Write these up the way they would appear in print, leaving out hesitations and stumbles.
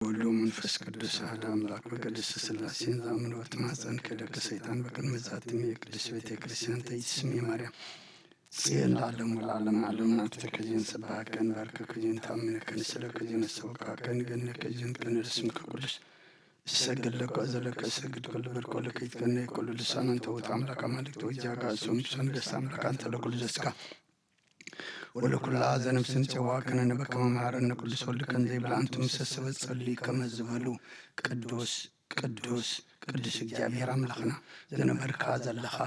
ولو منفس قدس هذا أملاك بقدس السلاسين زامن وتمازن كدك سيطان بكن مزاتمي قدس بيتي كريستيان تيسمي مريم سيان العالم والعالم علم نعتك جين سبها كان بارك جين تأمنك نسلك جين السوقا كان جنك جين كان رسمك كلش سجل لك وأزلك سجل كل بركولك يتكني كل لسان أنت وتعملك عملك توجهك أسوم سن لسانك أنت لكل جسكا ولكل آذان مسنت واكن نبك ممارن كل سول كان زي بلا أنتم مسسبت صلي كما زبلوا قدوس قدوس قدس እግዚአብሔር አምላክና ዘነበር ካዘለኻ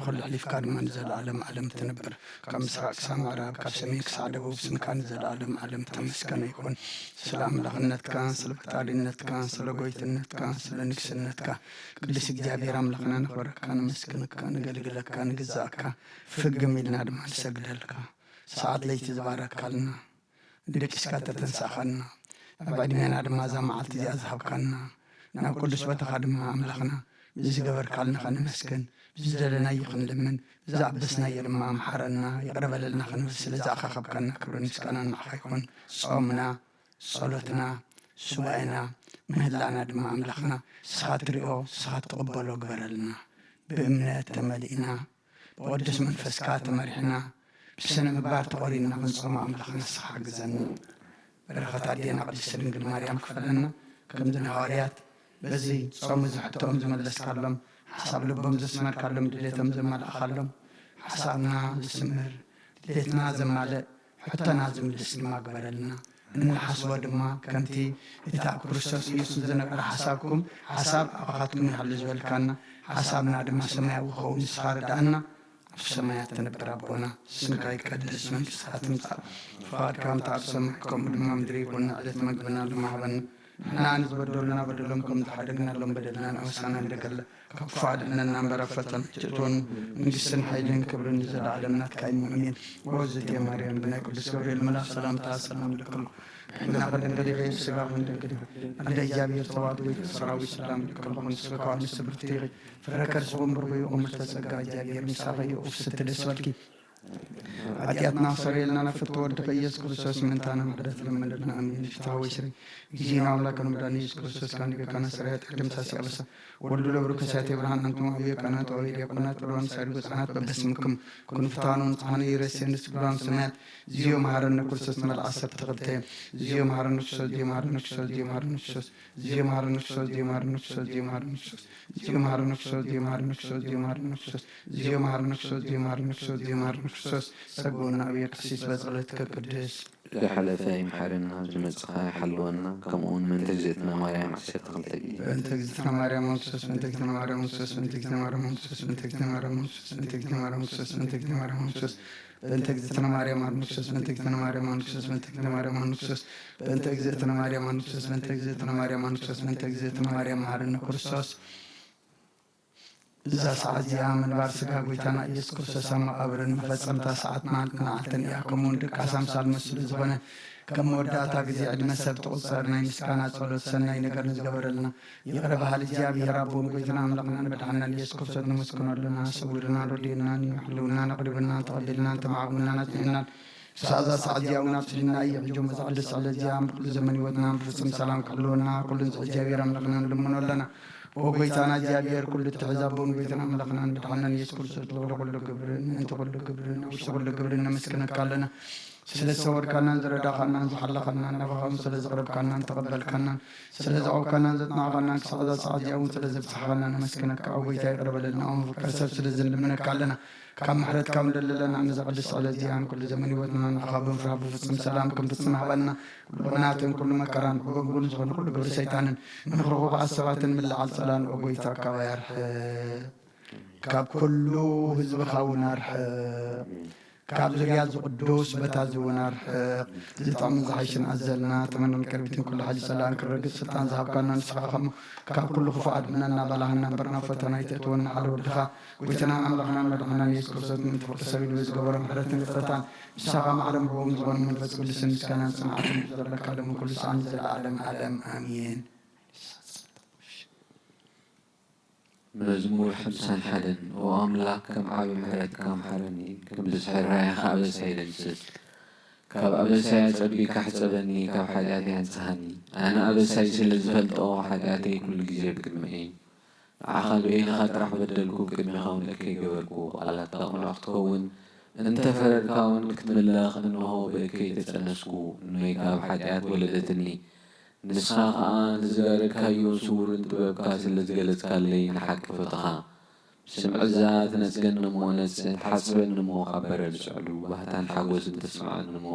ሁሉ ሊፍ ካድ ማን ዘላለም ዓለም ተነበር ከምስራቅ ሰማራብ ከሰሜን ከሳደቡብ ስምካን ዘላለም ዓለም ተመስገነ ይሁን ስለ አምላክነትካ ስለ ፈጣሪነትካ ስለ ጎይትነትካ ስለ ንግስነትካ ቅዱስ እግዚአብሔር አምላክና ነኸረካ መስገንካ ንገልግለካ ንግዛካ ፍግም ይልና ድማ ሰግደልካ ሰዓት ላይ ተዝባረካልና ደቂስካ ተተንሳኸና ባዲና ድማ ዘማዓልት ያዝሃብካና ናብ ቅዱስ በተኻድማ አምላኽና ብዝገበር ካልና ኸንመስገን ብዝደለና ይኽን ልምን ብዛዕበስና የድማ መሓረና ይቕረበለልና ኸንብል ስለ ዝኣኻኸብካና ክብርን ምስጋናን ንዓኻ ይኹን ጾምና ጸሎትና ሱባኤና ምህላና ድማ አምላኽና ስኻ ትሪኦ ስኻ ትቕበሎ ግበረልና ብእምነት ተመሊእና ብቅዱስ መንፈስካ ተመሪሕና ብስነ ምግባር ተቖሪና ክንጾም አምላኽና ስኻ ግዘና በረኸት ኣዴና ቅድስት ድንግል ማርያም ክፈለና ከምዝና ሐዋርያት በዚህ ጾም ዝሕቶም ዝመለስካሎም ሓሳብ ልቦም ዘስመርካሎም ድሌቶም ዘመልእኻሎም ሓሳብና ዝስምር ድሌትና ዘማልእ ሕቶና ዝምልስ ድማ ግበረልና እንሓስቦ ድማ ከምቲ እታ ክርስቶስ ኢየሱስ ዝነበረ ሓሳብኩም ሓሳብ ኣኻትኩም ይሃሉ ዝበልካና ሓሳብና ድማ ሰማያዊ ኸውን ንስኻ ርዳእና ኣብ ሰማያት ተነብር ኣቦና ስምካ ይቀደስ መንግሥትካ ትምጻእ ፍቓድካ ምታ ኣብ ሰማይ ከምኡ ድማ ምድሪ ይኩን ዕለት መግብና ድማ ሃበና نحن نزبدلنا بدلهم كم تحدقنا لهم بدلنا أوسانا ندقل كفاد لنا برفتنا جتون نجسن حيلين كبر نزل عالمنا كاين مؤمنين وزد يا مريم بنا كل سوري الملا سلام سلام لكم إحنا قد نقدر السلام نقدر على إجابة الصواب والسراوي سلام لكم من سبق عن السبرتيري فركر سوم بربي ومستسقى إجابة مسافة وفست السوالكي عدياتنا صريلنا نفتور تقيس كرسوس من تانا مقدس لمندنا أمين فتاوي شري جينا الله كانوا مدانيس كرسوس كان سريات حكم ساسي أبسا ولو لبرو كساتي برهان أنتم أبيه كانت أويل يكونات برهان ساريو سنات ببسمكم كن فتانون تحاني يرسين نسبران سمات زيو مهارن كرسوس مال عصب تغبتين زيو مهارن كرسوس زيو مهارن كرسوس زيو مهارن كرسوس زيو مهارن كرسوس زيو مهارن كرسوس زيو مهارن كرسوس زيو مهارن كرسوس زيو مهارن كرسوس زيو مهارن كرسوس زيو مهارن كرسوس زيو مهارن كرسوس زيو مهارن كرسوس سقونا ويكسيس بزغلتك قدس لحلفاء محارنا جمزقها حلونا كمون من تجزتنا مريم عشت غلطي أنت جزتنا مريم مقصص أنت جزتنا مريم مقصص أنت جزتنا مريم مقصص أنت جزتنا مريم مقصص أنت جزتنا مريم مقصص أنت جزتنا مريم مقصص أنت جزتنا مريم مقصص أنت جزتنا مريم مقصص أنت جزتنا مريم مقصص أنت جزتنا مريم مقصص أنت جزتنا مريم مقصص أنت جزتنا مريم محارنا كرسوس إذا ساعة من بارسكا قويتانا إيس كرسوسا مقابرن مفصلتا ساعة معلتنا عالتن إياكمون دك عسام سال مسؤول زبنا كم وداتا قزي عدما سبت قصارنا مسكانا صلوت سنة نقر نزقبر لنا يقرب حال الجاب يرابون قويتنا ملقنا نبتعنا ليس كرسوس نمسكنا لنا سبورنا ردينا نحلونا نقربنا تقبلنا تمعقنا نتمنى سعادة سعادة ونفسنا يحجم زعل سعادة جام كل زمن ودنا بفصم سلام كلنا كل زعجاب يرملقنا لمن لنا وقيتنا جابير كل التحزابون وقيتنا ملقنا نتحنن يسكر سطلق كل قبرنا انت كل قبرنا وشغل قبرنا مسكنا كالنا سلس صور كنا زردا خنا زحل خنا نبغى سلس غرب كنا تقبل كنا سلس عو كنا زتنا خنا سعادة سعادة يوم سلس بسخنا مسكنا كأويتا يقرب لنا وكرسب سلس لمن كالنا كم حرت كم دللنا عن زغل الصلاة ديان كل زمن ودنا نخاب فراب فسم سلامكم تسمع بنا بناتن كل مكران وقول زغل كل قبر شيطان من خروج عصبات من العال سلام وقويتا كويرح كاب كله حزب خاونار كاب زرياز قدوس بتازونار زطعم زحيشن عزلنا تمنى الكربتين كل حاجة سلام كرقص ستان زهاب كنا نسخاهم كاب كل خفاء مننا بلغنا برنا فتنا يتأتون على ودخا ويتنا أملغنا مدعنا يسكر سد من تفرق سبيل ويزقبر محرتنا الفتان بساقا معلم بهم زغن من فس كل سن مسكنا سمعتم بذلك عالم كل سعان العالم عالم آمين مزمور حبسان حدن وأملاك كم عابي محرد كم حرني كم بسحر رايح عابي سيد الجسد ካብ ኣበሳይ ፀቢካ ሕፀበኒ ካብ ሓጢኣተይ አንጽሐኒ ኣነ ኣበሳይ ስለ ዝፈልጦ ሓጢኣተይ ኩሉ ግዜ ብቅድሚ'i ንዓኻ ብኤንኻ ጥራሕ በደልኩ ቅድሚኻ እውን ለከይ ገበርኩ ቃላትካ ቅኑዕ ክትከውን እንተፈረድካ እውን ክትምለኽ እንሆ ብእከይ ተፀነስኩ እኖይ ካብ ሓጢኣት ወለደትኒ ንስኻ ከዓ ንዝገበርካዮ ስውርን ጥበብካ ስለ ዝገለጽካለይ ንሓቂ ፍትኻ ስምዕዛ ትነጽገኒ እሞ ነጽህ ትሓስበኒ እሞ ካብ በረድ ዝዕሉ ባህታን ሓጎስን ተስምዐኒ እሞ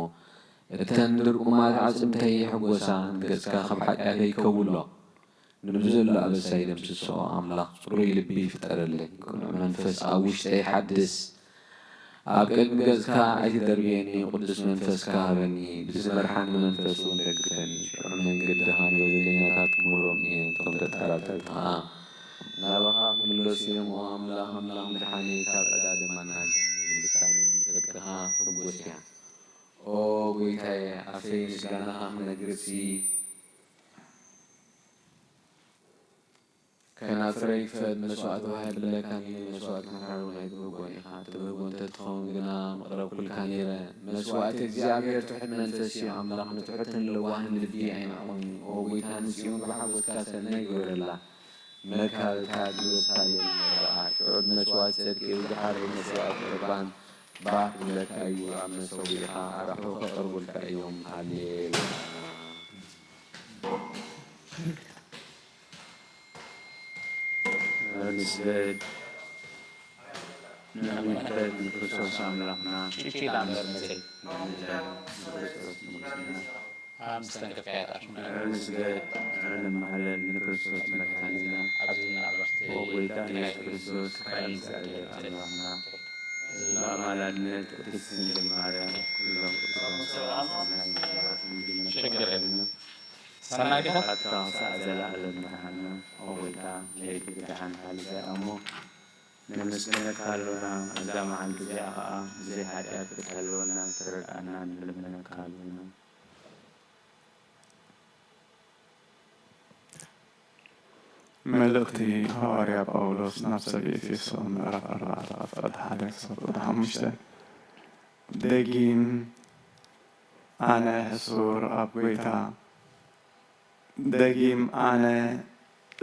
እተን ድርቁማት ዓጽምተይ ሕጐሳ ንገጽካ ካብ ሓጢኣተይ ከውሎ ንብዘሎ ኣበሳይ ደምስሶ ኣምላኽ ጽሩይ ልቢ ይፍጠረለይ ቅኑዕ መንፈስ ኣብ ውሽጠይ ሓድስ ኣብ ቅድሚ ገጽካ ኣይትደርብየኒ ቅዱስ መንፈስካ ሃበኒ ብዝመርሓኒ መንፈስ እውን ደግፈኒ ሽዑ መንገድኻ ንበደለኛታት ክምሮም እየ እቶም ተጠራጠርካ ናባኻ ክምለሱ እዮም ኦ ኣምላኽ ኣምላኽ መድሓኒ ካብ ዕዳድማና ልሳኒ ጽድቅኻ ሕጐስ እያ ኦ ጐይታየ ኣፈይ ምስጋናኻ ክነግርሲ ከናፍረይ ክፈት መስዋዕት ወሃብለካኒ መስዋዕት መሕረሩ ናይ ትብህጎን ኢኻ ትብህጎን ተትኸውን ግና መቕረብ ኩልካ ነይረ መስዋዕት እግዚኣብሔር ትሑት መንፈስ እዩ ኣምላኽ ንትሑትን ለዋህን ልቢ ኣይንዕቑን ኦ ጐይታ ንጽዮን ብሓጐስካ ሰናይ ግበረላ መካልካ ድሮስካዮም መርዓ ሽዑብ መስዋዕት ጽድቂ ብድሓር መስዋዕት ቁርባን ባህ ክብለካ እዩ ኣብ መሰዊኻ ኣራሑ ከቕርቡልካ እዮም ሃሌሉያ نسبت نعمل بخصوص أملاكنا شيء عمل مثل مستنكف كاير نسبت علم على البخصوص مكاننا عبدنا الوقت وبيتاني بخصوص خير أملاكنا لا على النت تسمي المعرفة كلهم شكرا سناكها حتى سأزل على المحنة وبيتا ليك بدحن حالي أمو نمسكنك هالونا الجامعة الجزيئة زي حاجات بتحلونا ترقنا نلمنك هالونا ملقتي هواريا باولوس نفس بإفيسون مرف أربعة أفضل حالك صفر حمشتة دقيم أنا حصور أبويتا دقيم أنا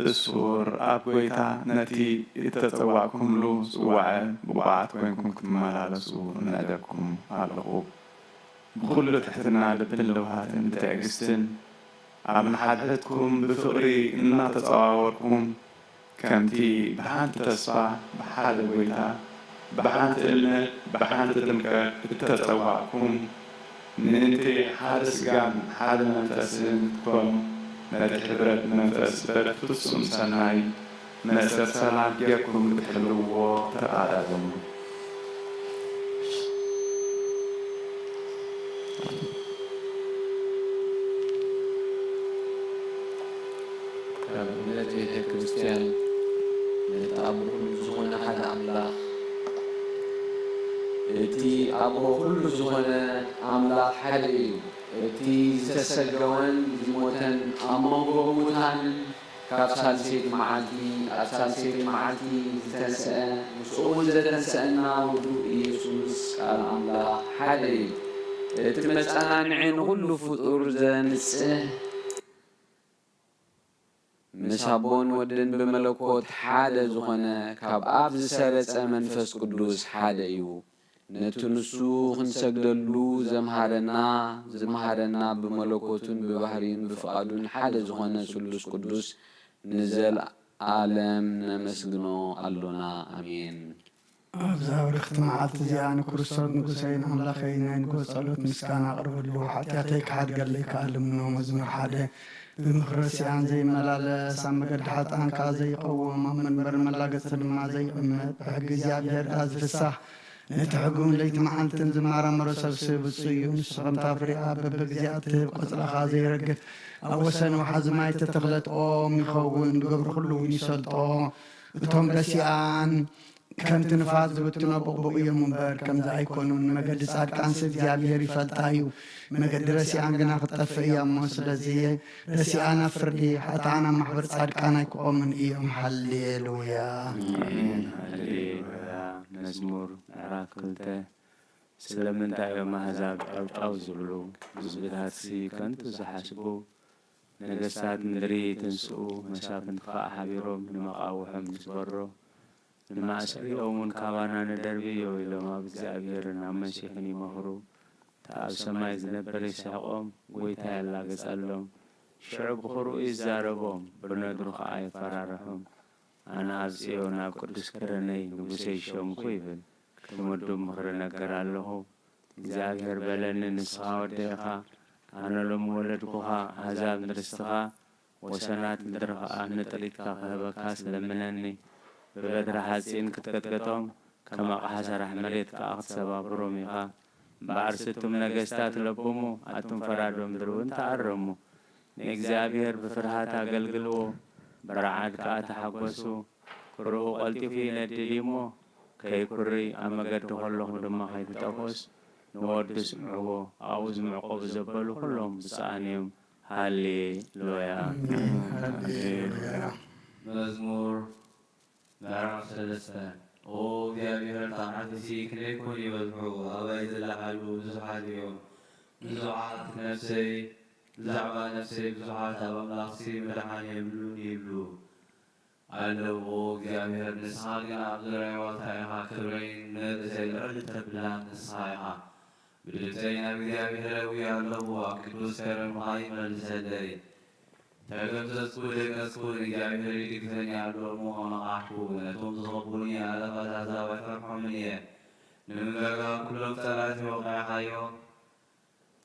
أسور أبويتا نتي اتتوعكم له سواعي ببعات وينكم كمالالسوا نادكم علقوا بكل تحتنا لبنلوهات بتعقستن عم حدثكم بفقري إنا تتصاوركم كمتي بحانت تسبع بحال بويتا بحانت إلنا بحانت تلمكا تتصوعكم ننتي حادث قام حال منفسكم نتحبرت منفس بلفتسم سناي نسر سلام جاكم بتحلوه تقادم التي هي كريستيان نتأمل كل زخونة حد أملاخ التي أبو كل زخونة أملاخ حدي التي تسجون زموتن أمانغو موتان كابسال سيد معاتي أبسال سيد معاتي تنسأ مسؤول تنسأنا وضوء يسوس قال أملاخ حدي تمسأنا نعين كل فطور زنسه مسابون ودن بملكوت حادة زخنة كاب أب زسرت منفس قدوس حادة يو نتنسو خنسجدلو زمهرنا بملكوتن ببحرين بفقادون حادة زخنة سلوس قدوس نزل عالم نمسجنو اللونا أمين أبزاور اختماعات زيان كرسول نقصين أملاخين نقص صلوت مسكان أقرب له حتياتيك حد قال لك أعلمنا مزمر حادة بمخرسيان زي ملال سامقد حتان كازي قوم من برملاقة سلما زي أمت بحق زيابير داز فساح نتحقون ليت محالتن زمارا مرسل سيبسيون سغم تافريقا ببق زيات قصر خازي رقف أوسن وحزماي تتغلط ميخوون قبر خلون يسلطو بتهم رسيان كم تنفاذ زبطنا بقبقية منبر كم ذا يكونون مقد ساد كانسل زيابير يفلتايو مقد رسيان قنا خطفية موصل زي رسيان فردي حتى أنا محبر ساد كان يكون من إيهم هللويا آمين هللويا مزمور عراقلته ስለምንታይ እዮም ኣሕዛብ ጣውጣው ዝብሉ ህዝብታትሲ ከንቱ ዝሓስቡ ነገስታት ምድሪ ትንስኡ መሳፍንቲ ከዓ ሓቢሮም ንመቃውሖም ዝበሮ ንማእሰሪኦም እውን ካባና ንደርቢ እዮ ኢሎም ኣብ እግዚኣብሔርን ኣብ መሲሕን ይመኽሩ ኣብ ሰማይ ዝነበር ይስሕቖም ጎይታ ያላገጸሎም ሽዑ ብኽሩኡ ይዛረቦም ብነድሩ ከዓ ይፈራርሖም ኣነ ኣብ ጽዮን ኣብ ቅዱስ ከረነይ ንጉሰይ ሾምኩ ይብል ክምዱብ ምኽሪ ነገር ኣለኹ እግዚኣብሔር በለኒ ንስኻ ወደኻ ኣነ ሎም ወለድኩኻ ኣሕዛብ ንርስትኻ ወሰናት ምድሪ ከዓ ንጥሪትካ ክህበካ ስለምነኒ ብበትሪ ሓጺን ክትቀጥቀጦም ከም ኣቕሓ ሰራሕ መሬት ከዓ ክትሰባብሮም ኢኻ በኣርስቱም ነገስታት ለቦሙ ኣቱም ፈራዶ ምድሪ እውን ተኣረሙ ንእግዚኣብሔር ብፍርሃት ኣገልግልዎ በረዓድ ከዓ ተሓጐሱ ክርኡ ቐልጢፉ ይነድድ እሞ ከይኩሪ ኣብ መገዲ ከለኹ ድማ ከይትጠፈስ ንወዱ ስምዕዎ ኣብኡ ዝምዕቆቡ ዘበሉ ኩሎም ብፅኣን እዮም ሃሌሉያ መዝሙር ምዕራፍ 3 ኦ እግዚአብሔር ጣዕናትሲ ክንደይ ኮን ይበዝሑ ኣባይ ዝለዓሉ ብዙሓት እዮም ብዙሓት ነፍሰይ ብዛዕባ ነፍሰይ ብዙሓት ኣብ ኣምላኽሲ መድሓን የብሉን ይብሉ ኣለዎ እግዚአብሔር ንስኻ ግን ኣብ ዙርያ ዋልታ ኢኻ ክብረይ ንርእሰይ ልዕሊ ተብላን ንስኻ ኢኻ ብድምፀይ ናብ እግዚአብሔር እውይ ኣለኹ ኣብ ቅዱስ ከረምኻ ይመልሰለይ ተገምሰስኩ ደቀስኩ እግዚአብሔር ይድግፈኒ ኣሎ እሞ ከመቓሕኩ ነቶም ዝኸቡኒ ኣለፋት ኣሕዛብ ኣይፈርሖምን እየ ንምንገጋ ኩሎም ጠላት ወቃዕኻዮም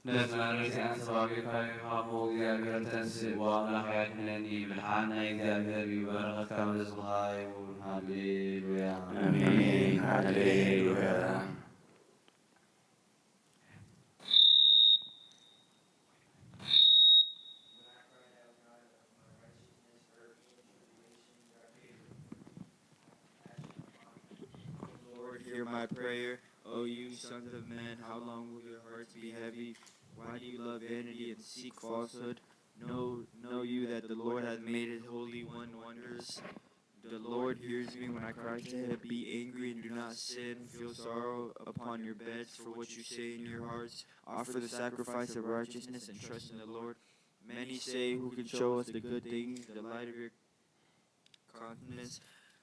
ነፍናንርቲያን ሰባቢርካዮ ኢኻ እግዚአብሔር ተንስእ ወኣምላኽ ያድኅነኒ ብልሓን ናይ እግዚአብሔር እዩ በረኸትካ ብህዝብኻ ይሁን ሃሌሉያ አሜን ሃሌሉያ Hear my prayer, O you sons of men. How long will your hearts be heavy? Why do you love vanity and seek falsehood? Know you that the Lord has made his Holy One wonders. The Lord hears me when I cry to him. Be angry and do not sin. Feel sorrow upon your beds for what you say in your hearts. Offer the sacrifice of righteousness and trust in the Lord. Many say, who can show us the good things, the light of your countenance?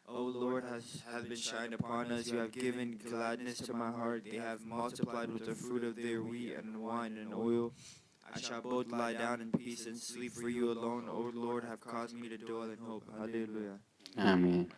O Lord, has been shined upon us. You have given gladness to my heart. They have multiplied with the fruit of their wheat and wine and oil. I shall both lie down in peace and sleep, for you alone, O Lord, have caused me to dwell in hope. Hallelujah. Amen.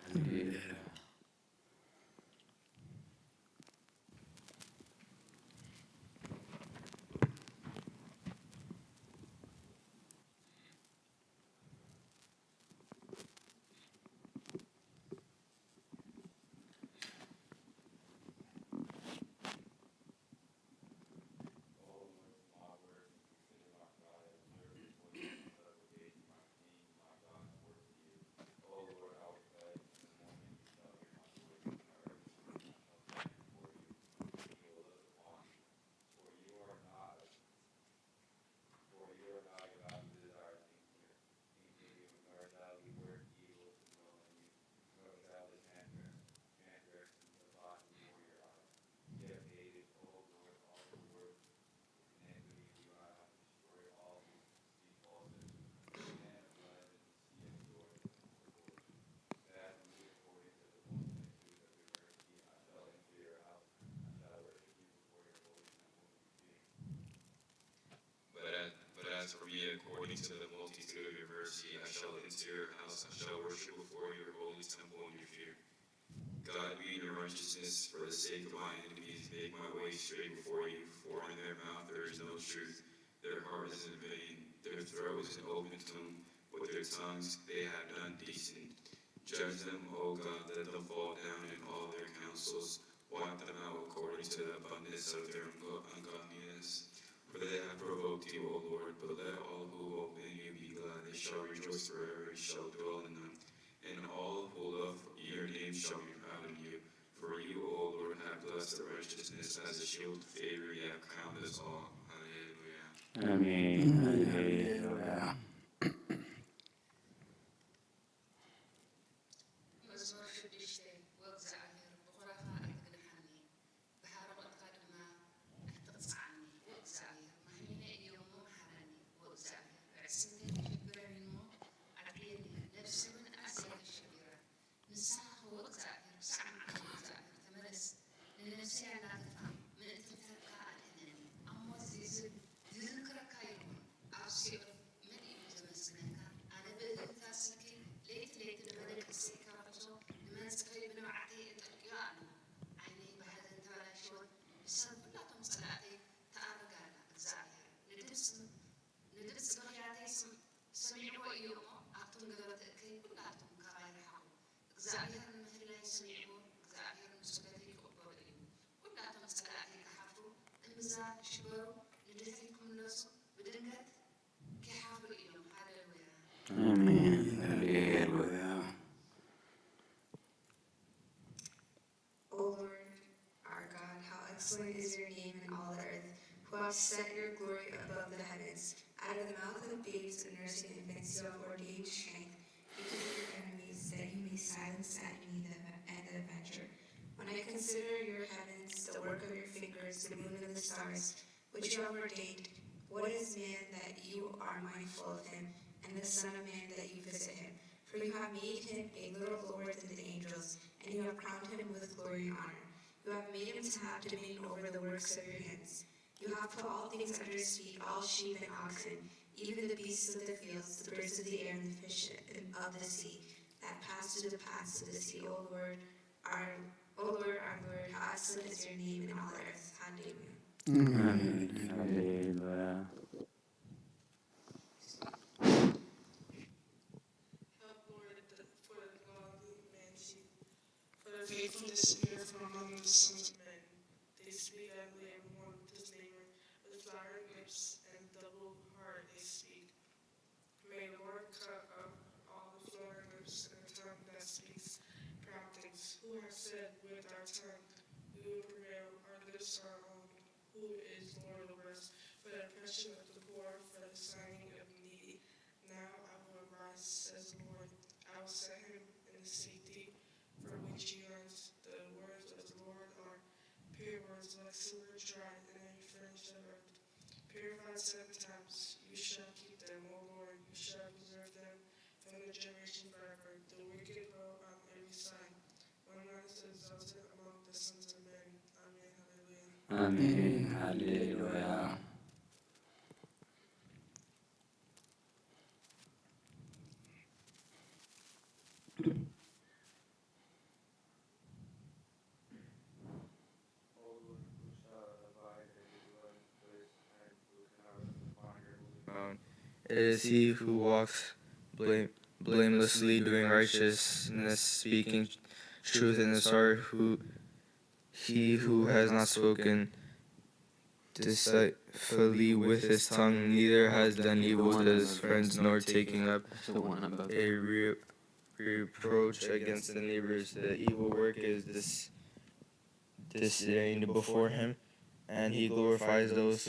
As for me, according to the multitude of your mercy, I shall enter your house, I shall worship before your holy temple in your fear. God be in your righteousness, for the sake of my enemies, make my way straight before you, for in their mouth there is no truth, their heart is in vain, their throat is an open tomb, with their tongues they have done decent. Judge them, O God, let them fall down in all their counsels, wipe them out according to the abundance of their ungodliness. For they have provoked you, O Lord, but let all who hope in you be glad. They shall rejoice forever, and shall dwell in them. And all who love your name shall be proud in you. For you, O Lord, have blessed the righteousness as a shield. Favor you have crowned us all. Hallelujah. Amen. Hallelujah. መዝሙር 6 ወእግዚአብሔር ብኹራኻ ኣይትግድሓኒ ብሓረቕትካ ድማ كلاتهم كغير እግዚአብሔር ምሕላይ ሰሚዑ እግዚአብሔር ምስጋና ይቀበሉ كلاتهم صلاة كحفوا እምዛ ሽበሩ ንድሕሪት ክምለሱ ብድንገት ክሓፉ እዮም ሃሌሉያ አሜን ሃሌሉያ O Lord, our God, how excellent is your name in all the earth, who have set your glory above the heavens. Out of the mouth of babes and nursing infants you have ordained strength. You give your enemies, that you may silence the enemy and the avenger. When I consider your heavens, the work of your fingers, the moon and the stars, which you have ordained, what is man that you are mindful of him, and the son of man that you visit him? For you have made him a little lower than the angels, and you have crowned him with glory and honor. You have made him to have dominion over the works of your hands. You have put all things under his feet, all sheep and oxen, even the beasts of the fields, the birds of the air, and the fish of the sea, that pass through the paths of the sea. O Lord, our Lord, how excellent is your name in all the earth. Hallelujah. Hallelujah. Help, Lord, for the godly man sheep, for the faithfulness to hear from among the sons of men. They speak idly, everyone with his neighbor, with flattering lips and double heart they speak. May the Lord cut up all the flattering lips and the tongue that speaks proud things. Who has said with our tongue, we will prevail, our lips are our own. Who is Lord of us, for the oppression of the poor, for the signing of the needy? Now I will arise, says the Lord. I will set him in the safety for which he yearns. The words of the Lord are pure words like silver tried in any furnace of earth. Purified 7 times, you shall keep them, O Lord. You shall preserve them from the generation forever. The wicked go on every side. One man is exalted among the sons of men. Amen. Hallelujah. አሜን ሃሌሉያ It is he who walks blamelessly, doing righteousness, speaking truth in his heart, he who has not spoken deceitfully with his tongue, neither has done evil to his friends, nor taking up a reproach against the neighbors. The evil work is disdained before him, and he glorifies those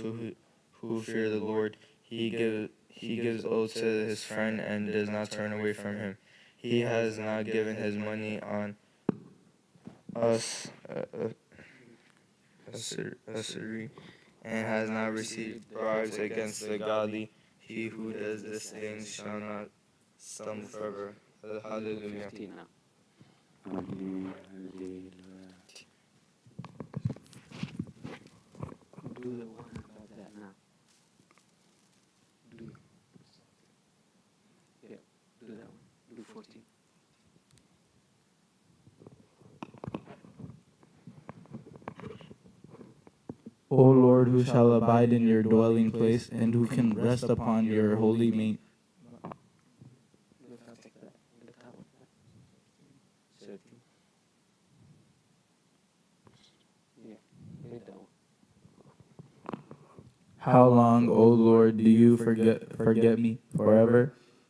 who fear the Lord. He gives oath to his friend and does not turn away from him. He has not given his money on usury, and has not received bribes against the godly. He who does this thing shall not stumble forever. Hallelujah. Amen. Hallelujah. Do the one about that now. Do that one. Do 14. O Lord, who shall abide in your dwelling place, and who can rest upon your holy name? How long, O Lord, do you forget me forever?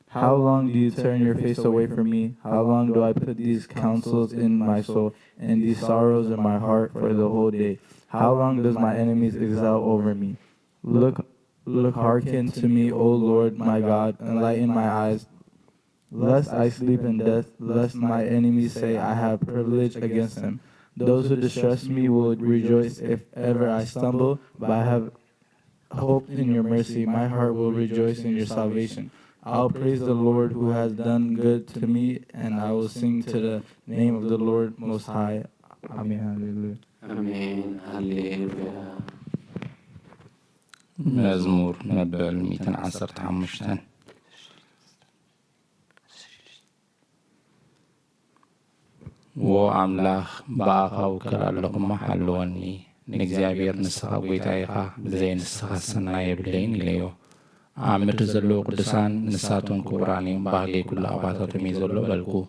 How long do you turn your face away from me? How long do I put these counsels in my soul and these sorrows in my heart for the whole day? How long does my enemies exult over me? Look, hearken to me, O Lord my God, enlighten my eyes, lest I sleep in death, lest my enemies say I have privilege against them. Those who distress me will rejoice if ever I stumble, but I have hoped in your mercy. My heart will rejoice in your salvation. I'll praise the Lord who has done good to me, and I will sing to the name of the Lord Most High. Amen. Hallelujah. Amen. Hallelujah. مزمور مبل 215 وአምላኽ ብኣኻውክር ኣለኹማ ሓልወኒ ንእግዚኣብሔር ንስኻ ጐይታ ኢኻ ብዘይ ንስኻ ሰናይ የብለይን ኢለዮ عمد زلو قدسان نساتون كوراني باقي كل أباطات ميزلو بلكو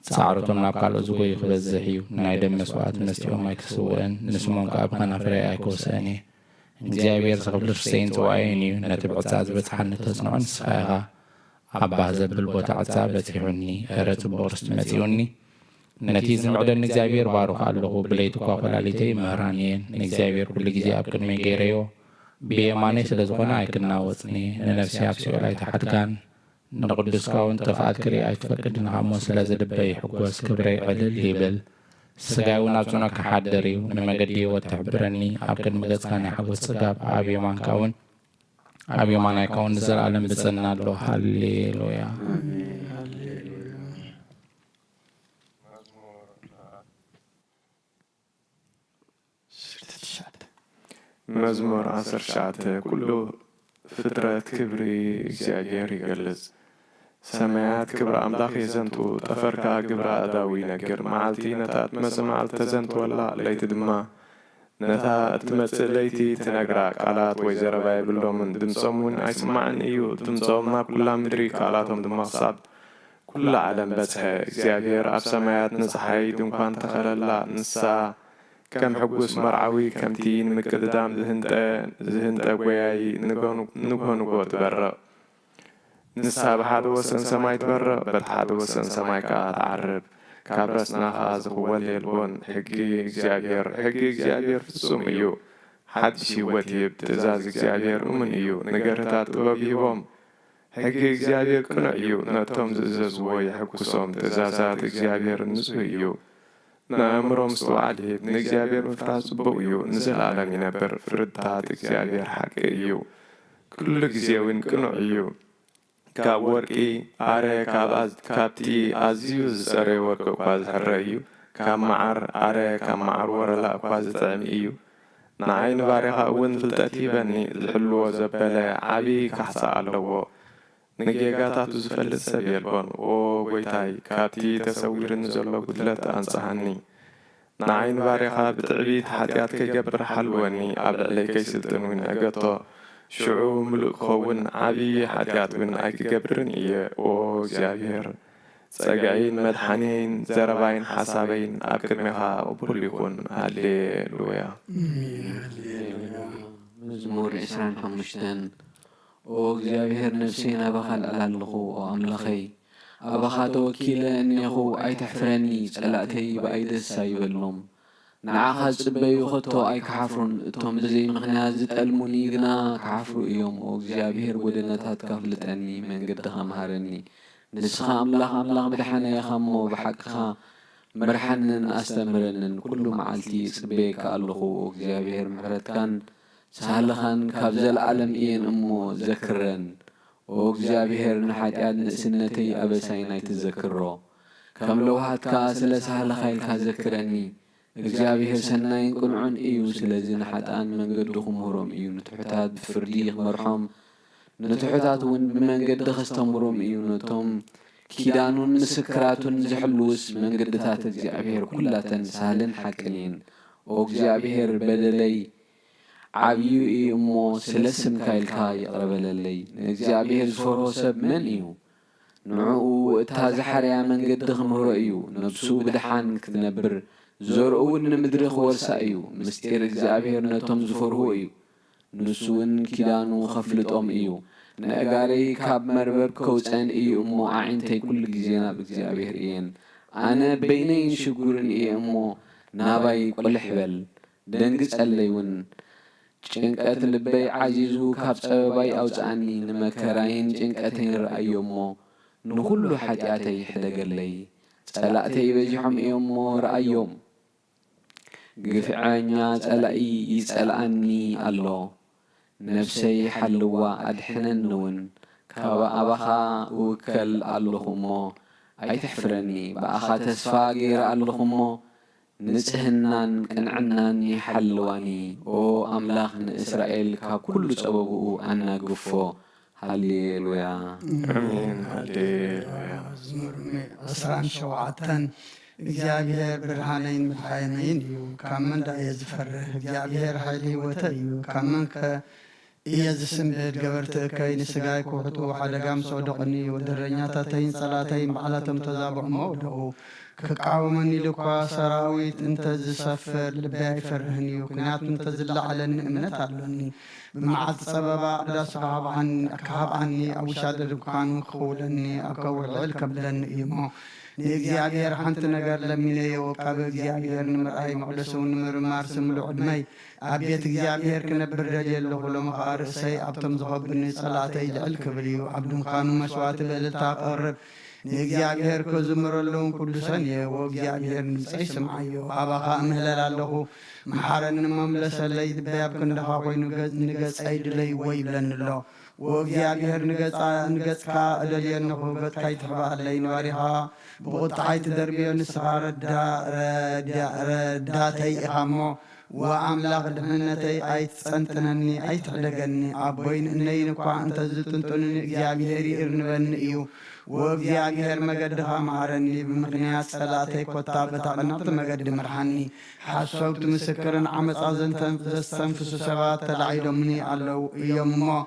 سعرتون نابقال أزوي يخبز زحيو نايدم مسوات نستيو ما يكسوين نسمون كأبقنا فري أيكوساني እግዚአብሔር ዝኽብልርሰይን ጽዋዕን እዩ ነቲ ብዕፃ ዝበፅሓኒ ተጽንዖን ንስኻኢኻ ኣባ ዘብል ቦታ ዕፃ በፂሑኒ እረ ጽቡቕ ርስቲ መጺኡኒ ነቲ ዝምዕደኒ እግዚኣብሔር ባሩኽ ኣለኹ ብለይቲ እኳ ኰላሊተይ ምህራን እየን ንእግዚኣብሔር ኩሉ ግዜ ኣብ ቅድመይ ገይረዮ ብየማነይ ስለ ዝኾነ ኣይክናወፅኒ ንነፍሲ ኣብ ሲኦል ኣይተሓትካን ንቅዱስካ እውን ጥፍኣት ክርኢ ኣይትፈቅድን እሞ ስለ ዝድበይ ይሕጐስ ክብረይ ዕልል ይብል ስጋይ እውን ኣብ ጽኑዕ ክሓድር እዩ ንመገዲ ህይወት ትሕብረኒ ኣብ ቅድሚ ገጽካ ናይ ሓጐስ ጽጋብ ኣብ የማንካ እውን ኣብ የማናይካ እውን ንዘለኣለም ብጽና ኣሎ ሃሌሉያ መዝሙር 19 ኩሉ ፍጥረት ክብሪ እግዚአብሔር ይገልጽ ሰማያት ክብረ ኣምላኽ የዘንቱ ጠፈርካ ግብረ ኣዳዊ ይነግር መዓልቲ ነታ እትመጽእ ተዘንቱ ወላ ለይቲ ድማ ነታ እትመጽእ ለይቲ ትነግራ ቃላት ወይ ዘረባ የብሎምን ድምፆም እውን ኣይስማዕን እዩ ድምፆም ናብ ኩላ ምድሪ ቃላቶም ድማ ክሳብ ኩላ ዓለም በጽሐ እግዚአብሔር ኣብ ሰማያት ንፀሓይ ድንኳን ተኸለላ ንሳ ከም ሕጉስ መርዓዊ ከምቲ ንምቅድዳም ዝህንጠ ጎያይ ንጎንጎ ትበርቕ ንሳ ብሓደ ወሰን ሰማይ ትበርቕ በቲ ሓደ ወሰን ሰማይ ከዓ ትዓርብ ካብ ረስናኻ ዝኽወል የልቦን ሕጊ እግዚኣብሔር ፍጹም እዩ ሓድሽ ህይወት ይህብ ትእዛዝ እግዚኣብሔር እሙን እዩ ነገርታት ጥበብ ይህቦም ሕጊ እግዚኣብሔር ቅኑዕ እዩ ነቶም ዝእዘዝዎ የሕጉሶም ትእዛዛት እግዚኣብሔር ንጹህ እዩ ንኣእምሮም ምስትውዓል ይህብ ንእግዚኣብሔር ምፍራስ ጽቡቕ እዩ ንዘለኣለም ይነብር ፍርድታት እግዚኣብሔር ሓቂ እዩ ኩሉ ግዜ እውን ቅኑዕ እዩ ካብ ወርቂ ኣረ ካብቲ ኣዝዩ ዝጸረየ ወርቂ እኳ ዝሕረ እዩ ካብ መዓር ኣረ ካብ መዓር ወረላ እኳ ዝጥዕም እዩ ንዓይኒ ባሪኻ እውን ፍልጠት ይበኒ ዝሕልዎ ዘበለ ዓብዪ ካሕሳ ኣለዎ ንጌጋታቱ ዝፈልጥ ሰብ የልቦን ኦ ጐይታይ ካብቲ ተሰዊርኒ ዘሎ ጉድለት ኣንጽሐኒ ንዓይኒ ባሪኻ ብትዕቢት ሓጢኣት ከይገብር ሓልወኒ ኣብ ልዕለይ ከይስልጥን እውን ዕገቶ ሽዑ ምሉእ ክኸውን ዓብዪ ሓጢኣት እውን ኣይክገብርን እየ ኦ እግዚኣብሔር ጸጋይን መድሓኒን ዘረባይን ሓሳበይን ኣብ ቅድሚኻ ቅቡል ይኹን ሃሌሉያ መዝሙር 25 ኦ እግዚአብሔር ነፍሰይ ናባኻ ኣለኹ ኦ ኣምላኸይ ኣባኻ ተወኪለ እኒኹ ኣይተሕፍረኒ ጸላእተይ ብኣይ ደስ ኣይበሎም ንዓኻ ዝጽበዩ ኸቶ ኣይክሓፍሩን እቶም ብዘይ ምኽንያት ዝጠልሙኒ ግና ክሓፍሩ እዮም ኦ እግዚአብሔር ጎደናታትካ ፍልጠኒ መንገድኻ ምሃረኒ ንስኻ ኣምላኽ ብድሓነይኻ እሞ ብሓቅኻ መርሓንን ኣስተምህረንን ኩሉ መዓልቲ ጽበየካ ኣለኹ ኦ እግዚአብሔር ምሕረትካን ሳህልኻን ካብ ዘለዓለም እየን እሞ ዘክረን ኦ እግዚአብሔር ንሓጢኣት ንእስነተይ ኣበሳይን ኣይትዘክሮ ከም ለውሃትካ ስለ ሳህልኻ ኢልካ ዘክረኒ እግዚአብሔር ሰናይን ቅኑዕን እዩ ስለዚ ንሓጥኣን መንገዲ ክምህሮም እዩ ንትሑታት ብፍርዲ ክመርሖም ንትሑታት እውን ብመንገዲ ከስተምሮም እዩ ነቶም ኪዳኑን ምስክራቱን ዝሕልውስ መንገድታት እግዚአብሔር ኩላተን ሳህልን ሓቅን እየን ኦ እግዚአብሔር በደለይ ዓብዩ እዩ እሞ ስለ ስምካ ኢልካ ይቕረበለለይ ንእግዚአብሔር ዝፈርሆ ሰብ መን እዩ ንዕኡ እታ ዝሓርያ መንገዲ ክምህሮ እዩ ነብሱ ብድሓን ክትነብር ዘርኡ እውን ንምድሪ ክወርሳ እዩ ምስጢር እግዚአብሔር ነቶም ዝፈርሁ እዩ ንሱ እውን ኪዳኑ ከፍልጦም እዩ ንእጋረይ ካብ መርበብ ከውፀን እዩ እሞ ኣዒንተይ ኩሉ ግዜ ናብ እግዚአብሔር እየን ኣነ በይነይን ሽጉርን እየ እሞ ናባይ ቆልሕ በል ደንግጸለይ እውን ጭንቀት ልበይ ዓዚዙ ካብ ጸበባይ ኣውፅኣኒ ንመከራይን ጭንቀተይን ረኣዮ እሞ ንኩሉ ሓጢኣተይ ሕደገለይ ጸላእተይ በዚሖም እዮም እሞ ረኣዮም ግፍዐኛ ጸላኢ ይጸልኣኒ ኣሎ ነፍሰይ ሓልዋ ኣድሕነኒ እውን ካብ ኣባኻ እውከል ኣለኹ እሞ ኣይትሕፍረኒ ብኣኻ ተስፋ ገይረ ኣለኹ እሞ ንጽህናን ቅንዕናን ይሓልዋኒ ኦ ኣምላኽ ንእስራኤል ካብ ኩሉ ጸበብኡ ኣናግፎ ሃሌሉያ አሜን ሃሌሉያ መዝሙር 17 እግዚአብሔር ብርሃነይን ምድሓነይን እዩ ካብ መንዳ እየ ዝፈርህ እግዚአብሔር ሓይሊ ህይወተ እዩ ካብ መን إيا زسنبل قبرت كاي نسقاي كوحتو وحدقام صدقني ودرنياتا تين صلاتين بعلاتم تزابع مودو كقاومني لكوا سراويت انت زسفر لباي فرهني وكنات انت زل على النمنت علوني بمعاد سببا لاس كهاب عني أو شاد الدكان خولني أكور العلك بلن إيمو نيجزيابير حنت نجار لميني وقاب جزيابير نمرأي معلسون نمر سملو عدمي أبيت جزيابير كنبر رجل لغلو مخار سي أبتم زغبني صلاتي العلك بليو عبد مخانو مسوات بلتاق قرب نيجزيابير كزمر اللون كل سنة وجزيابير نسعي سمعيو أبقى مهلل له محارن مملس اللي دباب كندها وين نجز أيد لي ويبلن الله وجزيابير نجز كا أدلي أنه قد كاي تبع اللي نوارها بقطعيت دربي نسهار داتي إقامو وعملاق دهنتي أي تسنتنني أي تحدقني أبوين إني نقوى أنت زلتنتنني إجابيري إرنبن إيو وإجابير مقدها معرني بمقنيات صلاتي كتابة قناط مقد مرحني حسوت مسكرا عمس أزنتن زستنفس سبات تلعيد مني علو يومو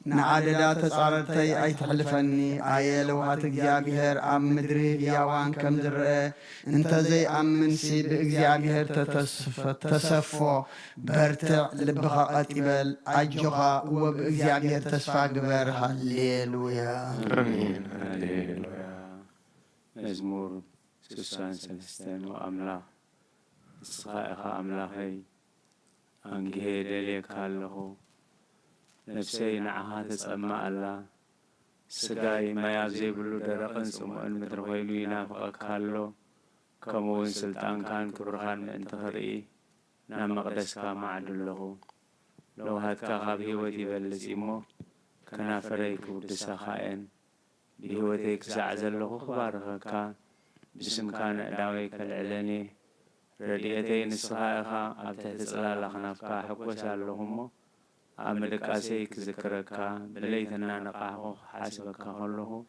نعادلات صارتي أي تحلفني آية لوهات إجابير أم مدري ياوان كم درئ انت زي أمن سي بإجابير تسفو برتع لبغا قتبال أجغا وبإجابير تسفى قبر هالليلويا آمين هالليلويا مزمور سوسان سلستان وأملاخ إسخائخ أملاخي أنجهي دليك هالله نفسي نعها تسمع الله سقاي ما يابزي بلو درقن سمعن مترويلو ينافقك هالو كمون سلطان كان كبرهان من تخرئي نام مقدس كما عدله لو هاتكا غاب هيوتي بلزيمو كنا فريك ودسا خائن بهيوتيك زعزل له خبارك بسم كان داويك العلاني رديتين الصهائخة أبتهت صلالة خنافكا حكوسا لهمو أمدك أسيك ذكرك بليتنا نقاحو حاسبك هلو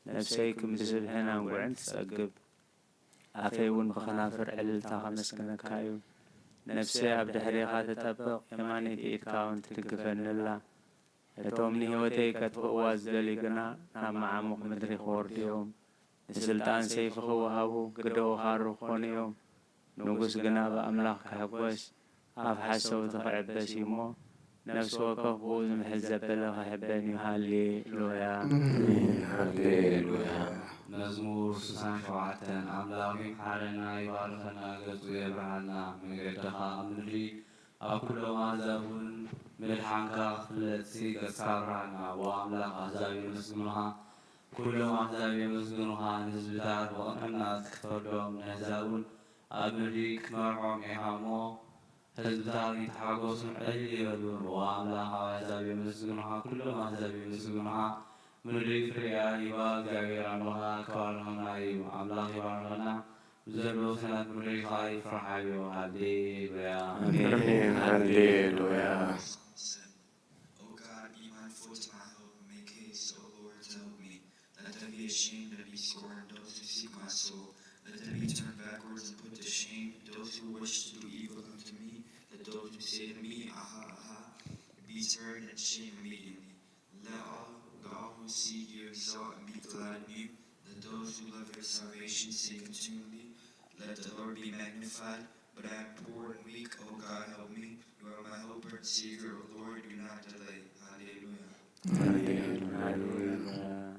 نفسيك مزبهنا وعنت سأقب أفيون بخنافر علتا خمسكنك كايو نفسي أبدا حريقات تطبق يماني تيتكاون تتقفن الله يتومني هوتيك تقواز دليقنا نام عمق مدري خور ديوم السلطان سيف خوهاو قدو هارو خونيوم نقص قناب أملاك حقوس أفحسو تخعب بسيمو نفس وقف بوز محزب بلغ حباني هالليلويا هالليلويا مزمور سسان شوعتن أملاقي حالنا يبارخنا قلتو يبرعنا من قدها أمنري أكل ما زابون ملحانكا خلتسي قسكارعنا وأملاق أحزابي مسجنها كل ما أحزابي مسجنها نزبتار وأمنا تكتردهم نهزابون أمنري كمرعهم إحامو هزبتاري تحاقوس علي يدون وأملاق أحزابي مسجنها كل ما أحزابي مسجنها من ريف رياهي وغير عنها كارهنا أيو أملاق يبارغنا بزربو سنة من ريخاي فرحايو هالليلويا آمين هالليلويا O God, be mindful to my help, make haste, O Lord, to help me. Let them be ashamed and be scorned, those who seek my soul. Let them be turned backwards and put to shame, those who wish to do evil unto me. Let those who say to me, aha, aha, be turned and shame immediately. Let all who seek you exalt and be glad in you. Let those who love your salvation say continually, let the Lord be magnified. But I am poor and weak, O God, help me. You are my helper and Savior, O Lord, do not delay. Hallelujah. Hallelujah.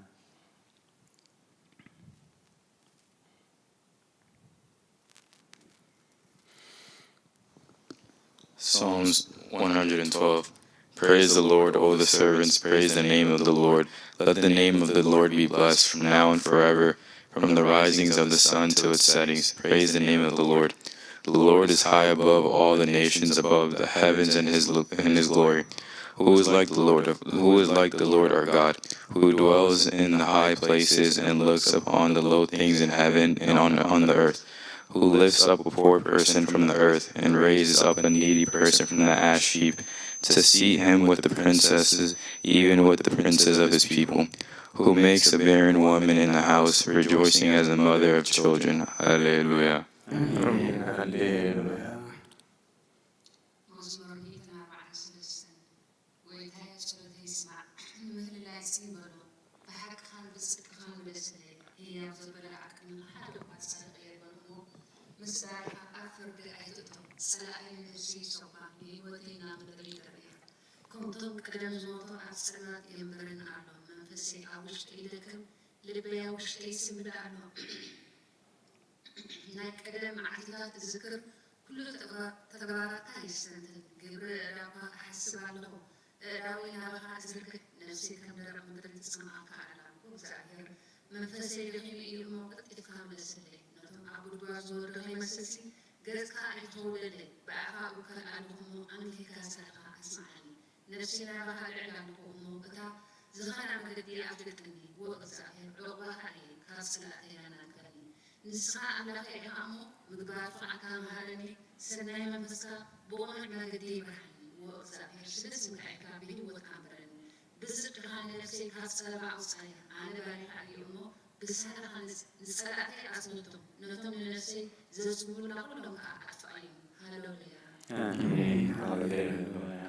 Psalms 112. Praise the Lord, O the servants, praise the name of the Lord. Let the name of the Lord be blessed from now and forever, from the risings of the sun to its settings. Praise the name of the Lord. The Lord is high above all the nations, above the heavens in his glory. Who is like the Lord our God, who dwells in the high places and looks upon the low things in heaven and on the earth, who lifts up a poor person from the earth and raises up a needy person from the ash heap, to seat him with the princesses, even with the princes of his people, who makes a barren woman in the house, rejoicing as a mother of children. Hallelujah. Amen. Hallelujah. مزمور 164 ويتهي ህያው ዘበላዕክም ሓደ እኳ ጻድቕ የብለን እሞ ምስ ባርኻ ኣብ ፍርዲ ኣይትእቶም ጸላኢ ነፍሲ ሰኳ ንህይወተይ ናብ ምድሪ ተርእያ ከምቶም ቀደም ዝሞቶ ኣብ ጸልማት የንበረን ኣሎ መንፈሰይ ኣብ ውሽጠይ ይደክም ልበይ ኣብ ውሽጠይ ይስምድ ኣሎ ናይ ቀደም መዓልትታት ዝክር ኩሉ ተግባራትካ ይስተንትን ግብሪ እዳውካ ኣሓስብ ኣለኹ እዳዊ ናባኻ ዝርክብ ነፍሰይ ከም ደረቕ ምድሪ ትጽምዓካ ኣላልኩ እግዚኣብሔር መንፈሰይ ደኺሙ እዩ እሞ ቅጥቂጥካ መልሰለይ ነቶም ኣብ ጉድጓድ ዝወርዱ ከይመስልሲ ገጽካ ኣይትኸውለለይ ብኣኻ ውከል ኣለኹ እሞ ኣንኪካ ሳልኻ ኣስማዓኒ ነፍሰይ ናባኻ ልዕል ኣለኹ እሞ እታ ዝኸና መገዲ ኣፍልጥኒ ወእግዚኣብሔር ዕቑባኻ እየ ካብ ጽላእተይ ኣናግረኒ ንስኻ ኣምላኸይ ኢኻ እሞ ምግባር ፍቕዓካ መሃረኒ ሰናይ መንፈስካ ብቕኑዕ መገዲ ይምርሐኒ ወእግዚኣብሔር ስለ ስምካዕካ ብህይወትካ ምረኒ ብጽድቅኻ ነፍሰይ ካብ ጸለባ ኣውፃእያ ኣነ ባሪኻ እዩ እሞ ብሳልኻ ንጸላእተይ ኣጽንቶም ነቶም ንነፍሰይ ዘጽምኡላ ኩሎም ከዓ ኣጥፍኣዮም ሃሌሉያ አሜን ሃሌሉያ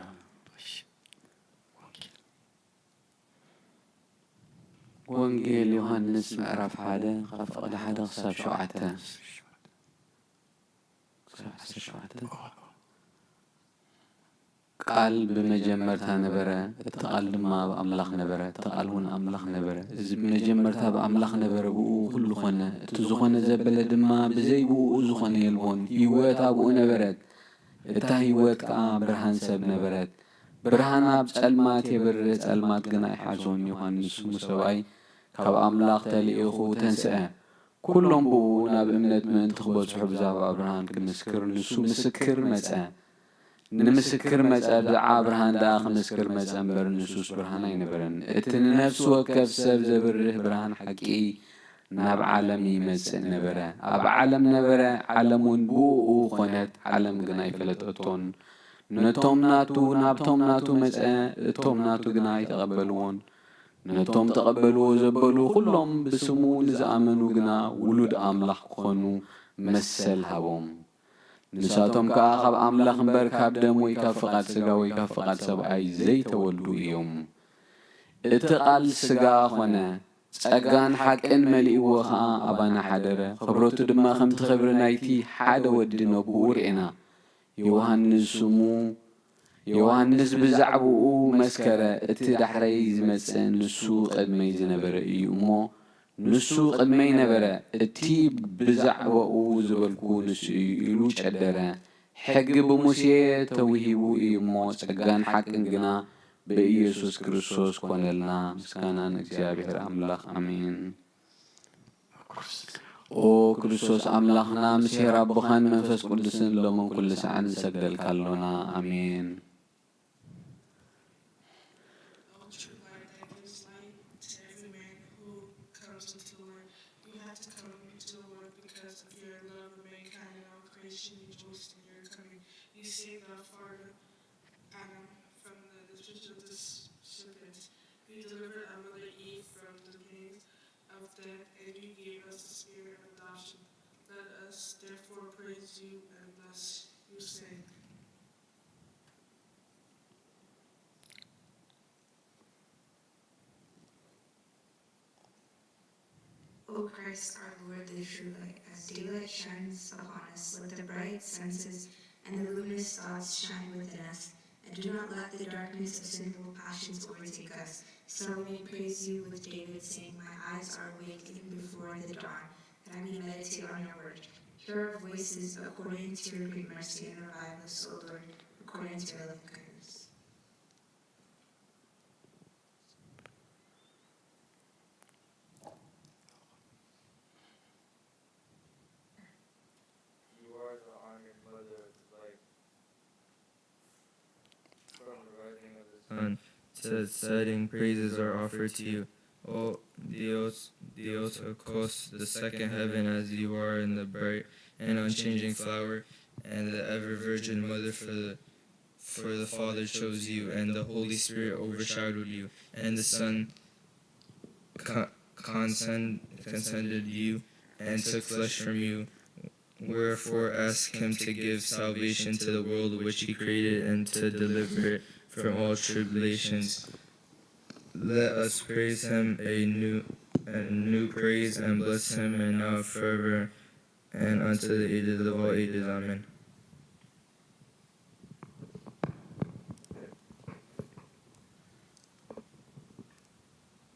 ወንጌል ዮሐንስ ምዕራፍ 1 ካብ ፍቕዲ 1 ክሳብ 7 ቃል ብመጀመርታ ነበረ እቲ ቃል ድማ ብኣምላኽ ነበረ እቲ ቃል እውን ኣምላኽ ነበረ እዚ ብመጀመርታ ብኣምላኽ ነበረ ብኡ ኩሉ ኾነ እቲ ዝኾነ ዘበለ ድማ ብዘይ ብኡ ዝኾነ የልቦን ህይወት ኣብኡ ነበረት እታ ህይወት ከዓ ብርሃን ሰብ ነበረት ብርሃን ኣብ ጸልማት የብርህ ጸልማት ግና ይሓዞን ዮሐንስ ሙሰባይ ካብ ኣምላኽ ተልኢኹ ተንስአ ኩሎም ብኡ ናብ እምነት ምእንቲ ክበጽሑ ብዛዕባ ብርሃን ክምስክር ንሱ ምስክር መጸ ንምስክር መጸ ብዛዕባ ብርሃን ደኣ ክምስክር መጸ እምበር ንሱስ ብርሃን ኣይነበረን እቲ ንነፍሲ ወከፍ ሰብ ዘብርህ ብርሃን ሓቂ ናብ ዓለም ይመጽእ ነበረ ኣብ ዓለም ነበረ ዓለም እውን ብኡ ኾነት ዓለም ግና ኣይፈለጠቶን ነቶም ናቱ ናብቶም ናቱ መጸ እቶም ናቱ ግና ኣይተቐበልዎን ነቶም ተቐበልዎ ዘበሉ ኩሎም ብስሙ ንዝኣመኑ ግና ውሉድ ኣምላኽ ክኾኑ መሰል ሃቦም ንሳቶም ከዓ ካብ ኣምላኽ እምበር ካብ ደም ወይ ካብ ፍቓድ ሥጋ ወይ ካብ ፍቓድ ሰብኣይ ዘይተወልዱ እዮም እቲ ቃል ሥጋ ኾነ ጸጋን ሓቅን መሊእዎ ከዓ ኣባና ሓደረ ኽብረቱ ድማ ከምቲ ኽብሪ ናይቲ ሓደ ወዲ ነብኡ ርኢና ዮሐንስ ብዛዕባኡ መስከረ እቲ ዳሕረይ ዝመጽእ ንሱ ቅድመይ ዝነበረ እዩ እሞ ንሱ ቅድመይ ነበረ እቲ ብዛዕባኡ ዝበልኩ ንሱ እዩ ኢሉ ጨደረ ሕጊ ብሙሴ ተውሂቡ እዩ እሞ ጸጋን ሓቅን ግና በኢየሱስ ክርስቶስ ኮነልና ምስጋና ንእግዚአብሔር ኣምላኽ ኣሜን ኦ ክርስቶስ ኣምላኽና ምስሄር ኣቦኻን መንፈስ ቅዱስን ሎምን ኩሉ ሰዓት ንሰግደልካ ኣሎና ኣሜን You saved our father Adam from the destruction of the serpent. You delivered our mother Eve from the pains of death, and you gave us the spirit of adoption. Let us therefore praise you and bless you, saying, O Christ our Lord, the true light, as daylight shines upon us, let the bright senses and the luminous thoughts shine within us, and do not let the darkness of sinful passions overtake us. So we praise you with David, saying, my eyes are awake even before the dawn, that I may meditate on your word. Hear our voices according to your great mercy, and revive us, O Lord, according to your loving kindness. You are the honored mother of light. From the rising of the sun to its setting, praises are offered to you. O Theotokos, the second heaven, as you are in the bright and unchanging flower, and the ever-virgin mother for the Father chose you, and the Holy Spirit overshadowed you, and the Son condescended you, and took flesh from you. Wherefore ask him to give salvation to the world which he created, and to deliver it from all tribulations. Let us praise him and new praise, and bless him, and now forever, and unto the ages of all ages. Amen.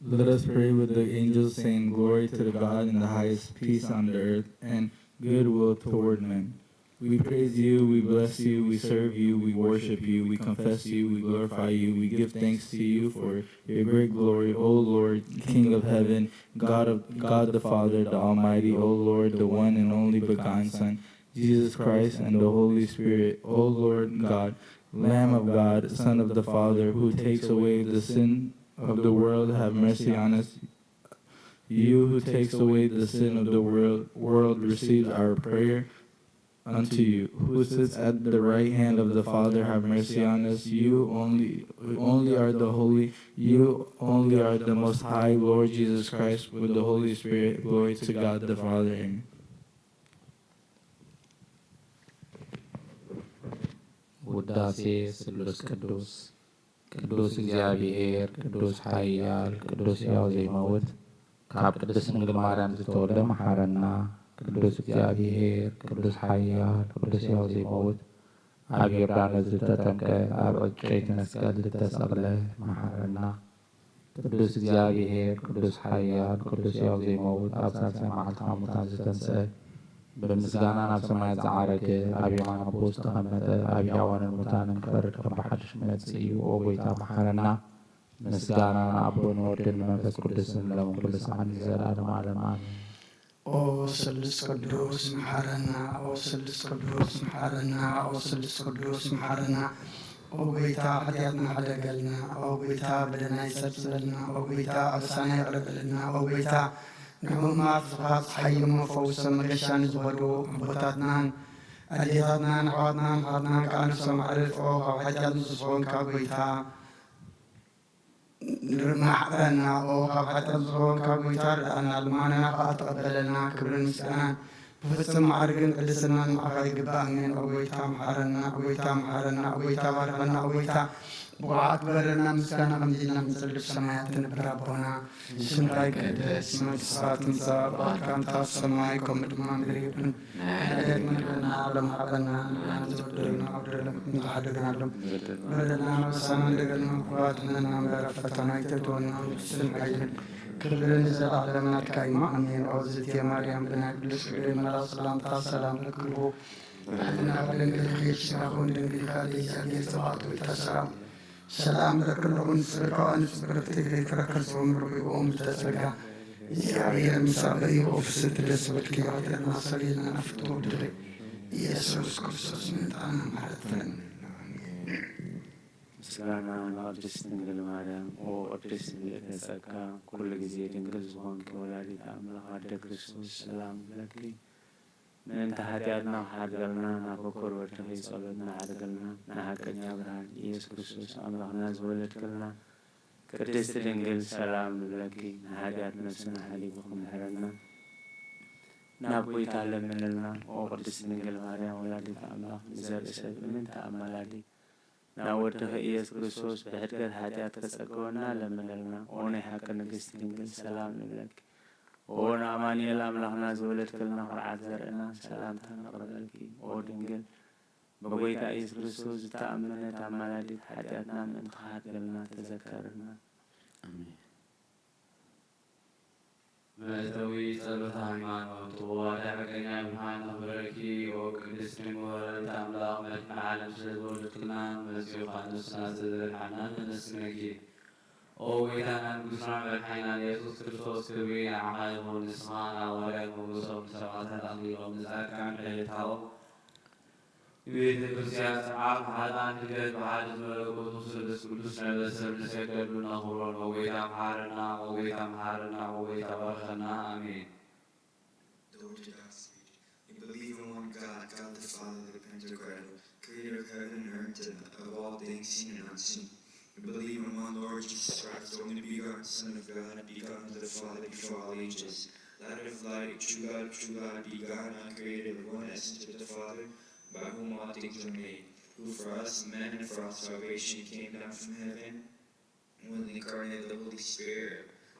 Let us pray with the angels, saying, Glory to the God in the highest, peace on the earth, and goodwill toward men. We praise you, we bless you, we serve you, we worship you, we confess you, we glorify you, we give thanks to you for your great glory, O Lord, King of heaven, God the Father, the Almighty, O Lord, the one and only begotten Son, Jesus Christ, and the Holy Spirit, O Lord God, Lamb of God, Son of the Father, who takes away the sin of the world, have mercy on us. You who takes away the sin of the world, receive our prayer unto you, who sits at the right hand of the Father, have mercy on us. You only are the holy, you only are the most high, Lord Jesus Christ, with the Holy Spirit. Glory to God the Father. Amen. ውዳሴ ስሉስ ቅዱስ ቅዱስ እግዚአብሔር ቅዱስ ኃያል ቅዱስ ሕያው ዘይመውት ካብ ቅድስት ድንግል ማርያም ዝተወልደ መሐረና ቅዱስ እግዚአብሔር ቅዱስ ኃያል ቅዱስ ሕያው ዘይመውት ኣብ ዮርዳኖስ ዝተጠምቀ ኣብ ዕጨይቲ መስቀል ዝተሰቕለ መሐረና ቅዱስ እግዚአብሔር ቅዱስ ኃያል ቅዱስ ሕያው ዘይመውት ኣብ ሳልሳይ መዓልቲ ካብ ሙታን ዝተንስአ በምስጋና ናብ ሰማያት ዝዓረገ ኣብ የማነ ኣቦ ዝተቐመጠ ኣብ ሕያዋንን ሙታንን ክፈርድ ከም ብሓድሽ መጽእ እዩ። ኦ ጎይታ መሐረና ምስጋና ንኣቦን ወድን መንፈስ ቅዱስን ሎምን ኩሉ ሰዓት ዘለዓለሙ ዓለም ኣሜን። ኦ ስሉስ ቅዱስ መሐረና፣ ኦ ስሉስ ቅዱስ መሐረና፣ ኦ ስሉስ ቅዱስ መሐረና። ኦ ጎይታ ሓጢኣትና ሓደገልና፣ ኦ ጎይታ በደልና ይሰብስበልና፣ ኦ ጎይታ ኣበሳና ይቕረበልና፣ ኦ ጎይታ ንሕሙማት ዝኻት ሓይሞ ፈውሰ መገሻን ዝኸዱ ኣቦታትናን ኣዴታትናን ኣሕዋትናን ሓትናን ከዓ ነፍሶም ኣዕርፎ ካብ ሓጢኣት ንዝኾንካ ጎይታ ንማሕረና። ኦ ካብ ሓጢኣት ዝኾንካ ጎይታ ርዳእና፣ ልማንና ከዓ ተቐበለና። ክብርን ምስጋናን ብፍፅም ማዕርግን ቅድስናን ንዓኻ ይግባእ። ኣሜን። ኦ ጎይታ መሐረና፣ ኦ ጎይታ መሐረና፣ ኦ ጎይታ ባርኸና፣ ኦ ጎይታ ብቑዓት በረና። ምስጋና ከምዚ ኢልና ንፅሊ ብሰማያት ንብር ኣቦና ስምካ ይቅደስ፣ መንግሥትካ ትምጻእ፣ ፈቃድካ ኣብ ሰማይ ከምኡ ድማ ምድሪ ይኩን። ንዕለት ምግብና ሎም ሃበና፣ ንሕና ዝበደሉና ኣብደሎም ንዝሓደግናሎም በደልና ነብሳና እንደገና ክባትነና እምበር ኣብ ፈተና ይተትወና ንስን ዓይልን ክብርን ዘለዓለም ናትካ እዩ። ኣሜን። ኦ እግዝእትየ ማርያም ብናይ ቅዱስ ገብርኤል መልአክ ሰላምታ ሰላም ለክልዎ ብሕልና ድንግል ኺሽራኹን ድንግል ካል እግዚአብሔር ተባዕቶ ይተሰላም ሰላም ለክልኹን ጽድቃን ጽድቅቲ ይተረከርጽዎም ርግቦም ተጸጋ እግዚአብሔር ምሳበዩ ኦፍስት ደስ በልኪ ኃጢአትና ሰሪልና ናፍቶ ድሬ ኢየሱስ ክርስቶስ ምንጣና ማረተን ምስጋና ንቅድስት ድንግል ማርያም። ኦ ቅድስት ምልዕተ ጸጋ ኩሉ ግዜ ድንግል ዝኾንኪ ወላዲተ ኣምላኽ ኣደ ክርስቶስ ሰላም ለኪ ምእንተ ኃጢአትና ሓድገልና ናብ በኩር ወድኺ ጸሎትና ሓድገልና ንሓቀኛ ብርሃን ኢየሱስ ክርስቶስ ኣምላኽና ዝወለድክልና ቅድስት ድንግል ሰላም ንብለኪ ንሓጢአት ነፍስና ሓሊፉ ክምሕረና ናብ ጎይታ ለምንልና። ኦ ቅድስት ድንግል ማርያም ወላዲተ ኣምላኽ ንዘርኢ ሰብ ምንተ ኣመላሊት ናብ ወድኺ ኢየሱስ ክርስቶስ ብሕድገት ኃጢአት ከጸግወና ለምንልና። ኦ ናይ ሓቂ ንግሥቲ ድንግል ሰላም ንብለኪ። ኦ ንኣማኑኤል ኣምላኽና ዝወለድክልና ኩርዓት ዘርእና ሰላምታ ነቕርበልኪ። ኦ ድንግል ብጎይታ ኢየሱስ ክርስቶስ ዝተኣመነት ኣማላዲት ኃጢአትና ምእንቲ ክሓድገልና ተዘከርና። መእተዊ ጸሎተ ሃይማኖት ወዳሕቀኛ ብርሃን ነኽብረኪ። ኦ ቅድስት ድንግል ወላዲተ ኣምላኽ መድኃኔ ዓለም ስለ ዝወለድክልና መጺኡ ኻነስና ስለዘድሓና ነመስግነኪ። ኦ ጎይታና ንጉሥና መድኃኒና ኢየሱስ ክርስቶስ ክብሪ ንዓኻ ይኹን። ንስኻ ንሐዋርያት ሞገሶም ንሰማዕታት ኣኽሊሎም ንጻድቃን ዕሌታኦም ቤተ ክርስቲያን ሰዓብ ሓጣን ድገት ብሓደ ዝመለኮቱ ስሉስ ቅዱስ ነበሰብ ንሰገዱ ነኽብሮን። ኦ ጎይታ መሐረና፣ ኦ ጎይታ መሐረና፣ ኦ ጎይታ ባርኸና። አሜን። We believe in one God, God the Father, the Pantocrator, creator of heaven and earth and of all things seen and unseen. We believe in one Lord Jesus Christ, the only begotten Son of God, begotten of the Father before all ages. Light of light, true God, begotten, uncreated, of one essence with the Father, by whom all things were made, who for us men and for our salvation came down from heaven, and was incarnate of the Holy Spirit,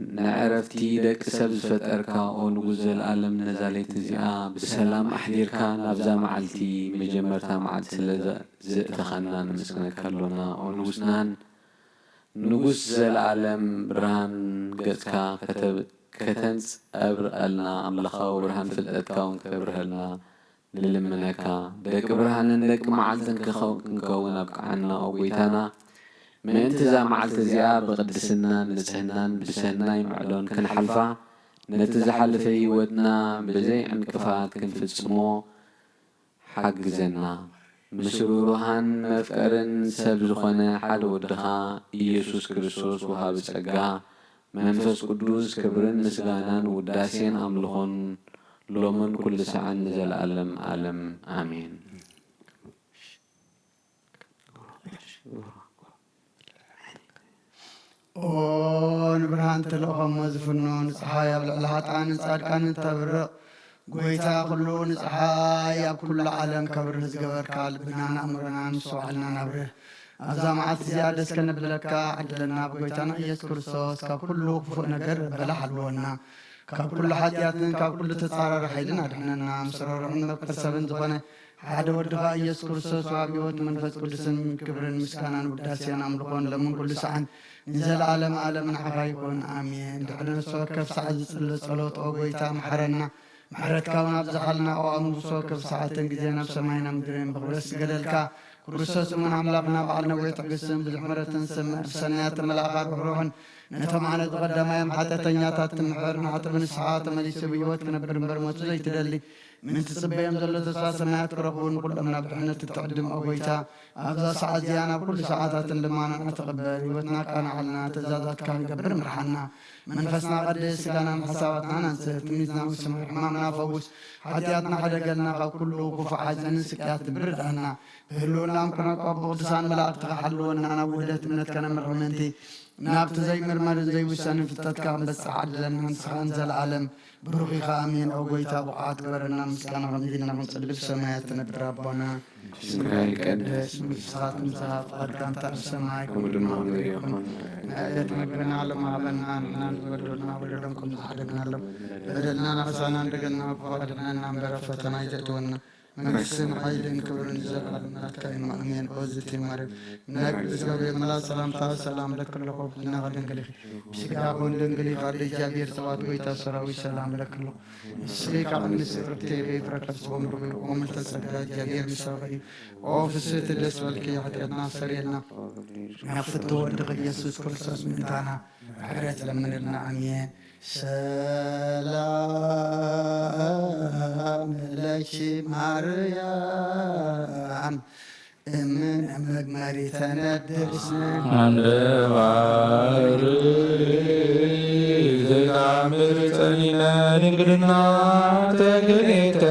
نعرفتي دك سب فتركا أو نجوز العالم نزلت زيا بسلام أحذركا نبزا معلتي مجمرتها معلت زئت خنا نمسكنا كلنا أو نجوز العالم برهان قدكا كتنس أبرقلنا أملخا وبرهان في الأكاون كبرهلنا للمنكا دك برهان دك معلتن كخون عنا أو بيتنا من انتزا معلت زيا بقدسنا نزهنا بسهنا يمعلون كنحلفا نتزا حلفي هيوتنا بزي انكفات كنفتصمو حق زنا مشروروهان مفقرن سبزخونا حد ودها إيسوس كريستوس وهاب سقا منفس قدوس كبرن مسغانان وداسين أملخون لومن كل ساعة نزل عالم آمين ونبرهان تلقهم مزفنون صحايا بالعلاطان صادقان تبرق قويتا كلون صحايا بكل عالم كبر هزقبر كالبنا نأمرنا نسوعلنا نبره أزامعات زيادة سكنبلك عدلنا بقويتانا إيس كرسوس كابكلو فوق نقر بلا حلونا كابكل حاجاتنا كابكل تتصارر حيلنا دحننا مسررنا بقرسبن زبنا حدا ودغا إيس كرسوس وابيوت منفس قدسن كبرن مسكانان وداسيان أملقون لمن كل سعن نزل عالم حقايقون آمين دحنا سوكف سعد صلوت أوغويتا محرنا محرت كونا بزحلنا أو أمو سوكف ساعتين قدينا بسماينا مدرين بغرس قدلكا كرسوس من عملاقنا بعلنا ويتقسم بالحمرة سمع بسنيات ملاقات بروحن نتم على تقدم يوم حتى تنياتات محرنا حتى من الساعات مليس بيوت كنبر برموت زي تدلي من تصبيهم ذل تسعة سماعات كرهون كل أمنا بحنا تتقدم أويتا أفضل ساعات ديانا كل ساعات لما نتقبل وتنا كان علنا تزادات كان قبر مرحنا منفسنا قدس كان حساباتنا ننسى تميزنا وسمع حمامنا فوز حدياتنا حدا قلنا كله كفع عزن سكات بردنا بهلونا مكنا قبض دسان ملاك تحلونا أنا وحدت منت كان مرحمنتي نابت زي مرمر زي وسان في التتكام بس عدلا ننسخان زل العالم بروحي خامين أو قويتا بقعات كبرنا مسكانا غمدينا مصلف سماياتنا بربنا سمعي قدس مسخات مسخات قدام تأسماي كمدنا ويكون نأيتنا بنا على ما بنا نبدلنا ولدنكم حدقنا لهم بدلنا نفسنا دقنا وفقدنا نمبر فتنا يجتونا مكسم حيلين كبرن زل على كائن مأمين أوزتي مريم نقل سبب ملا سلام تا سلام لك الله قبلنا غدن قلي بسكا قندن قلي خالي جابير سواد ويتا سراوي سلام لك الله سيكا عن سرتي بي فرقس عمرو ومن تسدى جابير مساوي اوفست دس والكي حدنا سرينا نفتو ودغ يسوع كريستوس من تانا حريت لمن لنا امين سلام لك مريم من مجمري تندرسنا عند زغامر تنينا نقرنا تقريت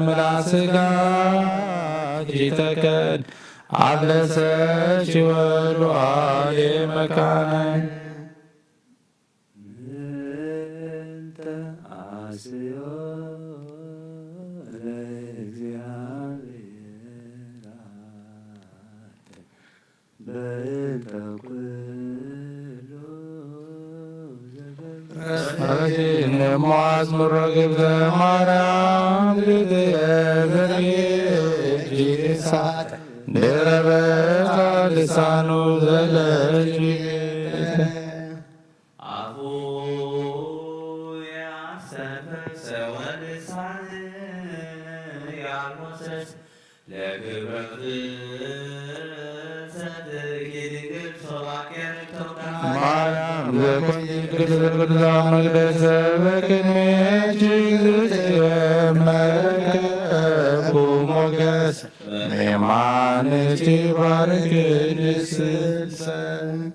ملاسقا جيتكن على سجور وعلي مكان معاذ مرقب مرام لديسات دربت لسانو زلجي عفو يا سفر سوى لسان يا المسس لقبرت صدق صلاك مرام لكل مقدس بكنيجي مركب ومقاس ميمانتي بارك السلسل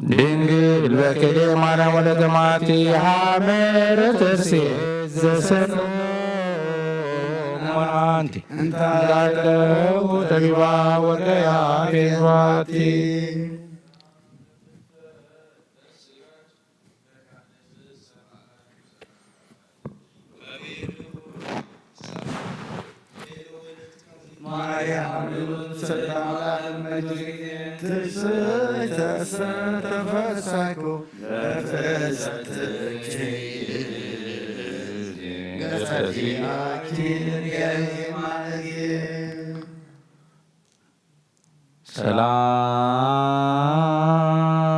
ድንግል በክሌ ማርያም ወለተ ማቲ ሐመረ ተርሴስ ዘሰሎሞናንቲ እንታለው ጠቢባ ወርቀያ ፌዝባቲ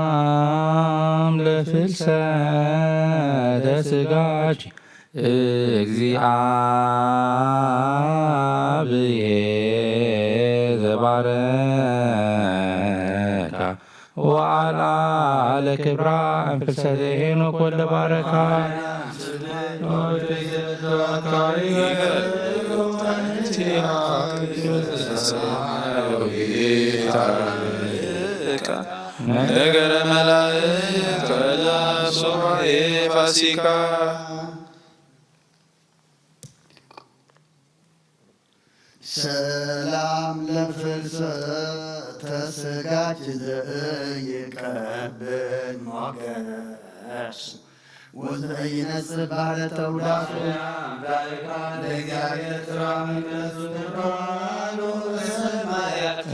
ሰላም ለፍልሰተ ስጋች እግዚአብሔር ዘባረካ ወዓላ ለክብራ እንፍልሰተ ሄኖክ ወልደ ባረካ ነገረ መላእክት ወለሱባኤ ፋሲካ ሰላም ለፍልሰተ ስጋች ዘይቀብል ሞገስ ወዘይነጽር ባህረ ተውዳፍ ለእግዚአብሔር ጥራ መቅደሱ ተባሉ ሰማያት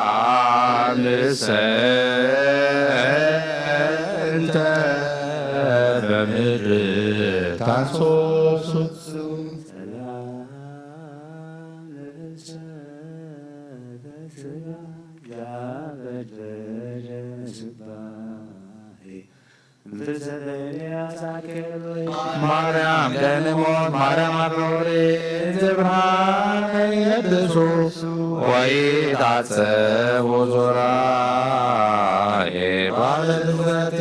ማርያም ልሰንተ በምድር ታንሶሱ ማርያም ደንሞት ማርያም አሮሬ ዘብርሃን የድሱ ወይታጸብ ዞራ ባለ ድምረት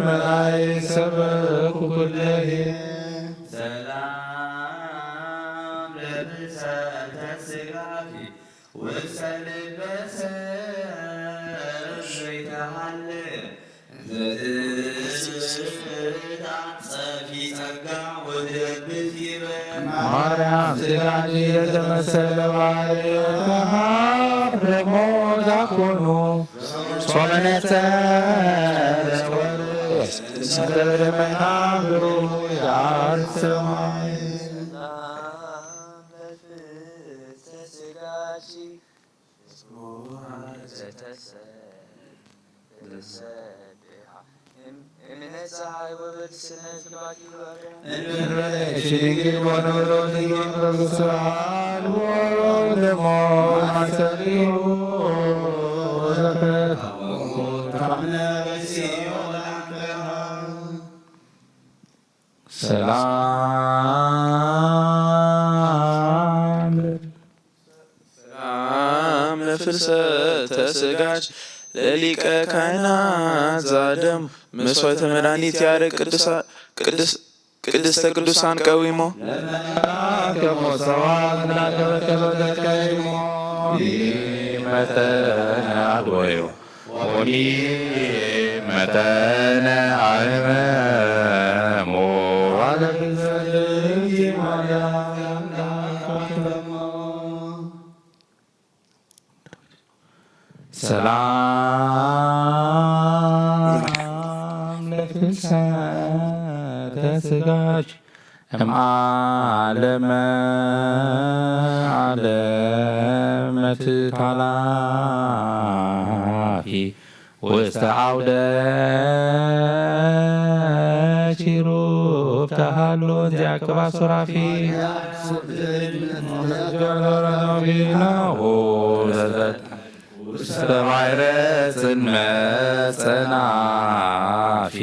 መላእክት ሰበኩ ኩለሄ ሰላም ለፍልሰተ ስጋኪ ወሰልበሰ ዘይተሃለ ማርያም ስጋጂ የተመሰለ ባህር ደግሞ ዛኮኑ ሶመነተ ደመና ብሩህ የአርት ሰማይ ሽድንግል ወነብሮ ዝጌን በብስራል ወደሞ ማሰሪሁ ዘፈት ሰላም ለፍልሰተ ስጋች ለሊቀ ካህናት ዛደም መስዋዕተ መድኃኒት ያደረግ ቅድስተ ቅዱሳን ቀዊሞ መጠነ አድወዩ ወኒ መጠነ አህመሞ ሰላም ለፍልሰተ ስጋች እምዓለመ ዓለመት ታላፊ ውስተ ዓውደ ኪሩብ ተሃሎ ዚአቅባ ሱራፊ ውስተ ባሕረ ጽልመት ጸናፊ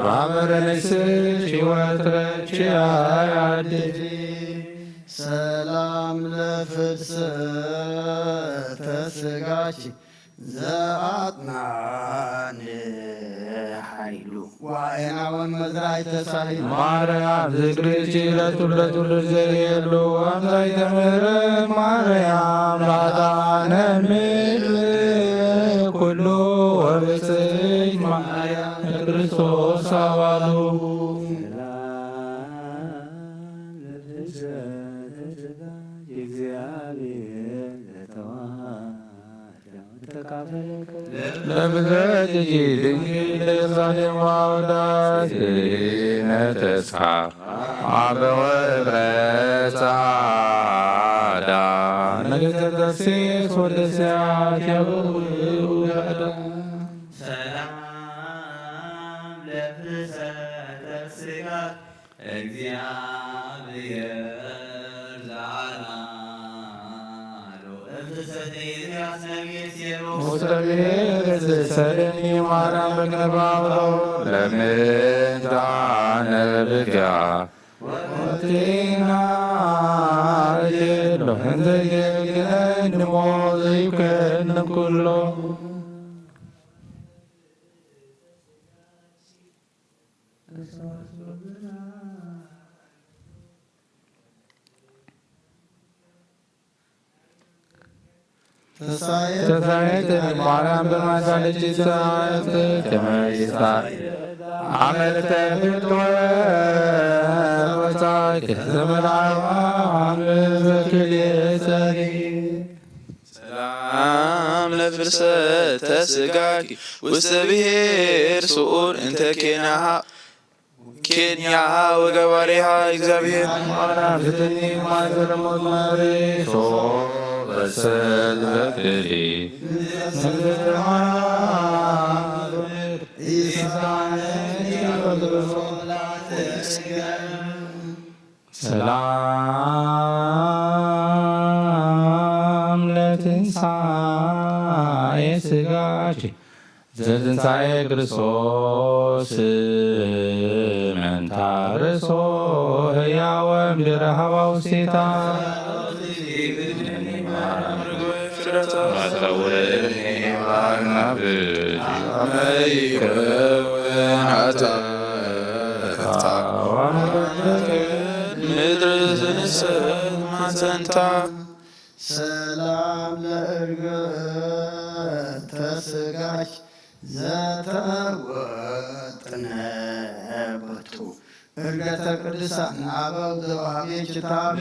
ባሕረ ንስር ሕይወት ረጭ ሰላም ለፍልሰተ ስጋች ዘአጥናን ኃይሉ ዋኤናወን መዝራዕተ ሳሂል ማርያም ዝግርቺ ለቱለቱ ዘየሉ አምላይተ ምሕረት ማርያም ላጣነ ምድር ኩሉ ወብፅዕት ማርያም ክርስቶስ አባሉ ለብዘት ድንግል ለሳሌም ዋውዳት ተስፋ አበወብረት ጻዳ ነገተ ደሴት ወደዚያት ያውዳ ሰላም ለፍልሰተ ሥጋ እግዚአብሔር ሙስተቤት ሰደኒ ማርያም በግነባው ለምንታነ ብጋ ወቴና ጀሎ እንዘየግነን ሞዘይከንም ኩሎ ተሳየት ማርያም በማሳለች ሰዓት ከመይሳ አመልተ ፍትወ ወጻይ ከተመላዋን በክልየሰሪ ሰላም ለፍልሰተ ሥጋኪ ውስተ ብሔር ስዑር እንተ ኬንያሃ ወገባሬሃ እግዚአብሔር ማርያም ዝትኒ ማይዘረሞት መሬሶ በሰል በክሊ ሰላም ለትንሣኤ ሥጋኪ ዘትንሣኤ ክርስቶስ መንታርሶ ሕያወ እምድረ ሀባው ሴታ ምድር ዝንስት ማፀንታ ሰላም ለእርገተ ሥጋሽ ዘተወጥነ ቦቱ እርገተ ቅዱሳን አበው ዘዋቤ ችታብ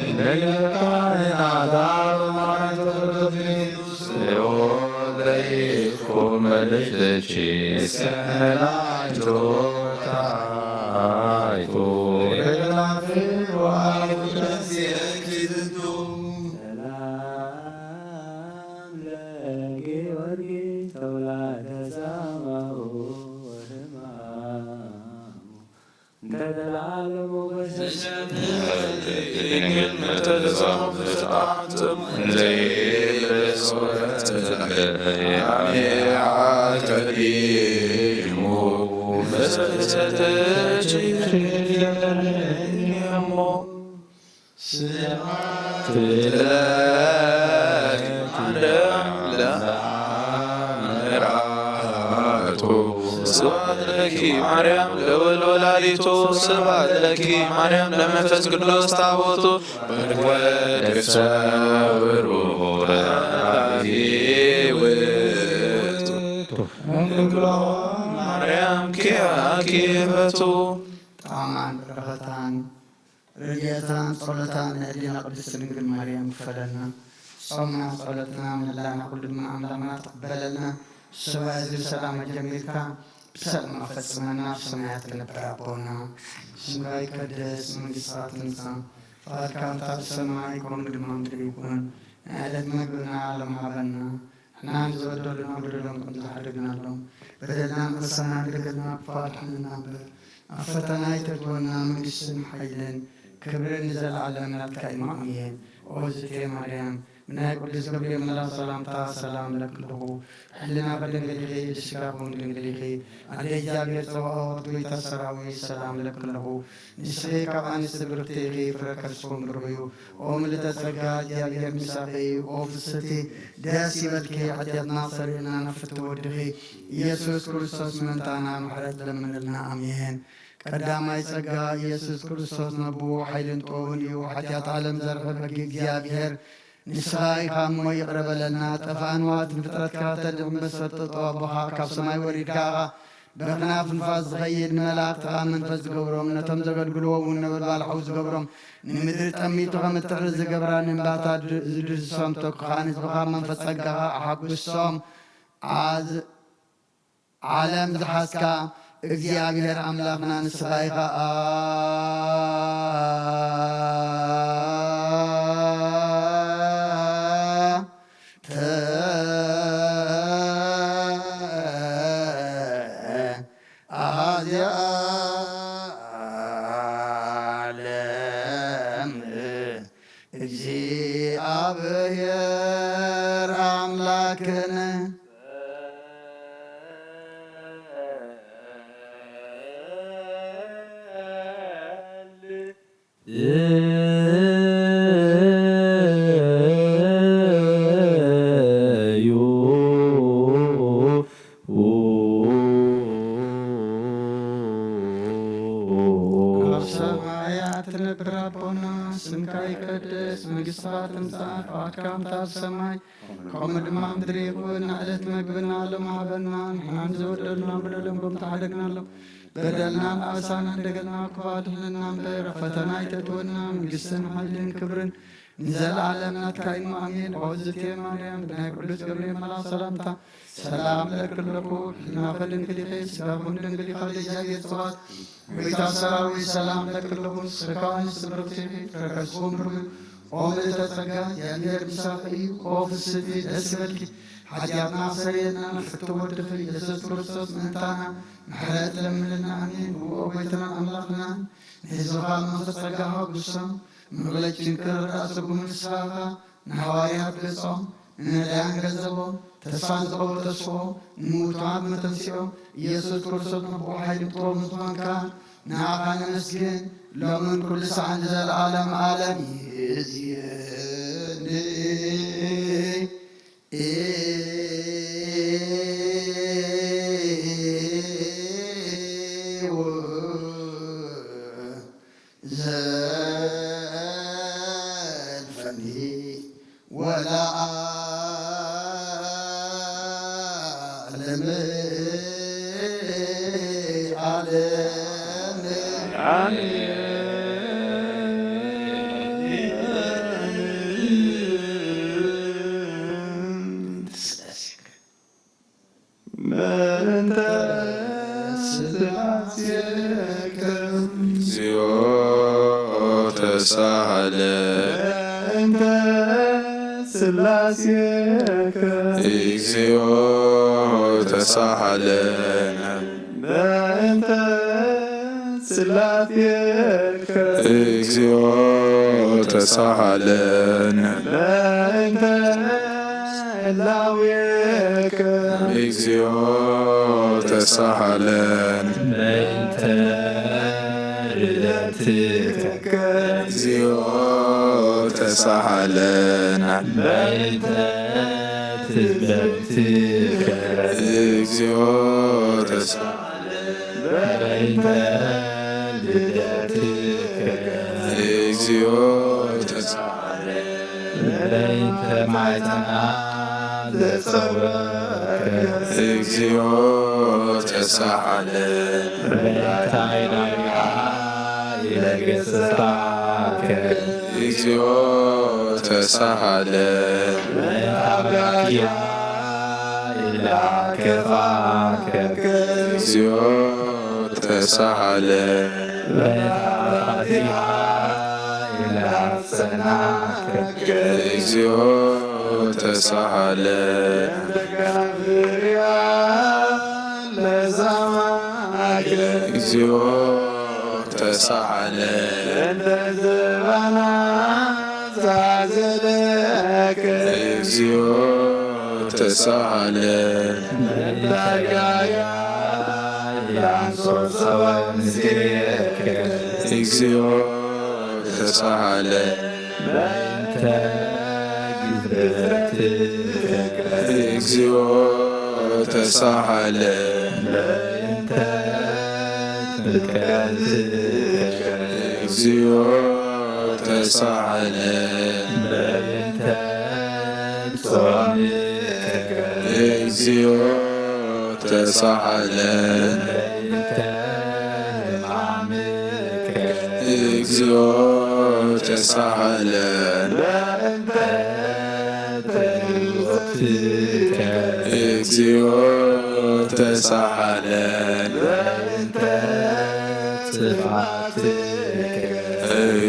ስብሐት ለኪ ማርያም ለወልድ ወላዲቱ ስብሐት ለኪ ማርያም ለመንፈስ ቅዱስ ታቦቱ በርወደሰ ብሩረ ውእቱ እንግሎ ማርያም ኪያኪ በቱ ጣዕማን በረኸታን ረድኤታን ጸሎታን ህሊና ቅድስት ድንግል ማርያም ክፈለና ጾምና ጸሎትና ምህላና ኩልድማ አምላክና ተቀበለና ሰብአዊ ሰላም ጀሚልካ በሰላም ፈጽመና ሰማያት ከነበረ አቦና ስምህ ይቀደስ መንግሥትህ ትምጣ ፈቃድህ በሰማይ ከሆነ ምድር ይሁን የዕለት ምግብና ለማበና እናን ዘወደድና ወደደን kuntahdegnaallom በደልና መሰና ደግና ፋትህና አፈተና ይተግወና መንግሥትን ኃይልን ክብርን ዘላለም ናትካይ ማእየን ኦዝቴ ማርያም من ቅዱስ ገብርኤል መልአክ ሰላምታ ሰላም ለክልሁ ሕልና በድንግልኺ ብስጋኹም ድንግልኺ ኣደ እግዚአብሔር ፀባኦት ጐይታ ሰራዊት ሰላም ለክልሁ ንስኺ ካብ ኣንስቲ ብርክቲ ኢኺ ፍረ ከርስኩም ብሩህ እዩ ኦ ምልዕተ ጸጋ እግዚአብሔር ምሳኺ ኦ ፍስሕቲ ደስ ይበልኪ ኃጢአትና ሰሪዕና ነፍቲ ወድኺ ኢየሱስ ክርስቶስ መንታና ምሕረት ለምንልና አሜን ቀዳማይ ጸጋ ኢየሱስ ክርስቶስ ነብዎ ኃይልን ጥበብን እዩ ኃጢአት ዓለም ዘርፈ በጊ እግዚአብሔር ንስኻይ ካሞ ይቕረበለና ጠፋንዋት ንፍጥረትካ ተድቕመት ሰጥጦ ኣቦኻ ካብ ሰማይ ወሪድካ በክናፍ ንፋስ ዝኸይድ መላእክትኻ መንፈስ ዝገብሮም ነቶም ዘገልግልዎ እውን ነበልባል ሓዊ ዝገብሮም ንምድሪ ጠሚቱ ከም እትኽሪ ዝገብራ ንእምባታ ዝድህሶም ተኩኻ ንህዝብኻ መንፈስ ጸጋኻ ኣሓጒሶም ዓለም ዝሓዝካ እግዚአብሔር አምላክና ንስኻይኻ አዝያለም እግዚአብሔር አምላክነ ሰማያት ትነብር አቦና ስምካ ይቀደስ መንግሥትካ ትምጻእ ፈቃድካ ኣብ ሰማይ ከምኡ ድማ ምድሪ ይኹን ንዕለት መግብና ሎም ሃበና ንሕናን ዝበደሉና በደሎም ከም ተሓደግናሎም በደልናን ኣበሳና እንደገና ክባድህልና እምበር ፈተና ይተትወና መንግሥትን ሓይልን ክብርን ንዘለዓለም ናትካ እዩ ኣሜን። ወእግዝእትየ ማርያም ብናይ ቅዱስ ገብርኤል መልአክ ሰላምታ ሰላም ለክለኩ ሕሊናኸ ድንግል ኢኸ ሥጋኹን ድንግል ኢኻ ለእግዚአብሔር ጽባሕ ወይታ ሰራዊት ሰላም ለክለኩ ስርካውን ስብርክቲ ረከስኩም ርግብ ኦ ምልዕተ ጸጋ እግዚአብሔር ምሳኺ እዩ ኦ ፍስሕቲ ደስ ይበልኪ ሓጢአትና ሰረየና ፍትሕ ወድኺ ኢየሱስ ክርስቶስ ምእንታና ምሕረት ለምንልና ኣሜን። ውኦ ጎይትና ኣምላኽና ንህዝብኻ መንፈስ ጸጋኻ ጉሶም መግለጭ ክርዳእ ትርጉም ንስኻኻ ንሐዋርያት ገጾም ንነዳያን ገንዘቦም ተስፋን ዝቐቡ ተስፎም ንሙታን መተንሲኦም ኢየሱስ ክርስቶስ ንብቑ ሓይሊ ጥበብ ምዃንካ ንዓኻ ነመስግን ሎምን ኩሉ ሰዓን ዘለዓለም ዓለም ይእዝየኒ ዘልፈኒ ወለዓለም ዓለም በእንተ ስላሴከ እግዚኦ ተሳሃለን በእንተ ስላሴከ እግዚኦ ተሳሃለን በእንተ ስላሴከ እግዚኦ ተሳሃለን በእንተ እላዌከ እግዚኦ ተሳሃለን በእንተ ርደትከ እግዚኦ ተሳሃለን በእንተ ትበትከ እግዚኦ ተሳሃለን በእንተ ልደትከ እግዚኦ ተሳሃለን በእንተ ማይተና ዘጸወከ እግዚኦ ተሳሃለን በእንተ ዓይናያ ኢለገሥጻከ እግዚኦ ተሳሃለን በእንተ አብራኪያ ኢለአከፋከ እግዚኦ ተሳሃለን በእንተ አብራኪያ ኢለአጸናከ እግዚኦ ተሳሃለን በገብርያ ለዛማከ እግዚኦ ተሳሃለን እንተ ዘባና ዛዘለከ እግዚኦ ተሳሃለን በላጋያ ያንሶር ሰወንዝየከ እግዚኦ ተሳሃለን በእንተ እግዚኦ ተሳሃለን በእንተ ጥምቀትከ እግዚኦ ተሳሃለን በእንተ ጾምከ እግዚኦ ተሳሃለን በእንተ ሕማምከ እግዚኦ ተሳሃለን በእንተ እግዚኦ ተሳሃለን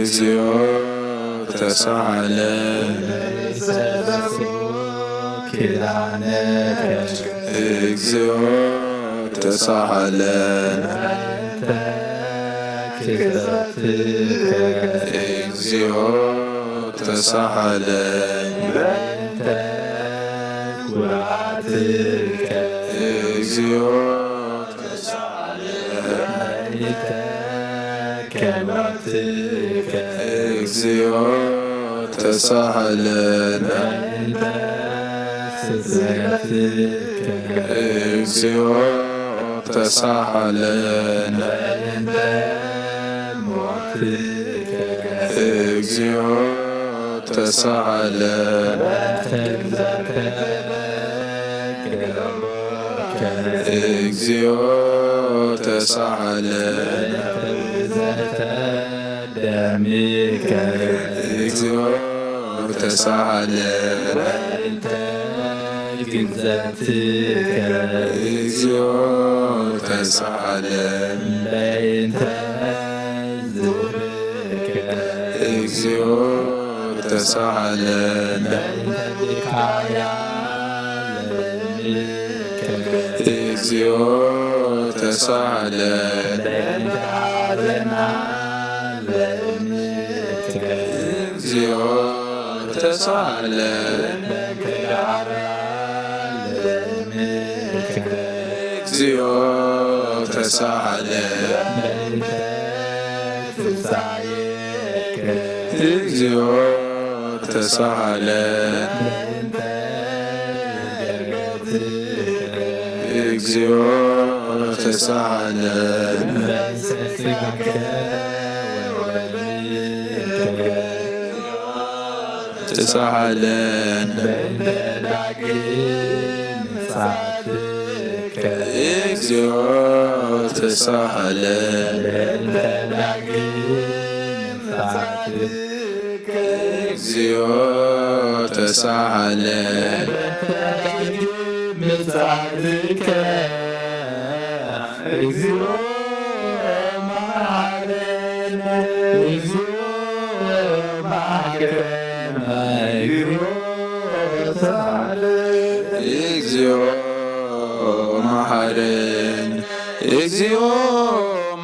እግዚኦ ተሳሃለን እግዚኦ ተሳሃለን እግዚኦ ተሳሃለን እግዚኦ እግዚኦ ተሳሃለን እግዚኦ ተሳሃለን እግዚኦ ተሳሃለን እግዚኦ ተሳሃለን እግዚኦ ተሳሃለን እግዚኦ ተሳሃለን እግዚኦ ተሳሃለን እግዚኦ ተሳሃለን እግዚኦ ተሳሃለን እግዚኦ ተሳሃለን እግዚኦ ተሳሃለን እግዚኦ ተሳሃለን ተሳሃለን እግዚኦ ተሳሃለን እግዚኦ ተሳሃለን እግዚኦ መሐረነ እግዚኦ መሐረነ እግዚኦ መሐረነ እግዚኦ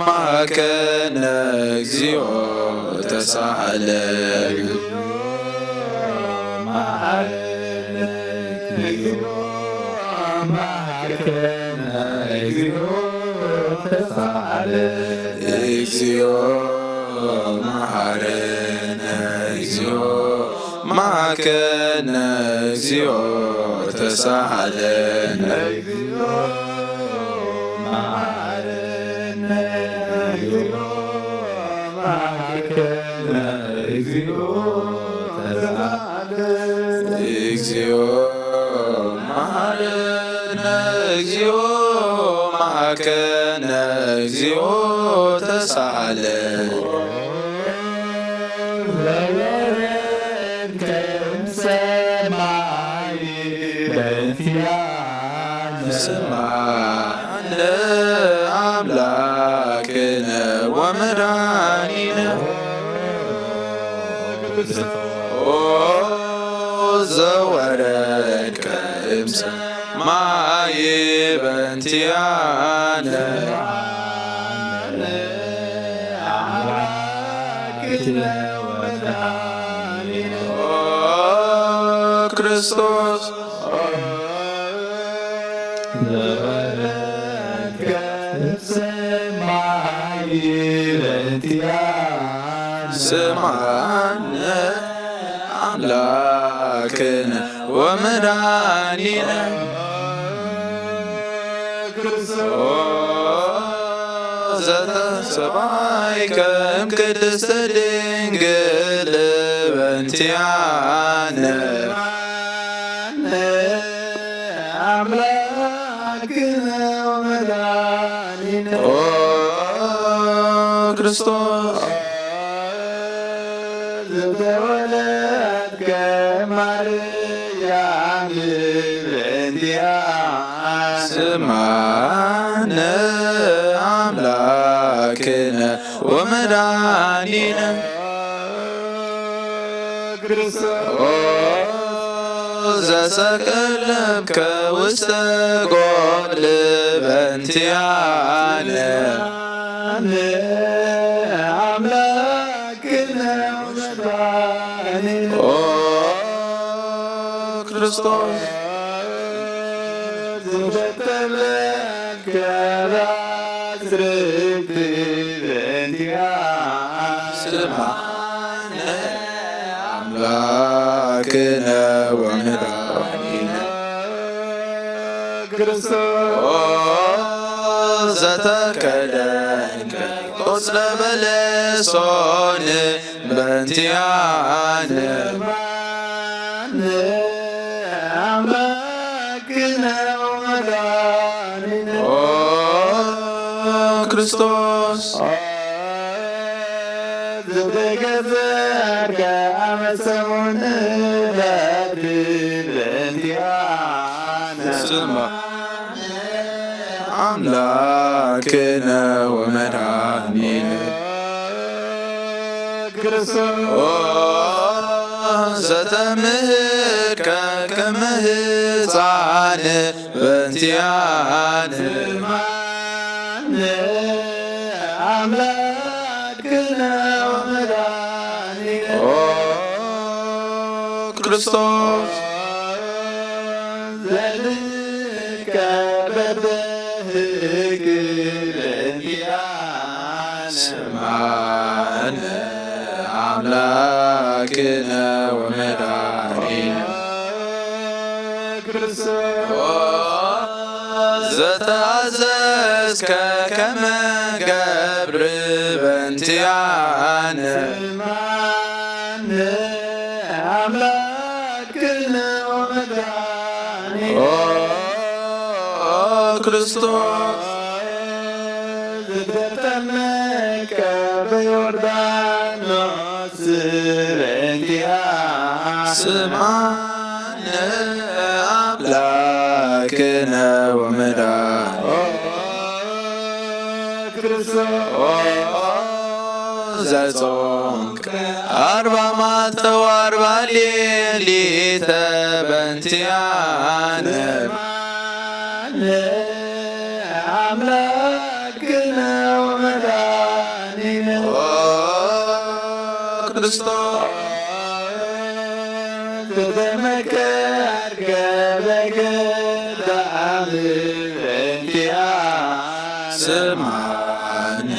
መሐከነ እግዚኦ ተሳሃለን እግዚኦ መሐረነ እግዚኦ መሐከነ እግዚኦ ተሳሃለን እግዚኦ መሐረነ እግዚኦ መሐከነ እግዚኦ ተሳሃለን ስማነ አምላክነ ወመድኃኒነ ዘወረድከ እምሰማይ በእንቲአነ ክርስቶስ ስማነ አምላክነ ወመድኃኒነ ዘተሰባይከ እምቅድስተ ድንግል በእንቲአነ አምላክነ ወመድኃኒነ ክርስቶስ ዘተወለድከ ማርያም በእንቲአነ ስማነ አምላክነ ወመድኃኒነ ዘሰቀለብከ ውስተ ጎል በእንቲአነ አምላክነ ወመድኃኒነ ኦ ክርስቶስ ዘበተለከ በአስርክት በእንቲአነ ስምዓነ አምላክነ ወመድኃኒነ ክርስቶስ ዘተከለ ቆጽለ በለሶን በእንቲአነ አምላክነ ወመድኃኒነ ክርስቶስ ዘተገዘርከ አመሰሙን ለድል በእንቲአነ አምላክነ ወመድኃኒነ ክርስቶስ ዘተምህርከ ከመ ሕፃን በእንቲአነ አምላክነ ወመድኃኒነ ክርስቶስ ዘልከ በበህግ በእንቲአነ ስምዓነ አምላክነ ወመድኃኒነ ዘተአዘዝከ ከመ ገብር በእንቲአነ አምላክነ ወመድኃኒነ ክርስቶስ ዘተጠመቀ በዮርዳኖስ በእንቲአነ ስምዓነ አምላክነ ወመድኃኒነ ዘጾምከ 40 መዓልተ ወ40 ሌሊተ በእንቲአነ አምላክነ ወመድኃኒነ ክርስቶስ ዘተመከርከ በገዳም በእንቲአነ ስምዓነ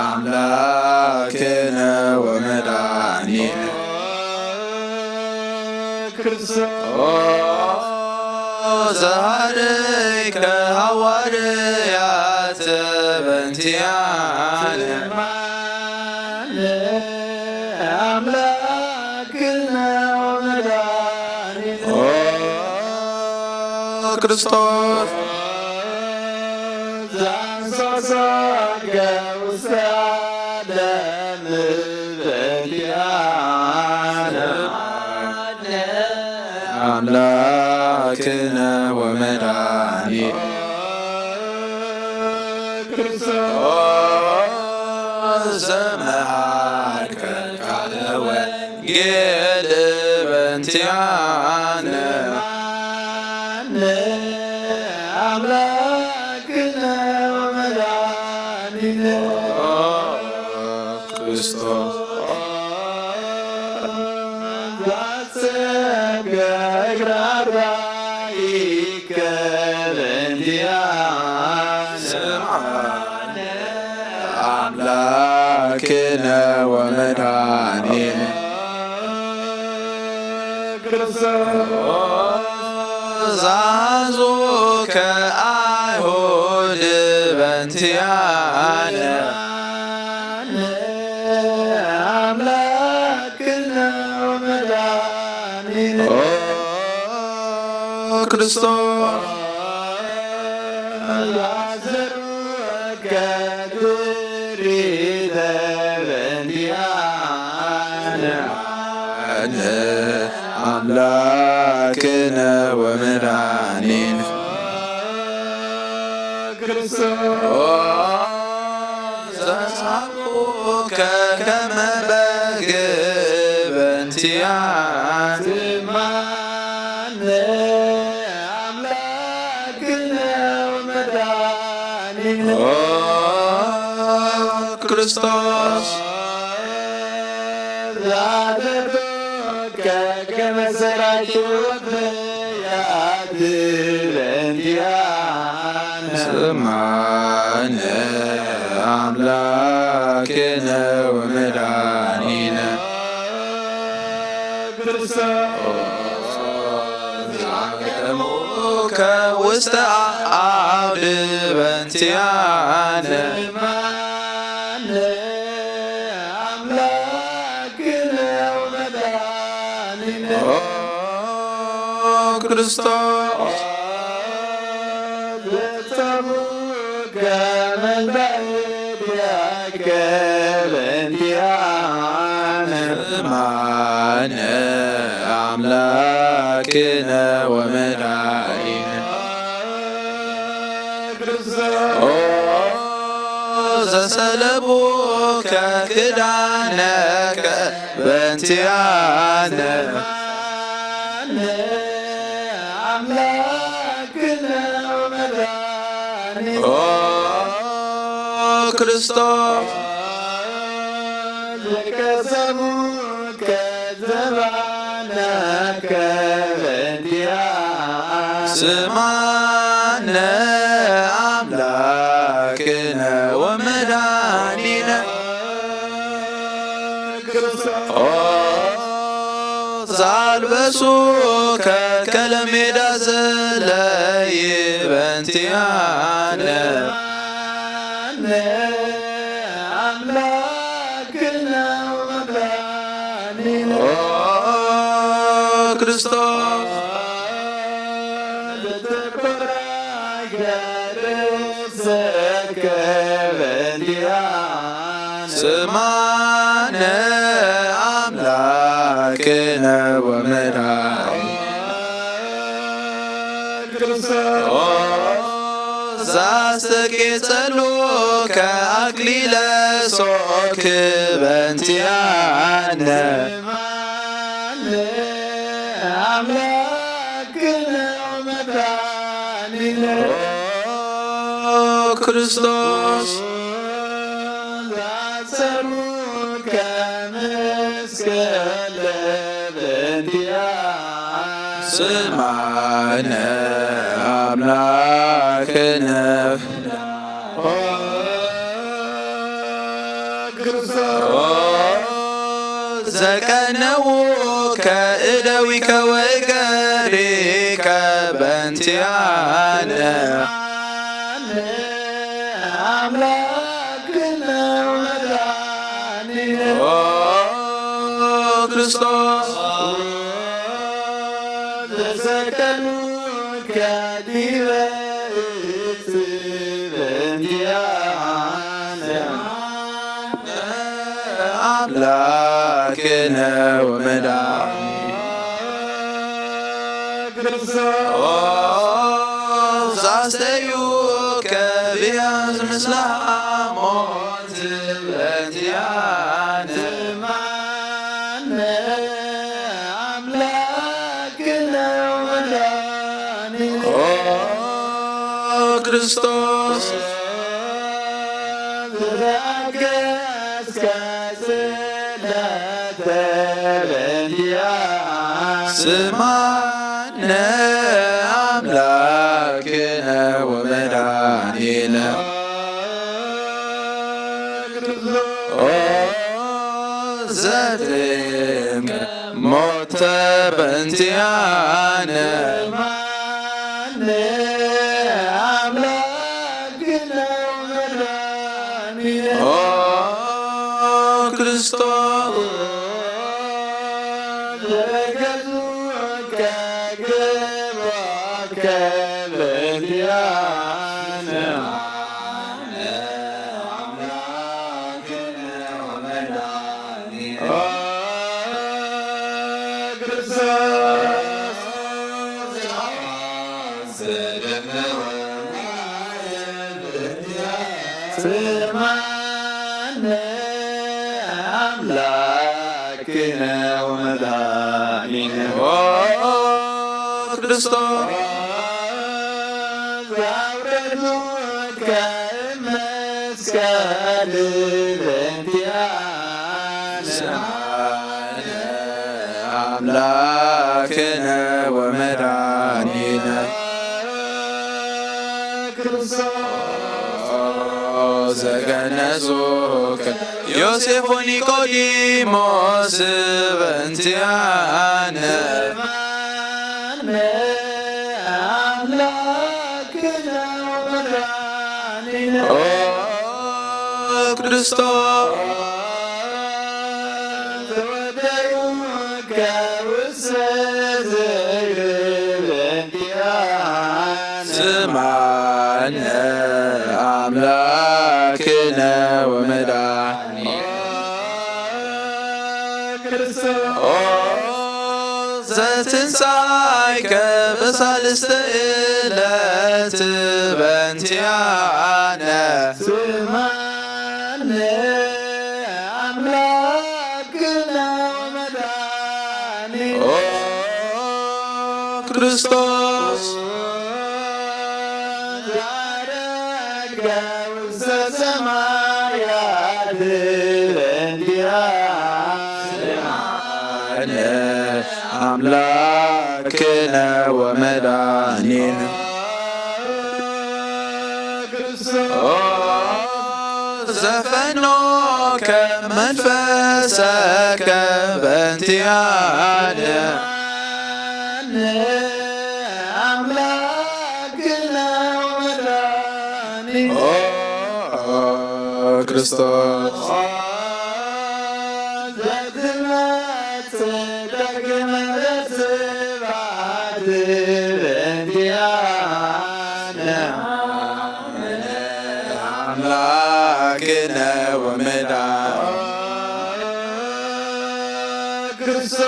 አምላክነ ወመድኃኒነ ዘሃረይከ ሐዋርያተ በእንቲአነ አምላክነ ወመድኃኒነ ክርስቶስ ዘአንሶሶከ ውስተ ዓለም በእንቲአነ አምላክነ ወመድኃኒነ ዘመሃርከ ቃለ ወንጌል በእንቲአነ አምላክነ ወመድኃኒነ ክርስቶስ ዘአሰብከ እግረ አርባዕከ በእንቲአነ ስምዓነ አምላክነ ወመድኃኒነ ዛዙከ አይሁድ በእንቲአነ አምላክነ ወመድኃኒነ ክርስቶስ ዘአዘሩከ ድሪተ በእንቲአነ አምላክነ ወመድኃኒነ ዘሳብኩከ ከመ በግ በእንቲአነ በእንቲአነ ስማነ አምላክነ ወመድኃኒነ ኦ ክርስቶስ ዛደዶከ ከመ ሠራይቱ ወበያት በእንቲአነ ስማነ አምላክነ ወመድኃኒነ ዛቀሙከ ውስተ አውድ በእንቲአነ ስማነ አምላክነ ወመድኃኒነ ክርስቶስ ዘጸሙከ መንበዲያከ በእንቲአነ ስማነ አምላክነ ወመድኃኒነ ኦ ዘሰለቡከ ክዳነከ በእንቲአነ አምላክነ ወመድኃኒነ ኦ ክርስቶስ ዘቀሰሙከ ዘባነከ በእንቲአነ ስማነ አምላክነ ወመድኃኒነ ኦ ዛልበሱከ ከለሜዳ ዘለይ በእንቲአነ አምላክነ ወመድኃኒነ ኦ ክርስቶስ ዘተቆራገርሰከ በእንቲአነ ስማነ አምላክነ ወመድኃኒነ ኦ ዛስተቄጸሎከ አክሊለ ሶክ በእንቲአነ አምላክነ ወመድኃኒነ ኦ ክርስቶስ ዛሰሩከ መስቀለ በእንቲአነ ስማነ አምላክነ ኦ ዘቀነውከ እደዊከ ወእገሪከ በእንቲአነ አምላክነ ወመድኃኒነ ኦ ክርስቶስ ዘሰቀሉከ ዲበ ዕፅ በእንቲአነ አምላክነ ወመድኃኒነ ኦ ዛስተዩከ ቢያዝ ምስለ ሞት በእንቲአነ አምላክነ ወመድኃኒነ ኦ ክርስቶስ ዘተአገሥከ ጽላተ በእንቲአነ ስማነ አምላክነ ወመድኃኒነ ኦ ዘትምከ ሞተ በእንቲአነ አምላክነ ወመድኃኒነ ኦ ክርስቶስ ዘገዙከ ግብርከ በእንቲአነ ስማነ አምላክነ أملاكنا ومداننا وكريستوس عبرتك مسكال الانتيان أملاكنا ومداننا كريستوس كنزوك يوسف ونيقوديموس بنتيانا أملاكنا ومداننا كريستوس توديك وسزر بنتيانا سمعنا أملاكنا ومداننا زتنسايك بسالست إلت بنتيانا سمعنا أملاكنا ومداننا كريستوس زارك وسسمايات الانبياء أملاكنا ومداننا زفنوك منفسك بنتيانا أملاكنا ومداننا كريستوس أملاكنا ومداننا كريستوس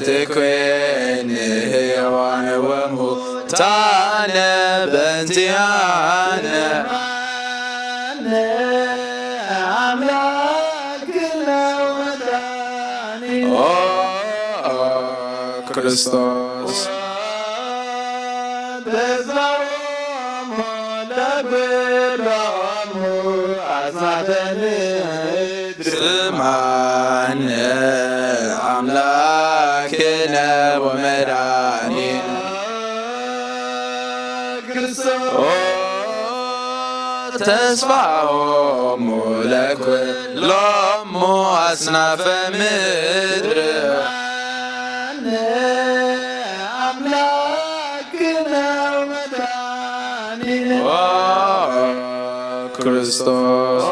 تكوين هيوان وموتانا بنتيانا أملاكنا ومداننا كريستوس سمعنا أملاكنا ومداننا تسمعهم لكل أصناف مدر أملاكنا ومداننا كريستوس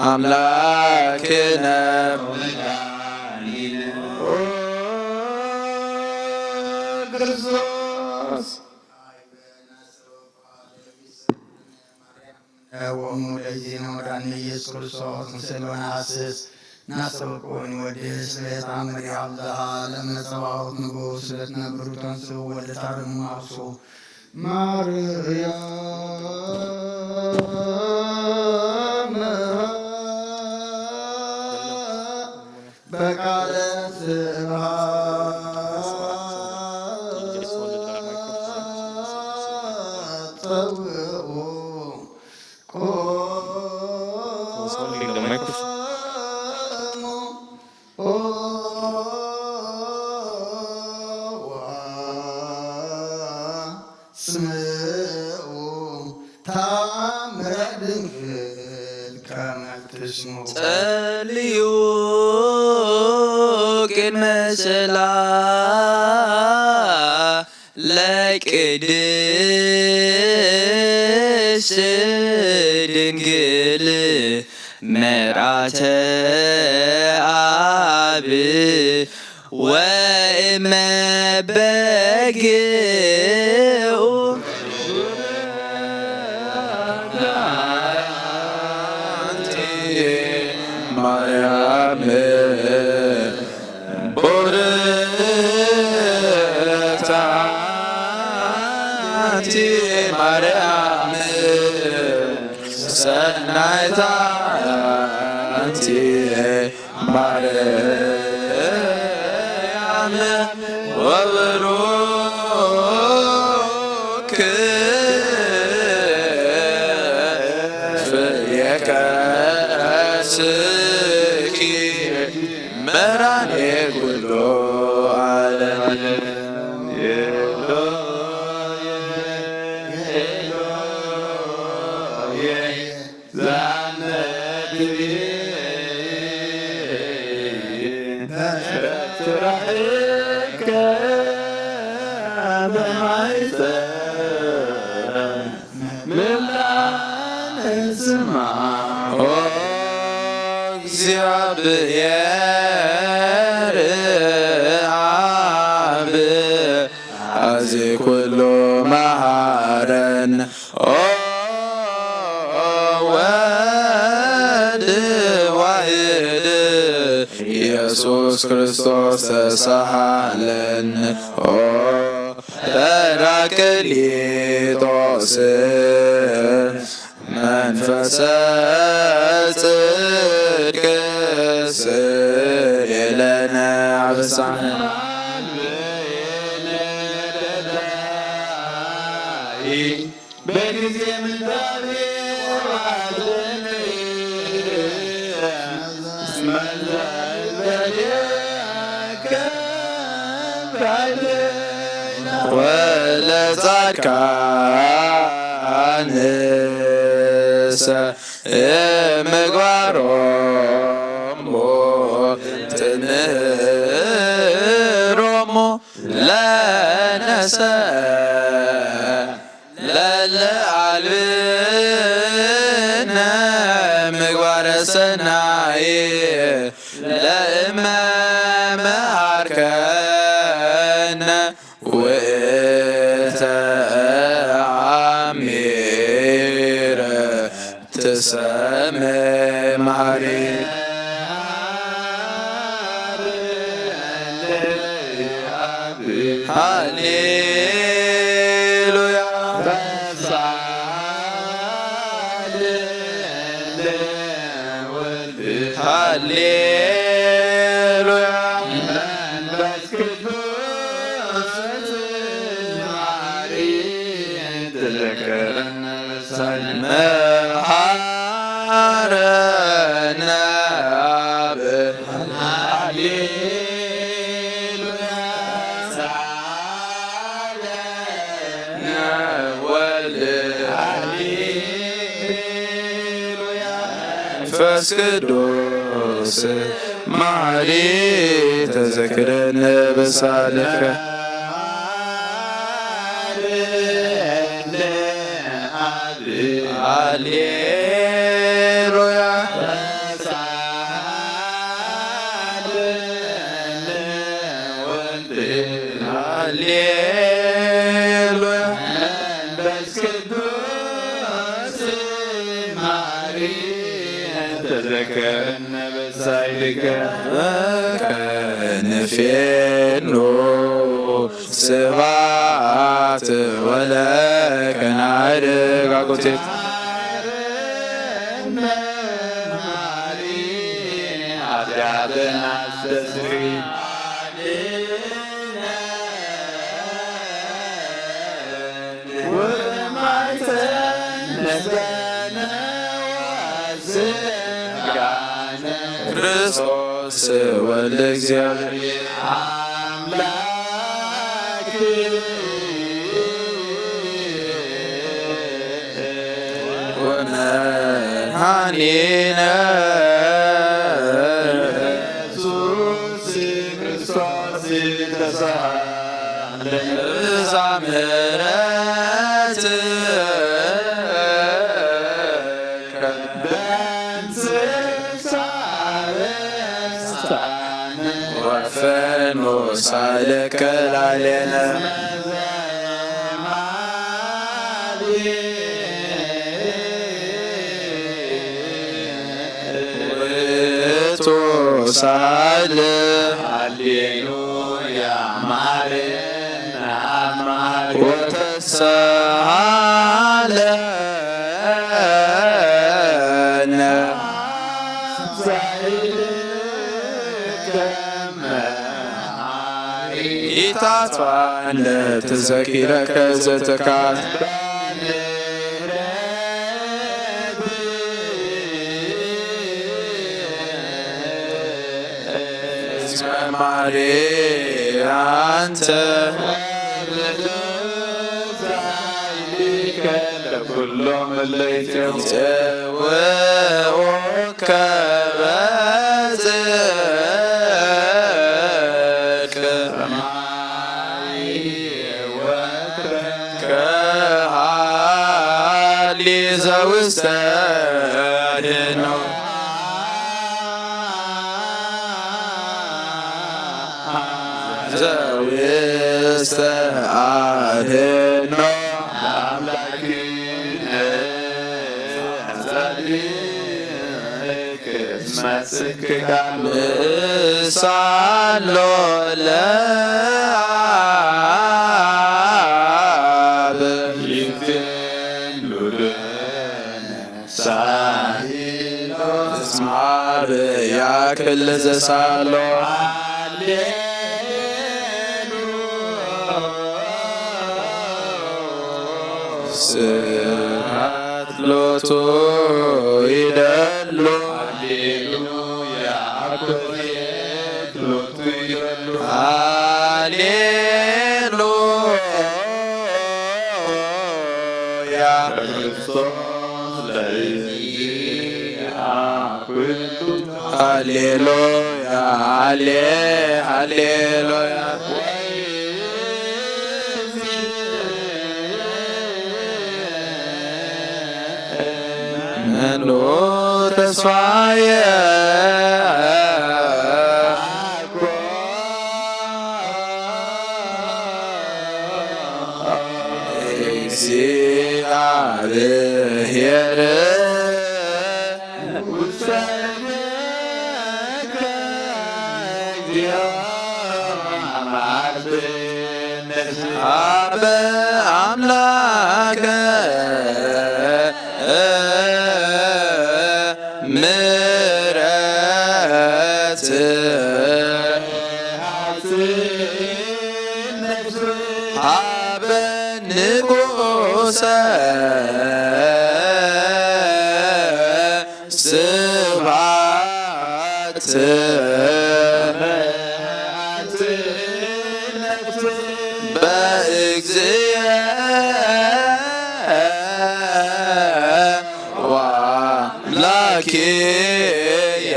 أملاكنا كريستوس ومولدين وراني يسوع كريستوس نسلون عسس ناسوكون وديس ليتعمر عبدها لما تبعوت نقوس لتنبرو تنسو ولتعلم معصو مريم بقالت سبها تليوك المسلا لك دس دنقل مرات أب وإما بقي مريم አንቲ ማርያም ሰናይታ አንቲ ማርያም ወብሩክ ፍሬከ ስኪ መራኔ ኩሎ ዓለም እግዚአብሔር አብ አዚ ኩሉ መሃረን ወልድ ዋሕድ ኢየሱስ ክርስቶስ ተሳሃለን ጰራቅሊጦስ መንፈሰ ጽድቅ ስእለነ አብሳነ በጊዜ ምንዳቤ ወለጻድቃን ምግባሮሙ ትምህሮሙ ለነሰ ለለዓልብነ ምግባረ ሰናይ ለእመ መሃርከነ ውእተ አሚረ ትሰምዕ መሃሪ ሃሌሉያ ሃሌሉያ መሐረነ አብ መንፈስ ቅዱስ መሐሪ ተዘክረነ በሳልከ ሃሌሉያ ሃሌሉያ መንፈስ ቅዱስ መሐሪ ተዘክረነ በሳልከ ከንፌኑ ስብሐት ወለከ ናዕርግ አቁቴት ኃጢአትን አስተስሪ ክርስቶስ ወልደ እግዚአብሔር አምላክ ወመድኃኒነ ኢየሱስ ክርስቶስ ተሳሃለ ብዛ ምሕረት ወፈኖስ አለከ ላለነ ውእቱ ሳለ ሃሌሉያ ማረነ ኢታቷን ለተዘኪረከ ዘተካት ማሬ አንተ ለኩሎም ለይትወከ በጽድቅ ከሃሊ ዘውስተ አድኅኖ ዘውስተ አድኅኖ ምሳሎ ለአብ ሳሂሎ ያክል ዘሳሎ ስብሐት ሎቱ ይደሉ ሃሌሉያ ሃሌሉያ ሃሌሉያ መኑ ተስፋየ እግዚአብሔር አበ አምላከ ምሕረት አበ ንጉሠ ስብሐት በእግዚእ ወአምላኪየ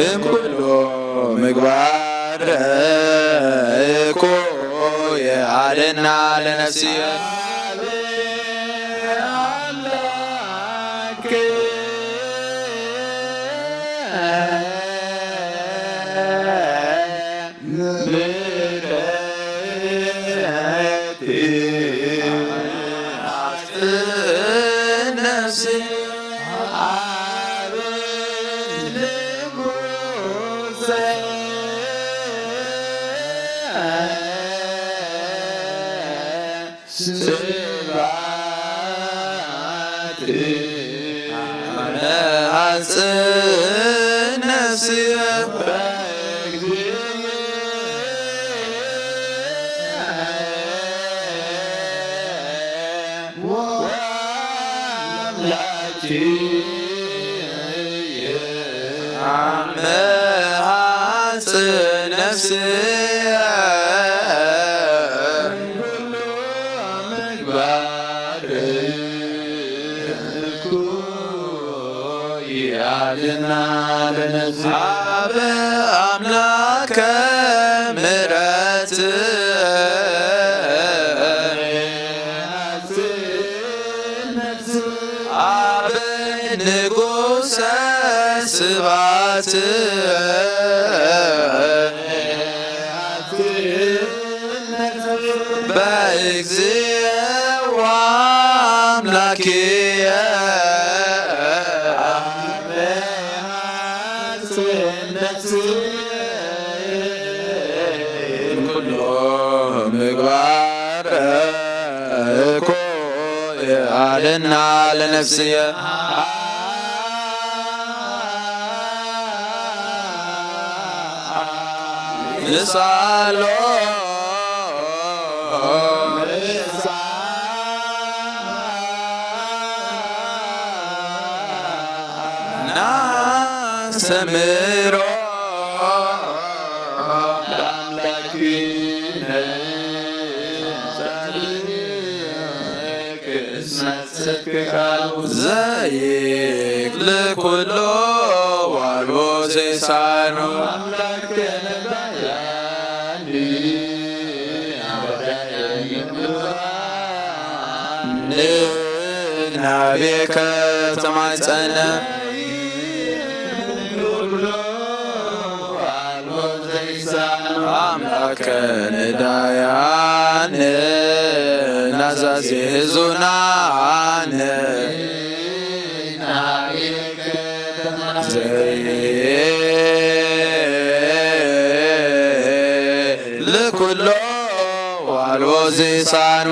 እምኩሉ ምግባር እኩየ አድኅና ለነፍስየ አበ አምላከ ምሕረት አበ ንጉሠ ስብሐት በእግዚእ ወአምላኪየ ኩሎ ምግባር እኮ አለና ለነፍስየ ንሳሎ ናሰምሮ ዘይክል ኩሎ ዋልቦ ዘይሳኖ ንግናቤከ ተማጸነ አምላከ ነዳያን ናዛዜ ዙናን ልኩሎ ዋልቦ ዚሳኖ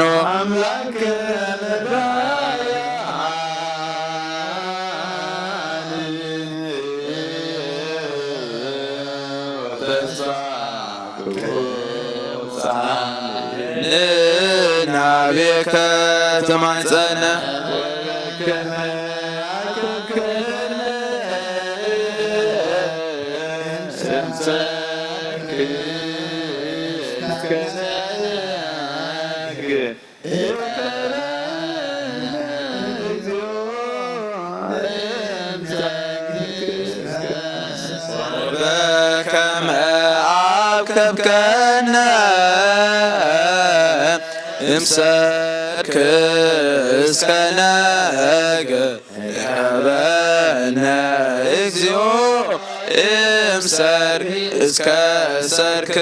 ንናቤከ ተማጸነ በከመ አብከብከነ እምሰርክ እስከ ነገ ያበነ እግዚኦ እምሰርክ እስከ ሰርክ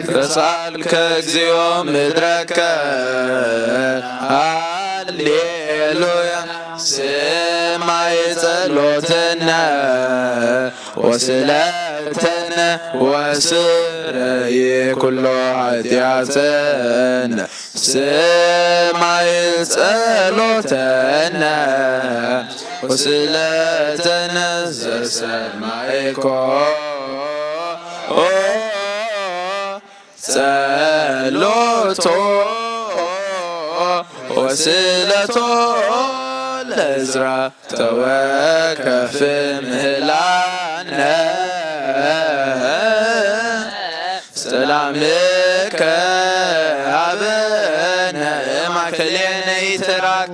ተሳልከ እግዚኦ ምድረከ ሃሌሉያ ስማይ ጸሎትነ ወስለተነ ወስረይ ኩሎ ኃጢአተነ ስማይ ጸሎተነ ወስለተነ ዘሰማይኮ ጸሎቶ ወስለቶ ለዕዝራ ተወከፍ ምህላነ ሰላምከ አበነ ማእከሌነ ይትራክ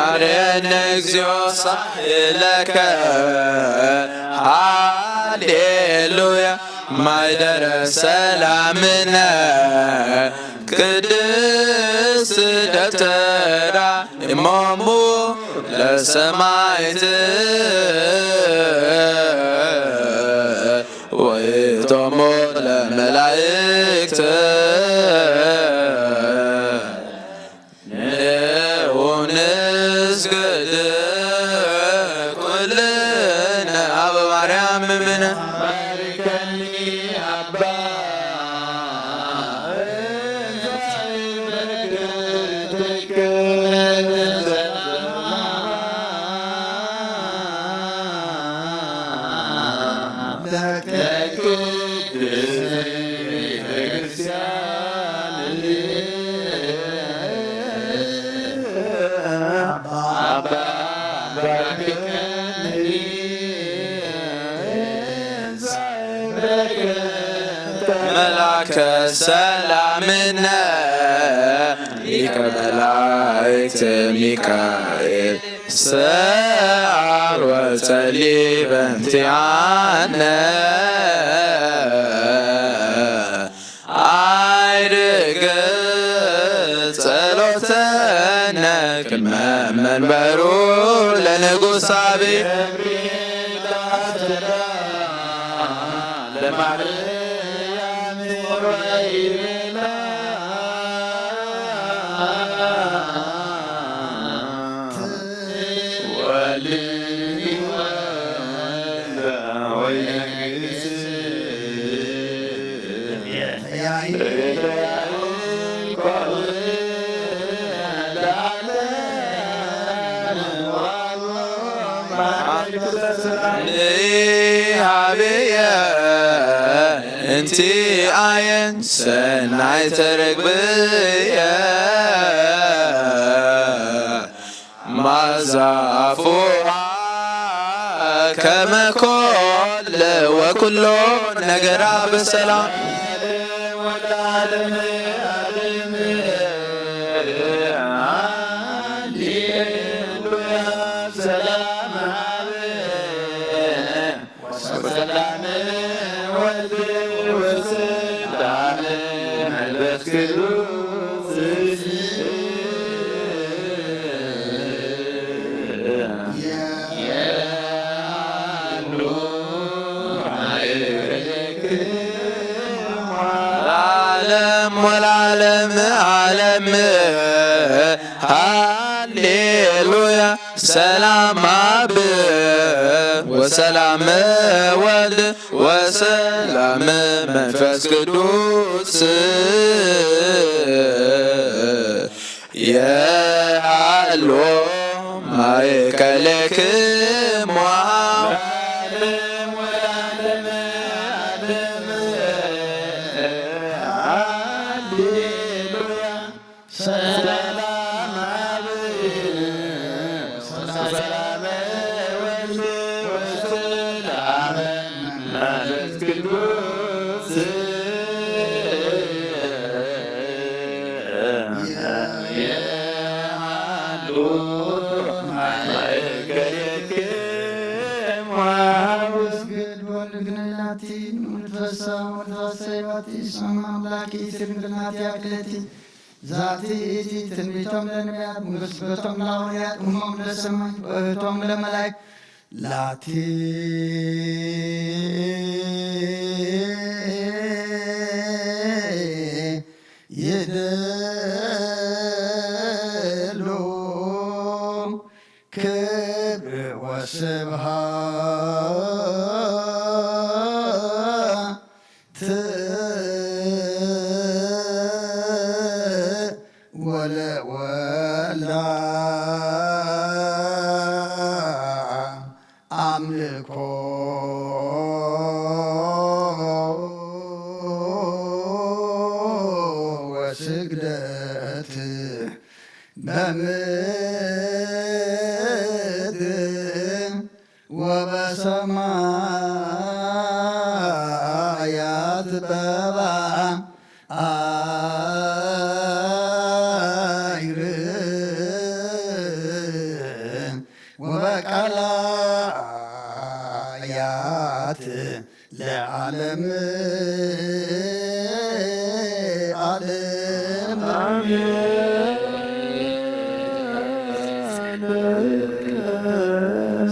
አርየነ እግዚኦ ሳህለከ ሃሌሉያ ማይደረ ሰላምነ ቅድስት ደብተራ እሞሙ ለሰማዕት ወይቶሙ ለመላእክት ንስግድ መላከ ሰላምነ ሊቀ መላእክት ሚካኤል ሰአል ወጸልይ በእንቲአነ አይርግ ጸሎተነ ቅድመ መንበሩ ለንጉሥ አብይ ንሃብየ እንቲ አየን ሰናይ ተረግብየ ማዛፉሃ ከመ ኮለ ወኩሎ ነገራ በሰላም ወላለም ዓለም ሃሌሉያ ሰላም አብ ወሰላም ወልድ ወሰላም መንፈስ ቅዱስ የሃሎ ማእከለክሙ ዛቲ ኢቲ ትንቢቶም ለነቢያት ምስበቶም ለሐዋርያት እሞም ለሰማይ ወእህቶም ለመላእክት ላቲ ይደሉ ክብር ወስብሐት ወለወልድ አምልኮ ወስግደት በምድር ወበሰማያት በባህር ወበቃላያት ለዓለም ዓለም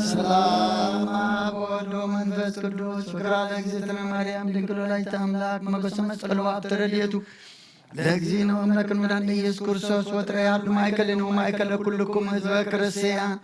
ሰላም አብ ወወልድ ወመንፈስ ቅዱስ ፍቅራ ለእግዝእትነ ማርያም ድንግል ወላዲተ አምላክ መጎሰ መስቀሉ አብተረድኤቱ ለእግዚእነ ወአምላክነ መድኃኒነ ኢየሱስ ክርስቶስ ወጥረ ያሉ ማእከልነ ወማእከለ ኩልክሙ ህዝበ ክርስቲያን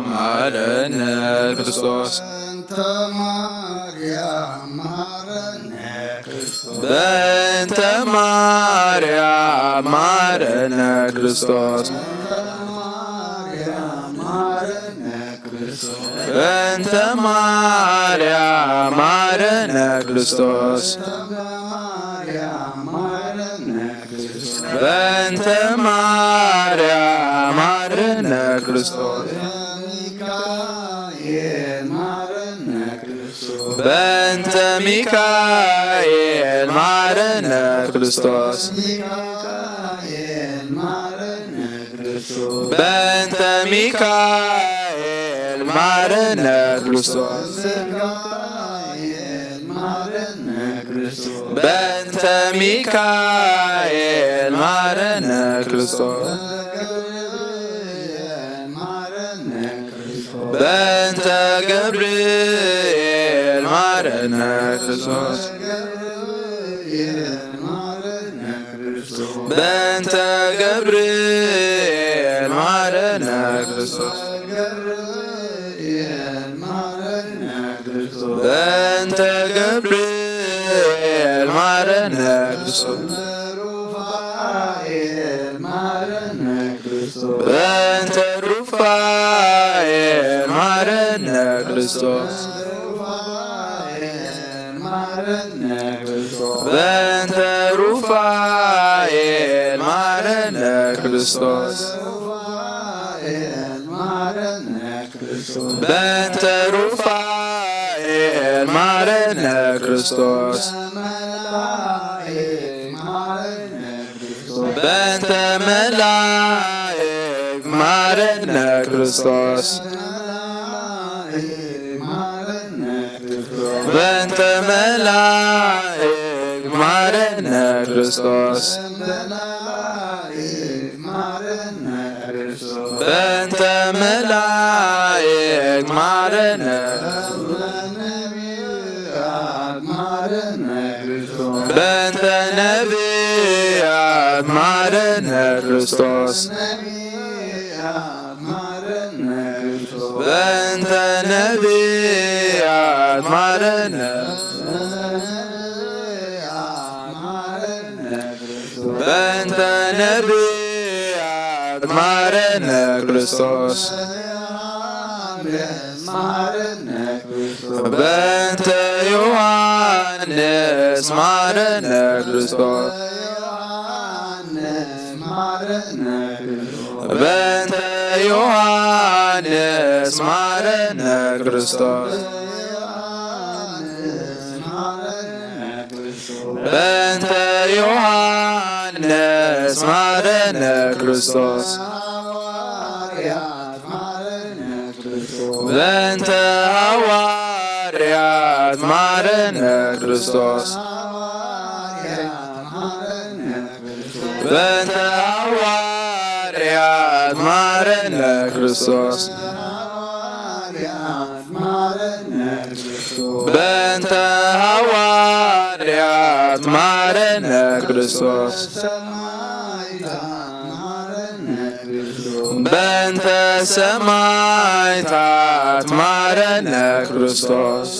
ማረነ ክርስቶስ በእንተ ማርያም ማረነ ክርስቶስ በእንተ ማርያም ማረነ ክርስቶስ በእንተ ማርያም ማረነ ክርስቶስ በእንተ ሚካኤል ማረነ ክርስቶስ በእንተ ሚካኤል ማረነ ክርስቶስ በእንተ ሚካኤል ማረነ ክርስቶስ በእንተ ገብርኤል ማረነ ክርስቶስ በእንተ ገብርኤል ማረነ ክርስቶስ በእንተ ገብርኤል ማረነ ክርስቶስ በእንተ ሩፋኤል ማረነ ክርስቶስ በእንተ ሩፋኤል ማረነ ክርስቶስ በእንተ ሩፋኤል ማረነ ክርስቶስ በእንተ መላእክት ማረነ ክርስቶስ በእንተ መላእክት ማረነ ክርስቶስ በእንተ መላእክት ማረነ በእንተ ነቢያት ማረነ ክርስቶስ በእንተ ነቢያት ማረነ በእንተ ነቢያት ማረነ ክርስቶስ በእንተ ዮሐንስ ማረነ ክርስቶስ በእንተ ዮሐንስ ማረነ ክርስቶስ በእንተ ዮሐንስ ማረነ ክርስቶስ በእንተ ሐዋርያት ማረነ ክርስቶስ በእንተ ሐዋርያት ማረነ ክርስቶስ በእንተ ሐዋርያት ማረነ ክርስቶስ በእንተ ሰማዕታት ማረነ ክርስቶስ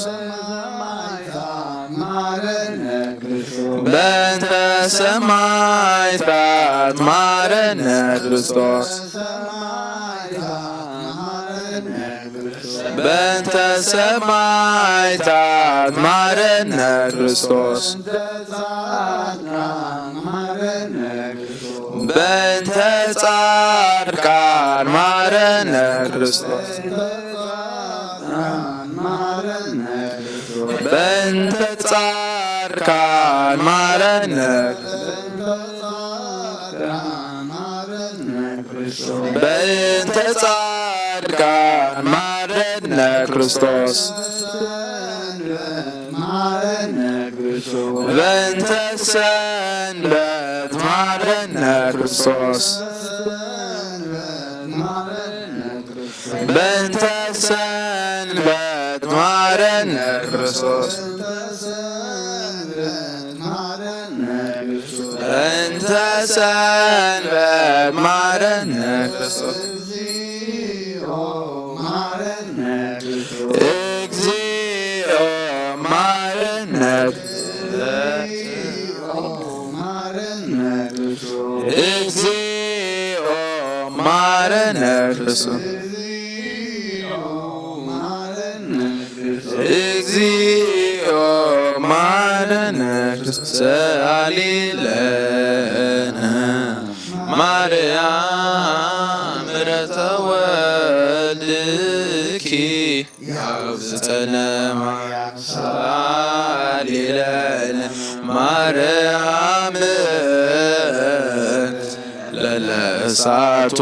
በእንተ ሰማዕታት ማረነ ክርስቶስ በእንተ ሰማዕታት ማረነ ክርስቶስ በእንተ ጻድቃን ማረነ ክርስቶስ በእንተ ጻድቃን ማረነ በእንተ ጻድቃን ማረነ ክርስቶስ በእንተ ሰንበት ማረነ ክርስቶስ በእንተ ሰንበት ማረነ ክርስቶስ በእንተ ሰንበት ማረነ ክርስቶስ እግዚኦ ማረነ እግዚኦ ማረነ ክርስቶስ እግዚኦ ማረነ ክርስቶስ ሰአሊ ለነ ማርያም ምሕረተ ወልድኪ ያውስጠነ ማርያም ሰአሊ ለነ ማርያም ለለእሳቶ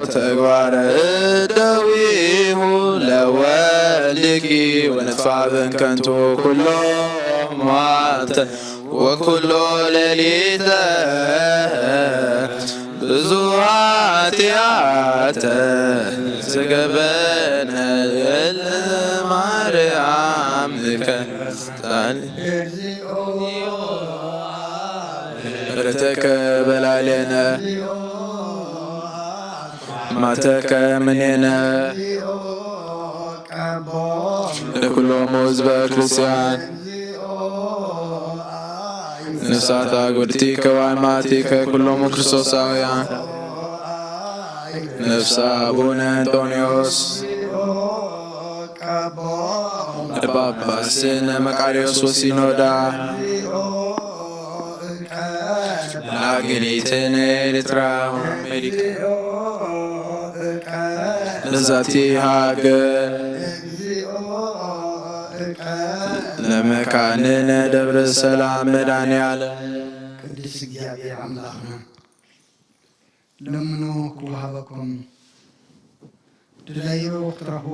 ተግባረ እደዊሁ ለወልድኪ ወነጥፋብን ከንቱ ኩሎ ሟልተ ወኩሎ ሌሊተ ብዙኃት ኃጢአተ ዝገበነ ማርያም ልከታል ምሕረተከ በላዕሌነ ማተከ እምኔነ ለኩሎሙ ሕዝበ ክርስቲያን ንስሐተ አግብርቲከ ወአማቲከ ኩሎሙ ክርስቶሳውያን ነፍሰ አቡነ አንጦንዮስ ጳጳስነ መቃርዮስ ወሲኖዳ ላግኒትን ኤርትራ አሜሪካ ለዛቲ ሃገር ለመካንነ ደብረ ሰላም መድኃኔዓለም ቅዱስ እግዚአብሔር አምላክና ለምኑ ክወሃበኩም ድለዩ ክትረኹ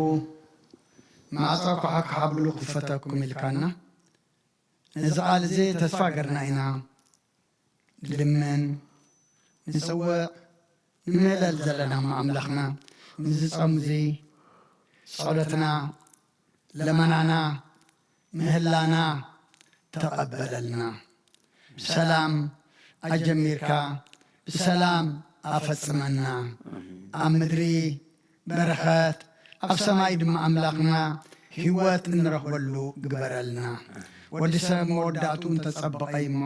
ማዕፃ ኩሓ ክሓብሉ ክፈተኩም ኢልካና ነዚ ቃል እዚ ተስፋ ገርና ኢና ንልመን ንፅውዕ ንምህለል ዘለና ኣምላኽና ንዚ ፆም እዚ ጸሎትና ለመናና ምህላና ተቐበለልና ብሰላም ኣጀሚርካ ብሰላም ኣፈጽመና ኣብ ምድሪ በረኸት ኣብ ሰማይ ድማ ኣምላኽና ህይወት እንረኽበሉ ግበረልና ወዲ ሰብ መወዳእቱ እንተጸበቐ እሞ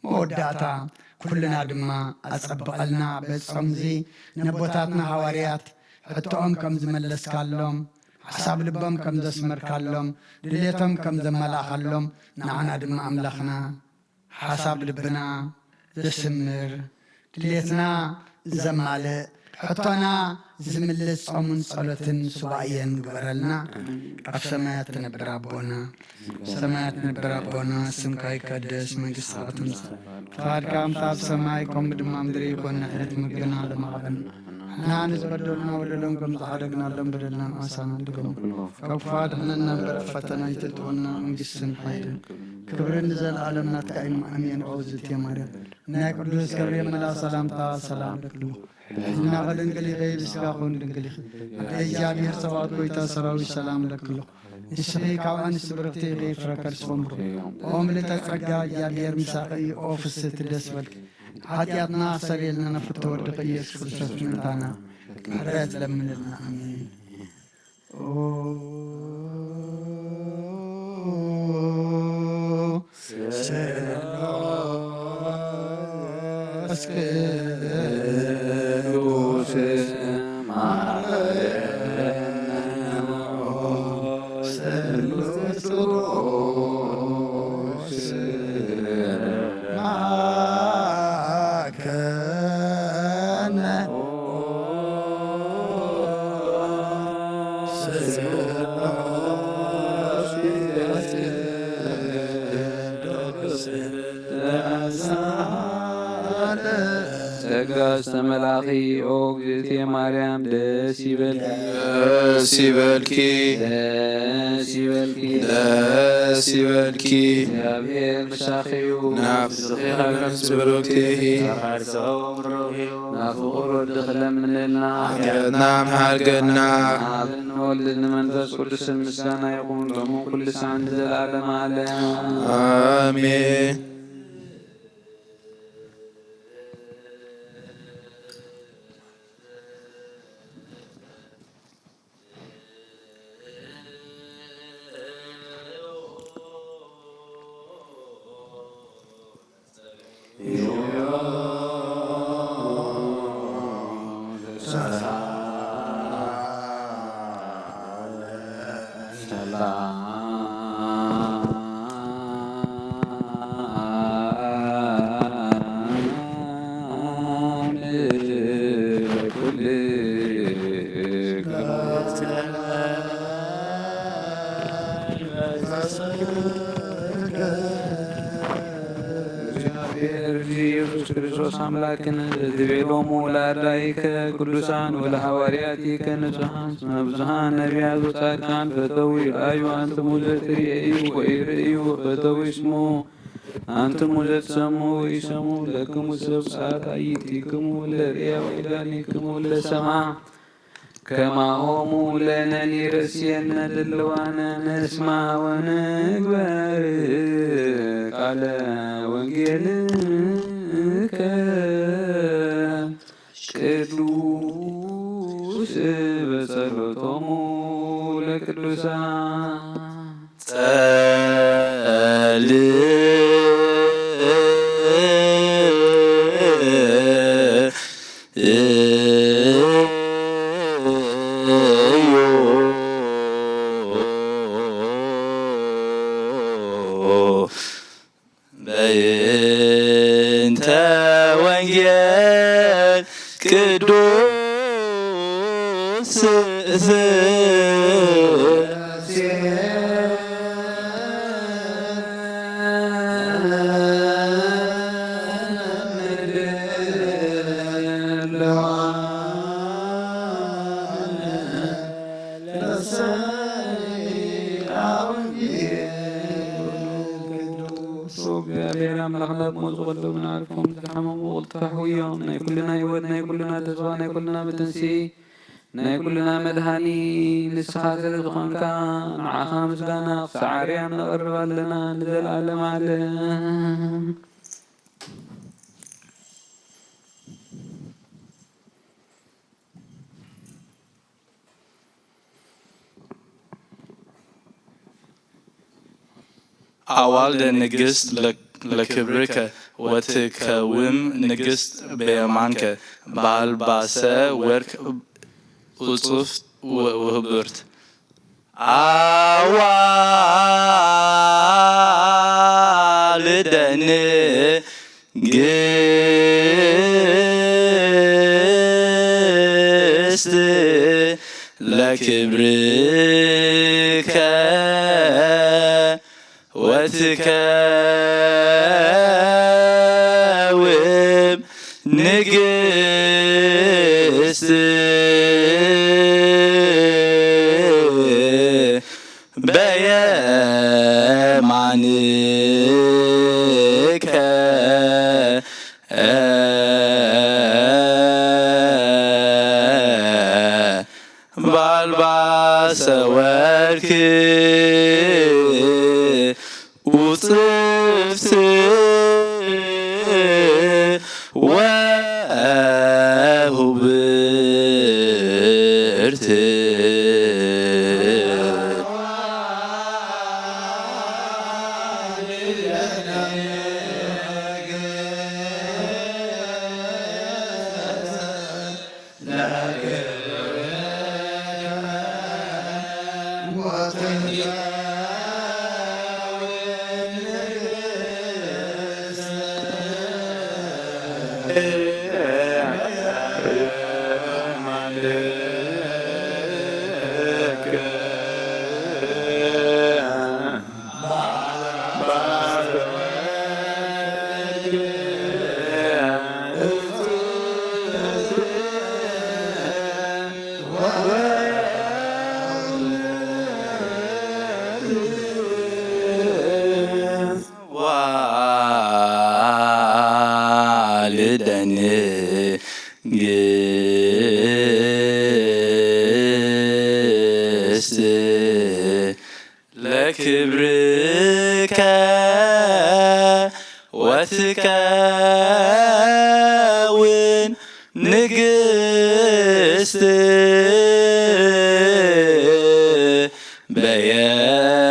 መወዳእታ ኩልና ድማ ኣጸበቐልና በጾም እዚ ነቦታትና ሃዋርያት ሕቶኦም ከም ዝመለስካሎም ሓሳብ ልቦም ከም ዘስመርካሎም ድሌቶም ከም ዘመላኻሎም ንዓና ድማ ኣምላኽና ሓሳብ ልብና ዘስምር ድሌትና ዘማልእ ሕቶና ዝምልስ ጾሙን ጸሎትን ሱባኤን ግበረልና ኣብ ሰማያት ትነብር ኣቦና ሰማያት ትነብር ኣቦና ስምካ ይቀደስ መንግሥትካ ትምጻእ ፈቃድካ ኣብ ሰማይ ከምኡ ድማ ምድሪ ይኹን ንሕነት ምግብና ለማቐበልና ንሕና ንዝበደሉና በደሎም ከም ዝሓደግናሎም በደልና ንኣሳና ድገሙ ካብ ክፉ ድሕነና እምበር ፈተና ይተጥወና መንግሥትን ሓይልን ክብርን ዘለዓለም ናትካ ኣሜን ኦዝት የማርያም ናይ ቅዱስ ገብርኤል መልአክ ሰላምታ ሰላም ለክልኩ ሕና ኸድንግል ይኸይ ብስጋ ኹን ድንግል ይኸ እግዚአብሔር ሰባት ኮይታ ሰራዊት ሰላም ለክልኩ ንስኺ ካብ ኣንስቲ ብርክቲ ይኸይ ፍረከል ስፈምሩ ኦ ምልዕተ ጸጋ እግዚአብሔር ምሳኺ ኦ ፍስሕቲ ደስ በልኪ ኃጢአትና ሰሬልና ነፍቶ ወድቅ ኢየሱስ ክርስቶስ ምንታና ምሕረት ለምንልና አሜን ተመላኺ ኦ እግዝእትየ ማርያም ደስ ይበልኪ ደስ ይበልኪ ደስ ይበልኪ ደስ ይበልኪ እግዚአብሔር ምሳኺዩ ናብስኺ ከምስ ብሩክቲሂ ናብ ፍቑር ወዲ ክለምንልና ኃጢአትና ምሓርገና ኣብን ወልድ ንመንፈስ ቅዱስን ምስጋና ይኹን ሎሙ ኩሉ ሰዓት ንዘለዓለመ ዓለም አሜን ክርስቶስ አምላክን ዝቤሎሙ ለአርዳኢከ ቅዱሳን ወለሐዋርያቲከ ንጹሐን ብዙኃን ነቢያት ወጻድቃን ፈተው ይርአዩ አንትሙ ዘትርእዩ ወይርእዩ ፈተው ይስሙ አንትሙ ዘትሰሙ ወይሰሙ ለክሙ ሰብአት አዕይንቲክሙ ለርእያ ወአዛኒክሙ ለሰምዓ ከማሆሙ ለነኒ ርእስየነ ድልዋነ ነስማ ወንግበር ቃለ ወንጌልከ ቅዱስ በጸሎቶሙ ለቅዱሳን በይንተ ናይ ኩልና መድሃኒ ንስኻ ስለ ዝኾንካ ንዓኻ ምስጋና ክሳዓርያ ነቕርብ ኣለና ንዘለኣለም ዓለም أوالد نجست لكبرك وتكوم نجست بيمانك بالباسة ورك وصفت وهبرت أوالدني جست لكبرك وتكوم نجست بيمانك بالباس ورك وصفت وهبرت والدني جست لكبرك وتكون نجست بيمانك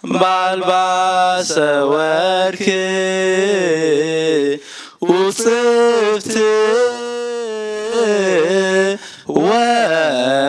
بالباس ورك وصفت وهبرت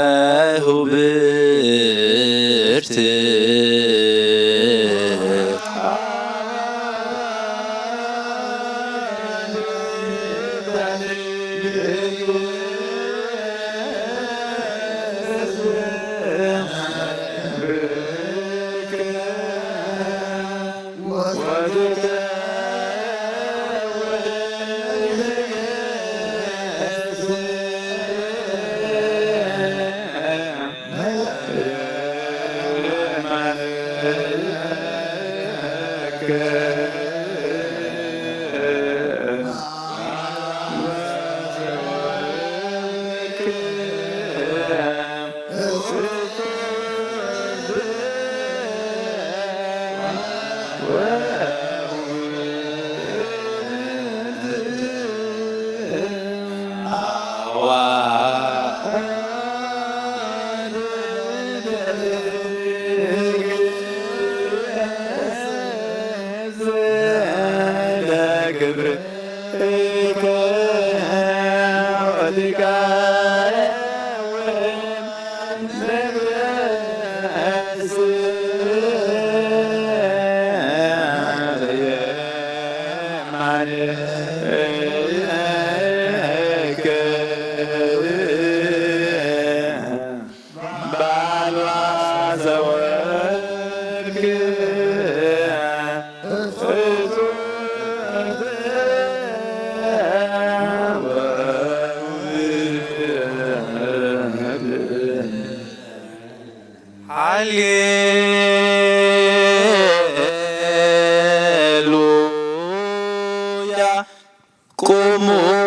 قوموا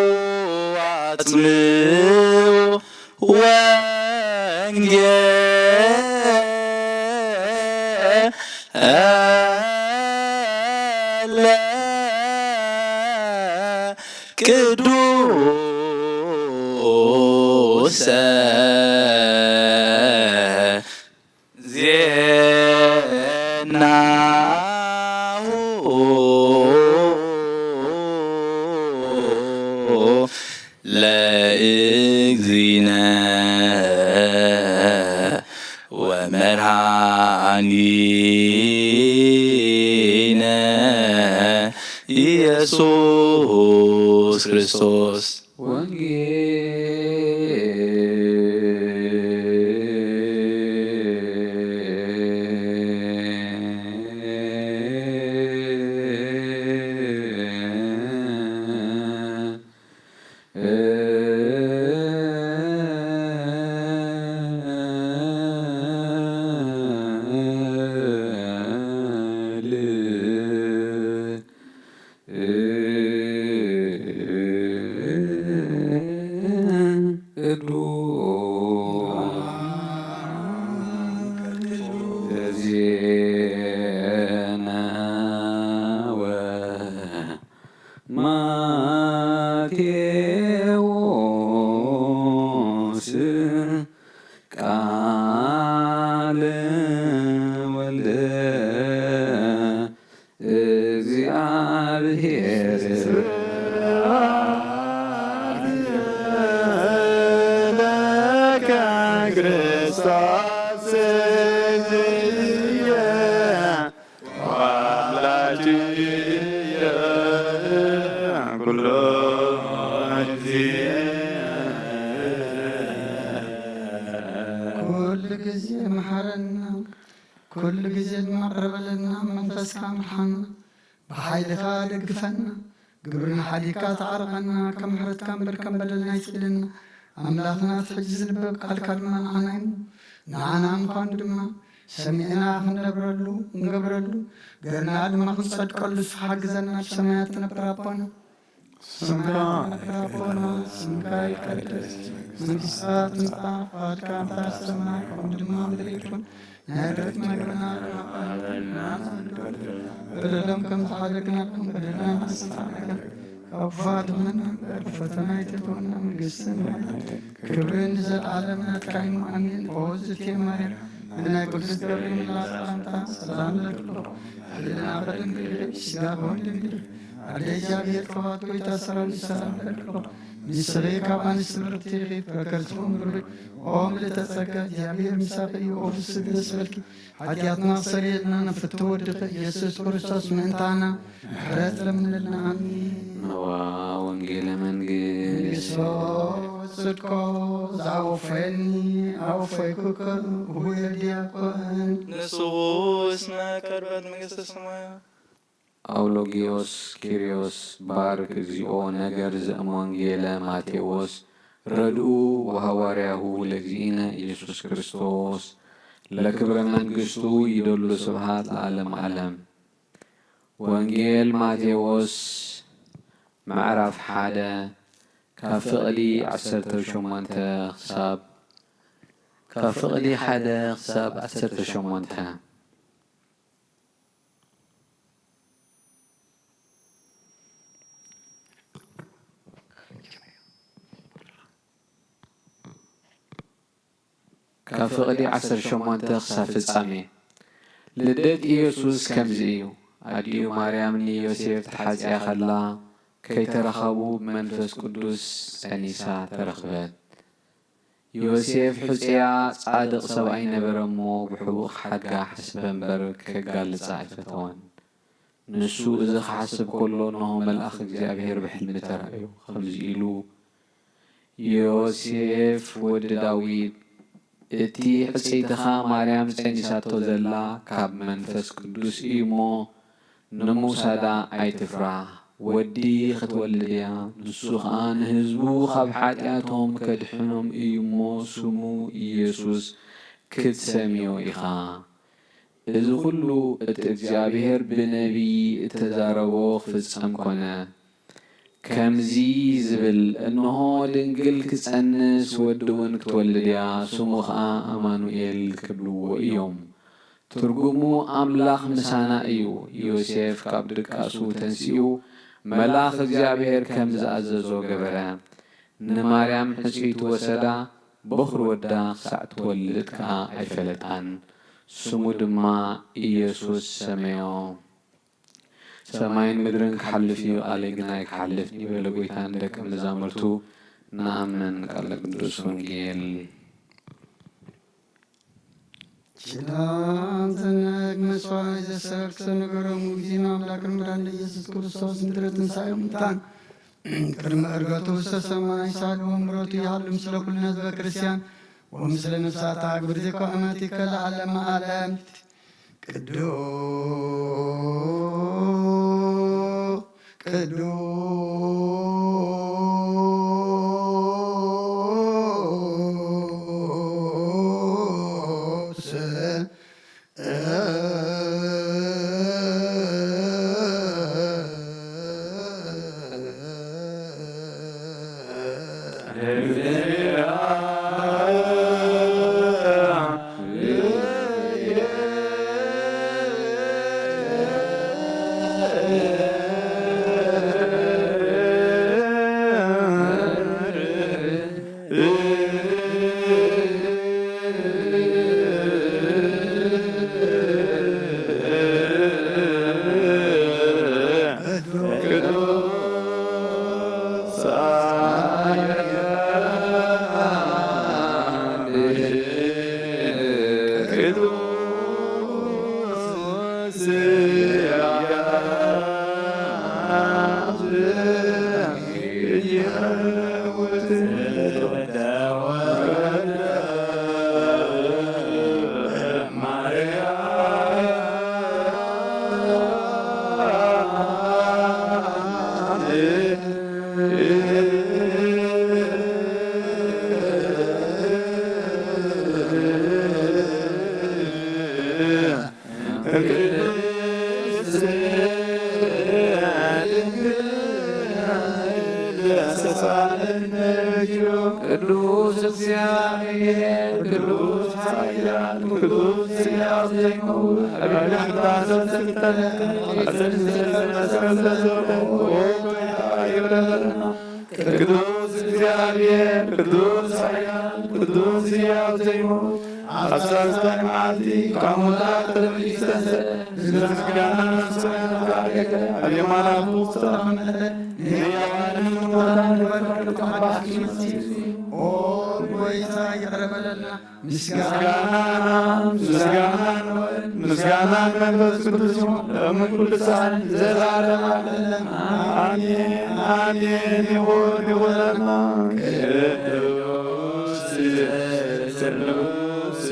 واطمئوا وانجيلا قدوس لإغزينا ومرحانينا يسوع كريستوس ማቴዎስ ቃል ወልደ እግዚአብሔር ለከ ክርስቶስ ዝየ ዋላጅየ ኩሎ كل جزء محرنا كل جزء مقرب لنا منفس كامحنا بحيل خالق فنا قبرنا حديقات عرقنا كم حرت كم بركم بدلنا يسألنا أملاكنا تحجز الباب قال كلمة عنين نعنا مقان دمنا سمعنا خنبرلو نقبرلو قرنا لما خنصد كل حق زنا سمعتنا برابنا سمكا يقدس መንግስታት ምጣ ፋድካን ታሰማ ወንድማ ምድሪቱን ነረት መግረና በደለም ከም ተሓደግና ከም በደልና ማስተካከል ከፋድ ምን ፈተና የተሆነ መንግስትን ክብርን ዘለዓለምና ትካይኑ አሜን ኦዝቴ ማርያም እና ቅዱስ ገብርኤል ላስጣንታ ሰላም ለክሎ ህልና በድንግል ስጋ በወንድንግል አደ እግዚአብሔር ተዋቶ የታሰራዊ ሰላም ለክሎ ሚስሬ ካባን ስምርት ይሪፍ በከርቱም ብር ኦም ለተጸጋ እግዚአብሔር ምሳፈይ ኦፍስ ድረስ በልኪ ኃጢአትና ሰሪልና ነፍቶ ወድቀ ኢየሱስ ክርስቶስ መንታና ምሕረት ለምንልና አሜን ነዋ ወንጌለ መንግስት ጽድቆ ዛውፈኒ አውፈይኩከ ሁየ ዲያቆን ንሱስ መቀርበት መንግስተ ሰማያት አውሎጊዮስ ኪሪዮስ ባርክ እግዚኦ ነገር ዘእሞንጌለ ማቴዎስ ረድኡ ወሐዋርያሁ ለእግዚእነ ኢየሱስ ክርስቶስ ለክብረ መንግሥቱ ይደሉ ስብሃት ለዓለም ዓለም። ወንጌል ማቴዎስ ምዕራፍ 1 ካብ ፍቕዲ 18 ክሳብ 18 ካብ ፍቕዲ 18 ክሳብ ፍጻሜ ልደት ኢየሱስ ከምዚ እዩ። ኣዲኡ ማርያም ንዮሴፍ ተሓፂያ ኸላ ከይተረኸቡ ብመንፈስ ቅዱስ ጸኒሳ ተረኽበት። ዮሴፍ ሕፅያ ጻድቕ ሰብኣይ ነበረ እሞ ብሕቡቕ ሓድጋ ሓስበ እምበር ከጋልጻ ኣይፈተወን። ንሱ እዚ ክሓስብ ከሎ ነሆ መልኣኽ እግዚኣብሔር ብሕልሚ ተራእዩ ከምዚ ኢሉ ዮሴፍ ወዲ ዳዊት እቲ ሕፀይትኻ ማርያም ጸኒሳቶ ዘላ ካብ መንፈስ ቅዱስ እዩ እሞ ንምውሳዳ ኣይትፍራህ ወዲ ክትወልድ እያ ንሱ ኸዓ ንህዝቡ ካብ ሓጢኣቶም ከድሕኖም እዩ እሞ ስሙ ኢየሱስ ክትሰምዮ ኢኻ። እዚ ኩሉ እቲ እግዚኣብሔር ብነቢይ እተዛረቦ ክፍጸም ኮነ። كمزي زبل إنه دنقل كتأنس ودون كتولديا سموخا أمانوئيل كبلو يوم ترجمو أملاخ مسانا إيو يوسف كابدك أسو تنسيو ملاخ እግዚአብሔር ከምዝ አዘዞ ገበረ ንማርያም ሕጽይት ወሰዳ በኽር ወዳ ሳዕ ትወልድ ከዓ ኣይፈለጣን ስሙ ድማ ኢየሱስ ሰመዮ ሰማይን ምድርን ክሓልፍ እዩ ኣለ ግን ኣይክሓልፍ ይበለ ጐይታን ደቀ መዛሙርቱ ንኣምን ቃል ቅዱስ ወንጌል ችላንተነግ መስዋዕት ዘሰርክ ሰነገሮሙ ጊዜና አምላክን መድኃኒነ ኢየሱስ ክርስቶስ ምድረ ትንሣኤ ሙታን ቅድመ ዕርገቱ ውስተ ሰማይ ሳልዎ ምሕረቱ ይሃሉ ምስለ ኩልነ ህዝበ ክርስቲያን ወምስለ ነፍሳት አግብር ዘከመቲከ ለዓለመ ዓለም ቅዱስ እግዚአብሔር ቅዱስ ኃያል ቅዱስ ሕያው ዘይመውት ቅዱስ እግዚአብሔር ቅዱስ ኃያል ቅዱስ ሕያው ዘይመውት አብሳስታን ማዕልቲ ከሙታት ተለይተሰ ዝምስጋና ሰማያት አየማናቱ ተመለ ያንን ወራን በርከባኪ ኦ ጌታ ይቀርበለና ምስጋና መንፈስ ቅዱስ ለምንኩልሳን ዘላለም ዓለም አሜን አሜን ይሆንና ቅዱስ ስሉስ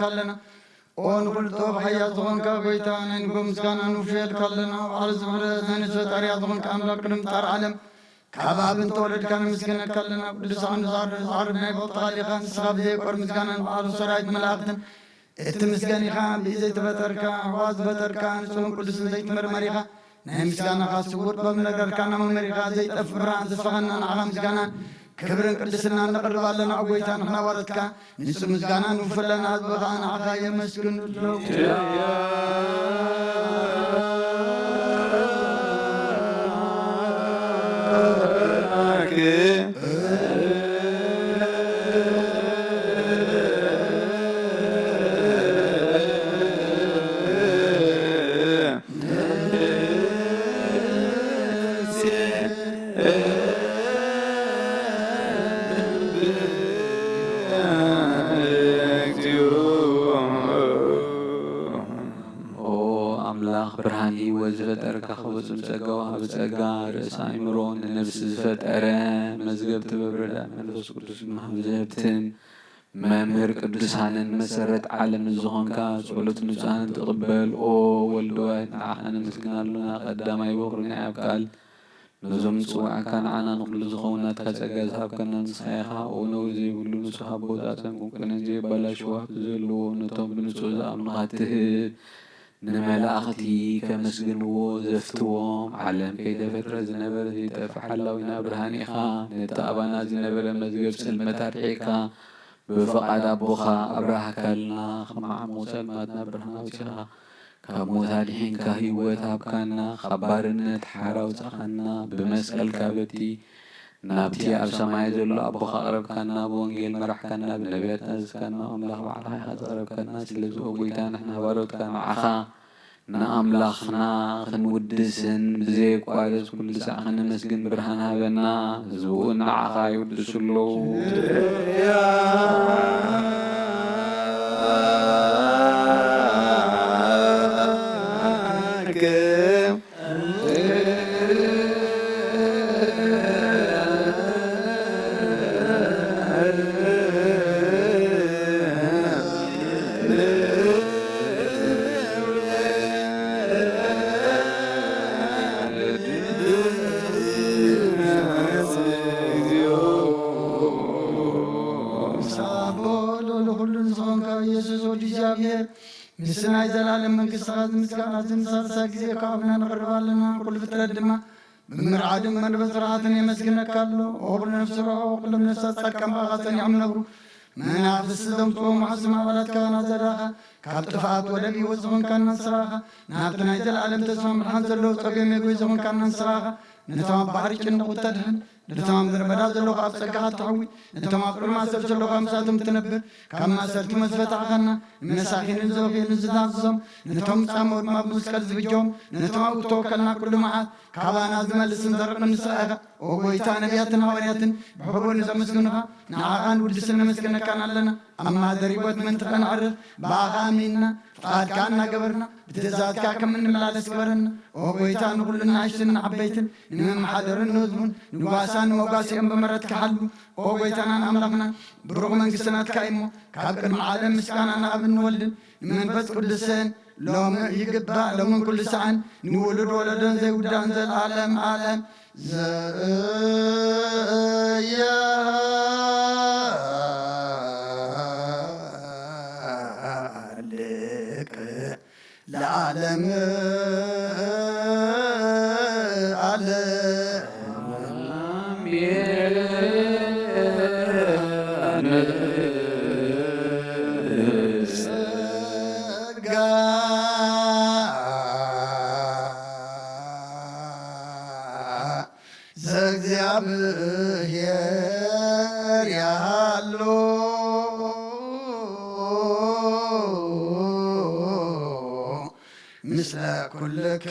كلنا ونقول طوب حياة ظن كبيتان نقوم سكان نوفيل كلنا وعلى زمرة نسوت أريا ظن كأملاك نمطر علم كباب تولد كان مسكين كلنا لسان زار نبض خالقان سخاب ذي كور مسكان وعلى سرايد ملاقتن اتمسكان خان بيزيت بتركا عواز بتركا سون كل زيت مرمريخا نمسكان خاص سبوت بملكر كان مرمريخا زيت أفران تسخنا نعم مسكان كبرن قدسنا نقرب لنا عقويتا نحن وردك نسو مزقانا نوفلنا أذبخان عخايا مسكن له أملاخ برهاني وزفترك خبز مزقوا بزقا رأس عمرون نفس زفترة مزقب تبرد منفس قدس محمزبتن مامر قدسان مسرت عالم الزخونكا سولت نزان تقبل أو والدوات نعخنا مسكنا لنا قدام يبغرنا عبقال نزم سواء كان عنا نقل زخونات خسقاز هابكنا نصحيخا ونوزي ولو نسوها بوزاتن ممكن نجيب بلا شواف زلو نتوم بنسوزا أمنغاته نملاختي كمسجنو زفتوهم علم كيدا فترة زنبر زيتا فحلونا برهانيخا نتابنا زنبر مزقب سلمة رحيكا بفقد أبوخا أبراها كالنا خمع موسى الماتنا برهنا وشيخا كموسى الحين كهيوة هابكانا خبارنا تحارا وزخنا بمسأل كابتي نابتي أبسماء زلو أبوخا أقرب كانا بوانجيل مرح كانا بنبيات ناس كانا أملاخ وعلى حيخات أقرب كانا سلزوه قويتان احنا بارود كانا عخا نأملاخنا خنودسن بزيك وعرس كل ساعة خنمسكن برهان هابنا زبونا عخا يودس اللو مسنا يزلال من قصاد مسكانات مسارسا كذي كابنا نقرب لنا كل فترة دما بمرعاد من بزرعاتنا يمسكنا كله أقول نفسه أقول نفسه سكما غاتن يعملوا من عفس دم توم عزم ولد كان زراها كالتفات ولبي وزمن كان نصراها نابتنا يزلال تسمع من حنزل له تقيم يقوي زمن كان نصراها نتمام بحري كنا قتدهن نتمام دربنا زلوا خاب سجها تعوي نتمام كل ما سر زلوا خمسة تنبر كما سرت مزبط عنا مساخين الزوجين الزدازم نتمام سامور ما بنسكت زبجوم نتمام توكلنا كل معاد كابانا زمل سندر من ساعة وقويتان بياتنا ورياتن بحبون زمسكنها نعان ودسنا مسكنا كان لنا أما دريبات من تقن عرف باغامينا فقد كاننا قبرنا بتزاد كاكم من ملالس قبرنا وقويتان كلنا عشتنا عبيتن نمم حضرن نوزمون نواسان وقاسيهم بمرات كحلو وقويتان أملقنا برغم من قسنات كايمو كابقر معالم مسكانا أبن نولد من بس كل سن لو يقبع لو من كل سعن نولد ولدن زي ودان زي العالم عالم العالم مثل كلك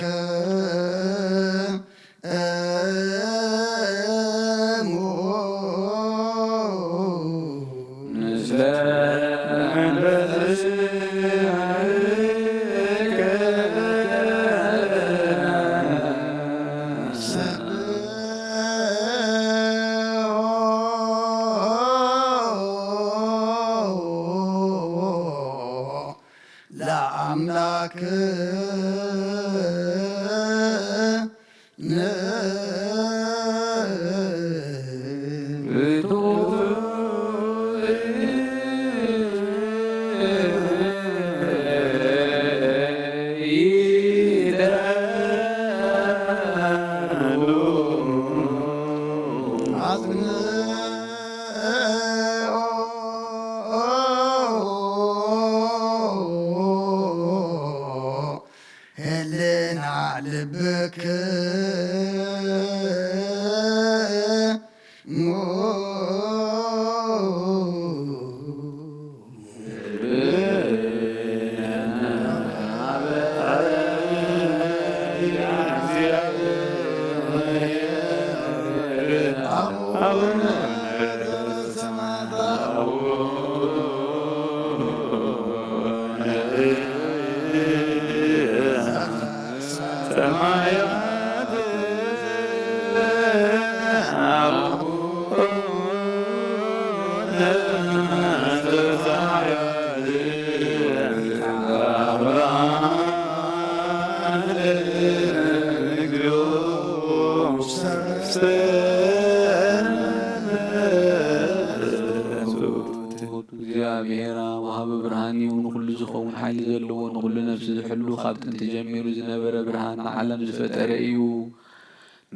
እግዚአብሔር ወሃበ ብርሃን ይሁን ኩሉ ዝኸውን ሓይሊ ዘለዎ ንኩሉ ነፍሲ ዝሕሉ ካብ ጥንቲ ጀሚሩ ዝነበረ ብርሃን ዓለም ዝፈጠረ እዩ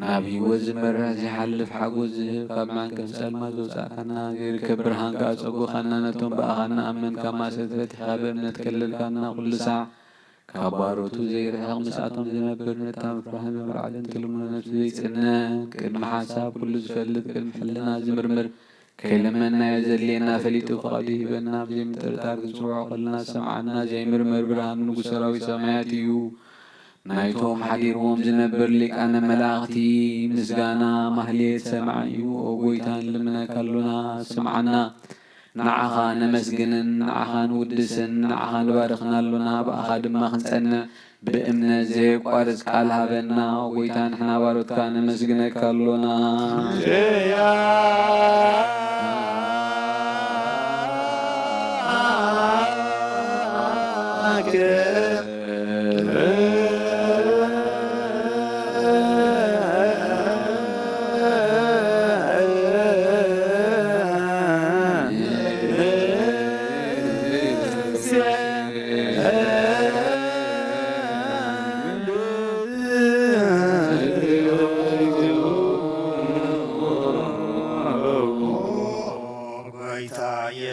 ናብ ህይወት ዝመርሕ ዝሓልፍ ሓጎስ ዝህብ ካብ ማንከም ሰልማ ዘውፃእካና ዘይርከብ ብርሃን ካፀጎኻና ነቶም በኣኻና ኣመንካ ማሰት ፈቲሕካ ብእምነት ከለልካና ኩሉ ሳዕ ካብ ባሮቱ ዘይርሕቕ ምስኣቶም ዝነብር ነታ ምፍራህን ብምርዓልን ትልሙነ ነፍሲ ዘይፅነን ቅድሚ ሓሳብ ኩሉ ዝፈልጥ ቅድሚ ሕልና ዝምርምር ከይለመና የዘልየና ፈሊጡ ፍቓዱ ሂበና ብዘይምጥርጣር ክንፅውዖ ከለና ሰምዓና ዘይምርምር ብርሃን ንጉሥ ሰራዊት ሰማያት እዩ ናይቶም ሓዲርዎም ዝነብር ሊቃነ መላእኽቲ ምስጋና ማህሌት ሰምዓ እዩ ኦ ጎይታ ንልምነካ ኣሎና ስምዓና ንዓኻ ነመስግንን ንዓኻ ንውድስን ንዓኻ ንባርኽና ኣሎና ብኣኻ ድማ ክንጸንዕ ብእምነት ዘየቋርጽ ቃል ሃበና ኦ ጎይታ ንሕና ባሮትካ ነመስግነካ ኣሎና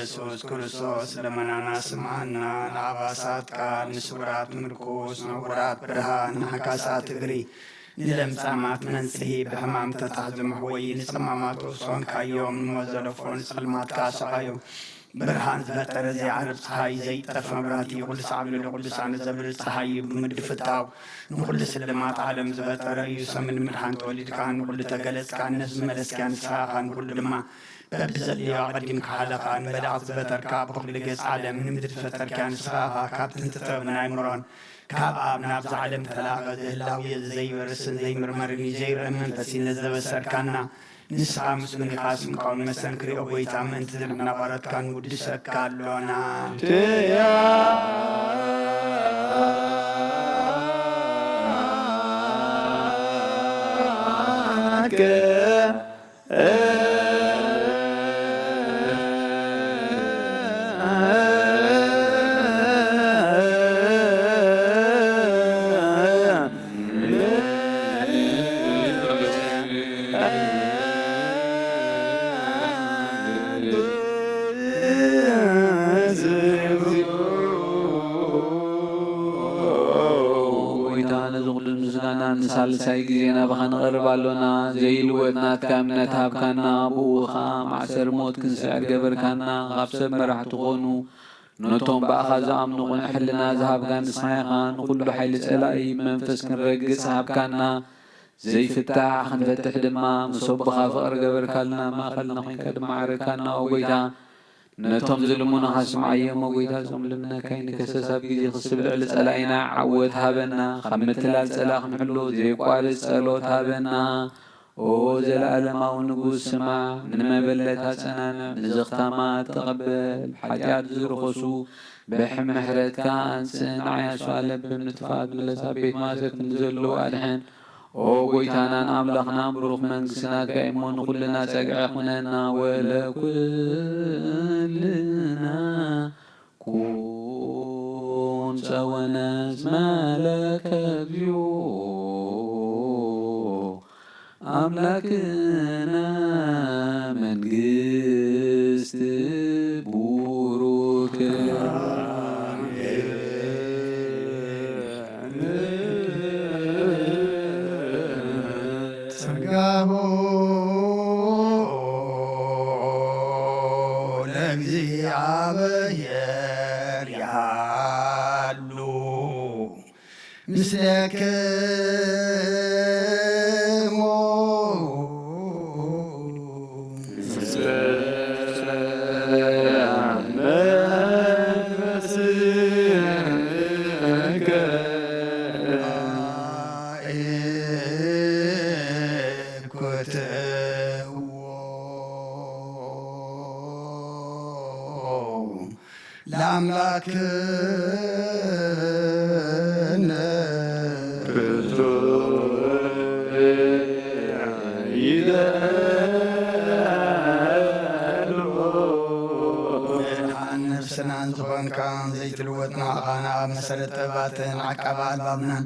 ኢየሱስ ክርስቶስ ለመናና ስምዓና ንዓባሳት ቃል ንስውራት ምርኮስ ንዕውራት ብርሃን ንሓካሳት እግሪ ንለምጻማት መንጽሂ ብሕማም ተታሕዝምሕ ወይ ንጽማማት ሶንካዮም ንመዘለፎ ንጸልማት ካሰቓዮም ብርሃን ዝፈጠረ ዘይዓርብ ፀሓይ ዘይጠፍ መብራህቲ ኩሉ ሳዕብሉ ኩሉ ሳዕኒ ዘብል ፀሓይ ብምድፍታው ንኩሉ ስልማት ዓለም ዝፈጠረ እዩ ሰምን ምድሓን ተወሊድካ ንኩሉ ተገለጽካ ነስ ዝመለስካ ንስኻኻ ንኩሉ ድማ በብዘልዮ ቀዲምካ ሓለኻ ንመላእኽቲ ዝፈጠርካ ብኩሉ ገጽ ዓለም ንምድሪ ዝፈጠርካ ንስኻኻ ካብ ጥንቲ ጥበብን ኣእምሮን ካብ ኣብ ናብዚ ዓለም ተላቐ ዝህላው ዘይበርስን ዘይምርመርን ዘይርአን መንፈስ ነዘበሰርካና ንስኻ ምስጉኒኻ ስምካውን መሰንክሪኦ ጎይታ ምእንቲ ዝልምና ባሮትካ ንውድሰካ ኣሎና ሳልሳይ ጊዜና በኻ ንቐርብ ኣሎና ዘይልወጥናትካ እምነት ሃብካና ብኡኻ ማዕሰር ሞት ክንስዕር ገበርካና ካብ ሰብ መራሕቲ ኾኑ ነቶም በኣኻ ዝኣምኑ ኾነ ሕልና ዝሃብካ ንስኻ ንኩሉ ሓይሊ ጸላኢ መንፈስ ክንረግጽ ሃብካና ዘይፍታሕ ክንፈትሕ ድማ ምሶብኻ ፍቕሪ ገበርካልና ማእኸልና ኾንካ ድማ ዓረካና ኦ ጎይታ ነቶም ዝልሙናኻ ስምዓዮም ኦ ጎይታ ዞም ልምነካይ ንከሰሳብ ጊዜ ክስብልዕሊ ጸላኢና ዓወት ሃበና ካብ ምትላል ጸላእ ክንሕሎ ዘይቋርጽ ጸሎት ሃበና ኦ ዘለኣለማዊ ንጉስ ስማዕ ንመበለታ ጸናንዕ ንዝኽታማት ተቐበል ሓጢኣት ዝርኸሱ ብሕምሕረትካ አንጽን ዓያሱ ኣለብን ንጥፋት መለሳ ቤት ማእሰርቲ ንዘለዉ ኣድሕን ኦ ጎይታናን ኣምላኽና ብሩኽ መንግሥትናትካ እሞ ንኹልና ጸግዐ ኹነና ወለኩልና ኩን ጸወነስ መለከ እግዚኦ አምላክነ መንግሥት ቡሩክ ጸጋሁ ለእግዚአብሔር ያሉ ምስለክሙ አምላክነ ነፍስናን ዝኾንካን ዘይትልወጥና ኣኻና ኣብ መሰረት ጥበባትን ዓቀባ ኣልባብናን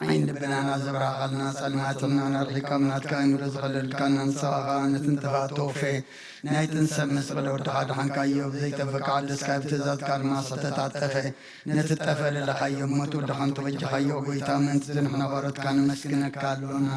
ዓይን ልብናን ኣዘብራኸልና ጸልማትና ነርሒቆም ናትካ ይኑረ ዝኸለልካና ንስኻኻ ነትን ተፋቶፌ ናይትን ሰብ መስቕለ ወድኻ ድሓንካዮ ብዘይተፈካ ዓደስካ ብትእዛዝካ ድማ ዝተታጠፈ ነቲ ጠፈ ለለኻዮ ሞቱ ወድኻን ተበጅኻዮ ጎይታ ምንቲ ዝንሕና ባሮትካ ንመስግነካ ኣሎና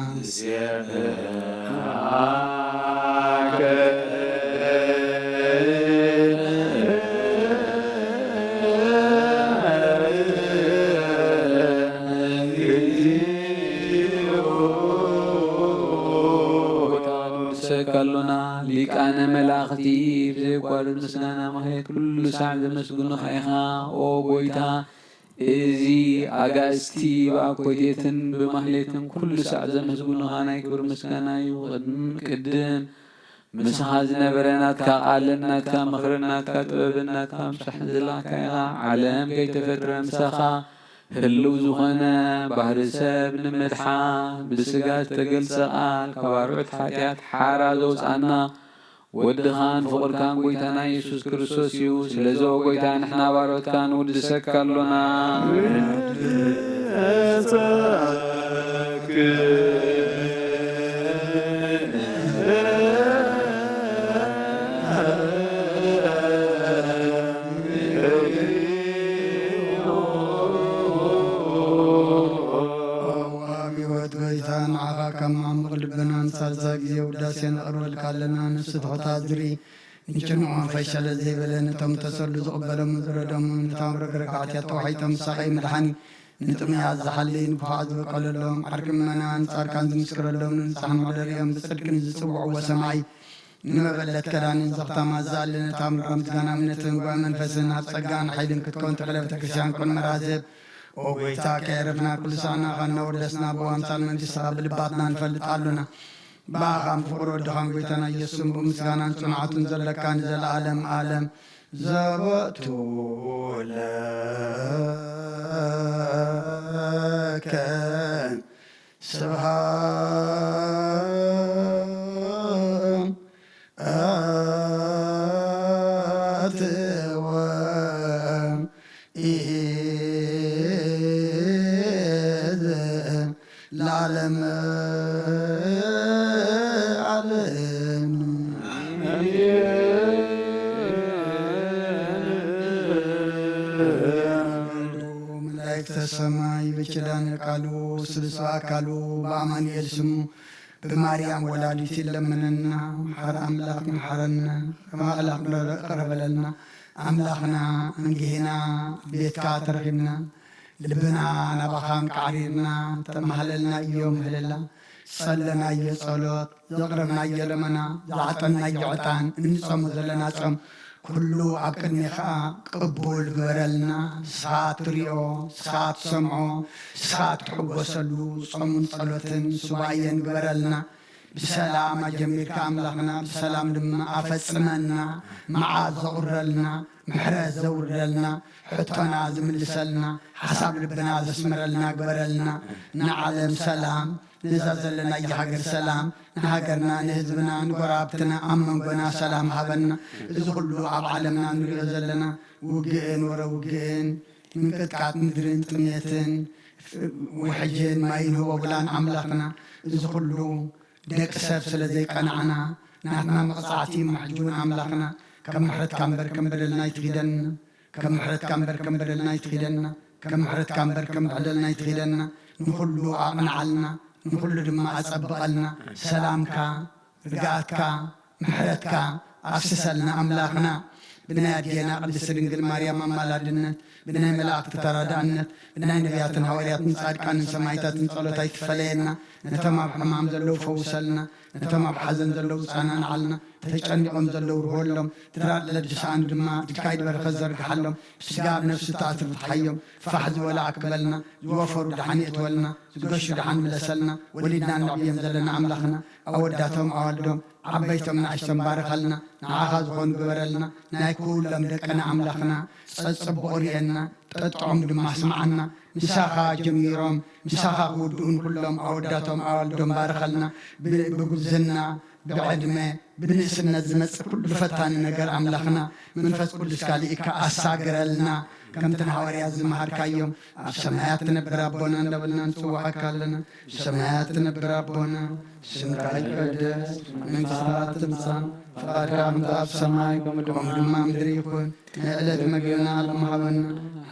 ካሎና ሊቃነ መላእኽቲ ብዘይጓዱ ምስጋና ማህሌት ኩሉ ሳዕ ዘመስግኑኻ ኢኻ ኦ ጎይታ እዚ ኣጋእዝቲ ብኣኮቴትን ብማህሌትን ኩሉ ሳዕ ዘመስግኑኻ ናይ ክብሪ ምስጋና እዩ ቅድም ምስኻ ዝነበረ ናትካ ቃልን ናትካ ምኽርን ናትካ ጥበብን ናትካ ምሳሕን ዘለካ ኢኻ ዓለም ከይተፈጥረ ምሳኻ ህልው ዝኾነ ባህሪ ሰብ ንምድሓን ብስጋ ዝተገልጸ ቃል ካብ ኣርዑት ሓጢኣት ሓራ ዘውፃና ወድኻን ፍቕርካን ጎይታና ኢየሱስ ክርስቶስ እዩ ስለዚ ጎይታ ንሕና ባሮትካ ንውድሰካ ኣሎና ውዳሴን ኣቕርበልካ ኣለና ንሱ ትሑታት ዝርኢ ንጭንዖም ፈሸለ ዘይበለን እቶም ተሰሉ ዝቕበሎም ዝረዶም ነቶም ረግረጋዕትያ ተዋሒጦም ሳኸይ መድሓኒ ንጥምያት ዝሓልይ ንጉሓ ዝበቀለሎም ዓርቂ ምእመናን ጻድቃን ዝምስክረሎም ንንጻሕን ማደርዮም ብጽድቅን ዝጽውዕዎ ሰማይ ንመበለት ከዳንን ዘኽታማ ዝኣለ ነታ ምርዖ ምስጋና እምነትን ጓ መንፈስን ኣብ ጸጋን ሓይልን ክትኮን ተኽለ ቤተ ክርስቲያን ኮን መራዘብ ኦ ጎይታ ከየረፍና ኩሉ ሰዓና ኻና ወርደስና ብኣምሳል መንግሥትኻ ብልባትና ንፈልጥ ኣሉና ባኻም ፍቕሪ ወድኻን ጎይታና ኢየሱስ ብምስጋናን ጽንዓቱን ዘለካ ንዘለዓለም ዓለም ዘበቱ ለከ ስብሃት ወኢዝ ለዓለም ሰማይ በኪዳነ ቃሉ ስልሳ አካሉ በአማኑኤል ስሙ በማርያም ወላዲት ለምንና ሐር አምላክ መሐረና ከማላክ ቀረበለና አምላክና እንግህና ቤትካ ተረኺብና ልብና ናባኻን ቃሪና ተማህለልና እዮም ህለላ ሰለና የጸሎት ዘቅረብና የለመና ዝዓጠና የዕጣን እንጾሙ ዘለና ጾም ኩሉ ኣብ ቅድሚኻ ቅቡል ግበረልና ስኻት ትሪኦ ስኻት ሰምዖ ስኻት ትሕጐሰሉ ጾሙን ጸሎትን ሱባኤን ግበረልና ብሰላም ኣጀሚርካ ኣምላኽና ብሰላም ድማ ኣፈጽመና መዓዝ ዘቑረልና ምሕረት ዘውርደልና ሕቶና ዝምልሰልና ሓሳብ ልብና ዘስምረልና ግበረልና ንዓለም ሰላም ንዛ ዘለና የሃገር ሰላም ንሃገርና ንህዝብና ንጎራብትና ኣብ መንጎና ሰላም ሃበና እዚ ኩሉ ኣብ ዓለምና ንሪኦ ዘለና ውግእን ወረ ውግእን ምንቅጥቃጥ ምድርን ጥሜትን ውሕጅን ማይን ህቦብላን ኣምላኽና እዚ ኩሉ ደቂ ሰብ ስለ ዘይቀናዕና ናትና መቕፃዕቲ መሕጁን ኣምላኽና ከም ምሕረትካ እምበር ከም በደልና ይትኺደና ከም ምሕረትካ እምበር ከም በደልና ይትኺደና ከም ምሕረትካ እምበር ከም በደልና ይትኺደና ንኩሉ ኣቕንዓልና ንኩሉ ድማ ኣጸብቐልና ሰላምካ ርግኣትካ ምሕረትካ ኣፍስሰልና ኣምላኽና ብናይ ኣዴና ቅድስት ድንግል ማርያም ኣማላድነት ብናይ መላእክቲ ተራዳእነት ብናይ ነቢያትን ሃዋርያትን ጻድቃንን ሰማዕታትን ጸሎታ ይትፈለየና ነቶም ኣብ ሕማም ዘለዉ ፈውሰልና ነቶም ኣብ ሓዘን ዘለዉ ጻናንዓልና ተጨኒቆም ዘለው ርሆሎም ትራድ ለድሳን ድማ ድካይድ በረኸ ዘርግሓሎም ስጋብ ነፍሲ ተኣትርትሓዮም ፋሕ ዝበላ ኣክበልና ዝወፈሩ ድሓን እትወልና ዝገሹ ድሓን ምለሰልና ወሊድና ንዕብዮም ዘለና ኣምላኽና ኣወዳቶም ኣዋልዶም ዓበይቶም ንኣሽቶም ባርኸልና ንዓኻ ዝኾኑ ግበረልና ናይ ኩሎም ደቀና ኣምላኽና ፀፅብቆ ርየና ጠጥዖም ድማ ስምዓና ምሳኻ ጀሚሮም ምሳኻ ክውድኡን ኩሎም ኣወዳቶም ኣዋልዶም ባርኸልና ብጉብዝና ብዕድመ ብንእስነት ዝመፅእ ኩሉ ፈታኒ ነገር ኣምላኽና መንፈስ ቅዱስ ካሊእካ ኣሳግረልና ከምቲ ንሃዋርያት ዝመሃርካዮም ኣብ ሰማያት ትነብር ኣቦና እንዳበልና ንፅዋዓካ ኣለና ብሰማያት ትነብር ኣቦና ስምካ ይቀደስ መንግስትካ ትምፃእ ፈቃድካ ከምቲ ኣብ ሰማይ ከምኡ ድማ ምድሪ ይኩን ናይ ዕለት መግብና ሎም ሃበና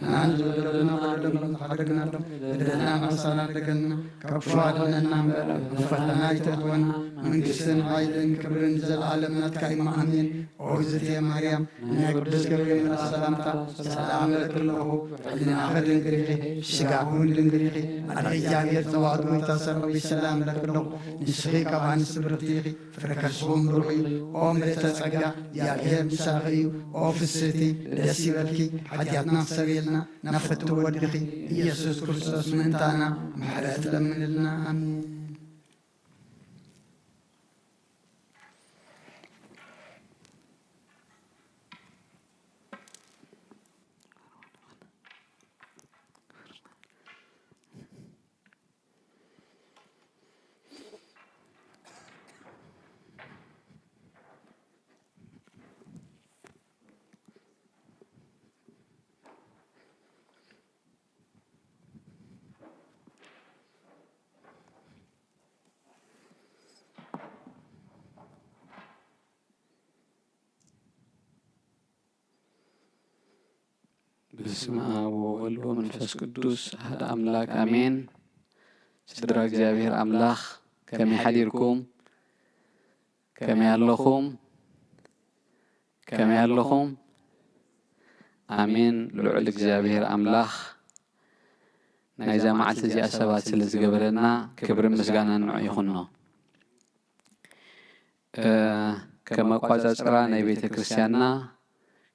ንሕና ዝበደለና በደሎም ሓደግናሎም በደልና ንዕሳና ደገና ካብ ክፉ ኣድነና እምበር ኣብ ፈተና ይተእትወና መንግስትን ሓይልን ክብርን ዘለዓለም ናትካ ኢማ ኣሜን ኦ እግዝእትየ ማርያም ናይ ቅዱስ ገብርኤል ሰላምታ ሰላም ለክ ኣለኹ ሕሊናኸ ድንግል ኢኺ ስጋኹን ድንግል ኢኺ ኣነ እግዚኣብሔር ተዋዕዶ ጎይታ ሰረቢ ሰላም ለክ ኣለኹ ንስኺ ካብ ኣንስቲ ብርክቲ ኢኺ ፍረ ከርስኹም ብሩኽ እዩ ኦ ምልዕተ ጸጋ እግዚኣብሔር ምሳኺ እዩ ኦ ፍስሕቲ ደስ ይበልኪ ሓጢኣትና ክሰብየልና ናፈቲ ወድኺ ኢየሱስ ክርስቶስ ምእንታና ምሕረት ለምንልና ኣሜን بسم الله وولد ومنفس قدوس هذا أملاك أمين سدرا እግዚአብሔር أملاخ كم يحديركم كم ياللخم أمين لعل እግዚአብሔር أملاخ نايزا معلت زي أسبات سلز قبرنا كبر مسقانا نعيخنا كما قوازا سرا ناي بيت كريستياننا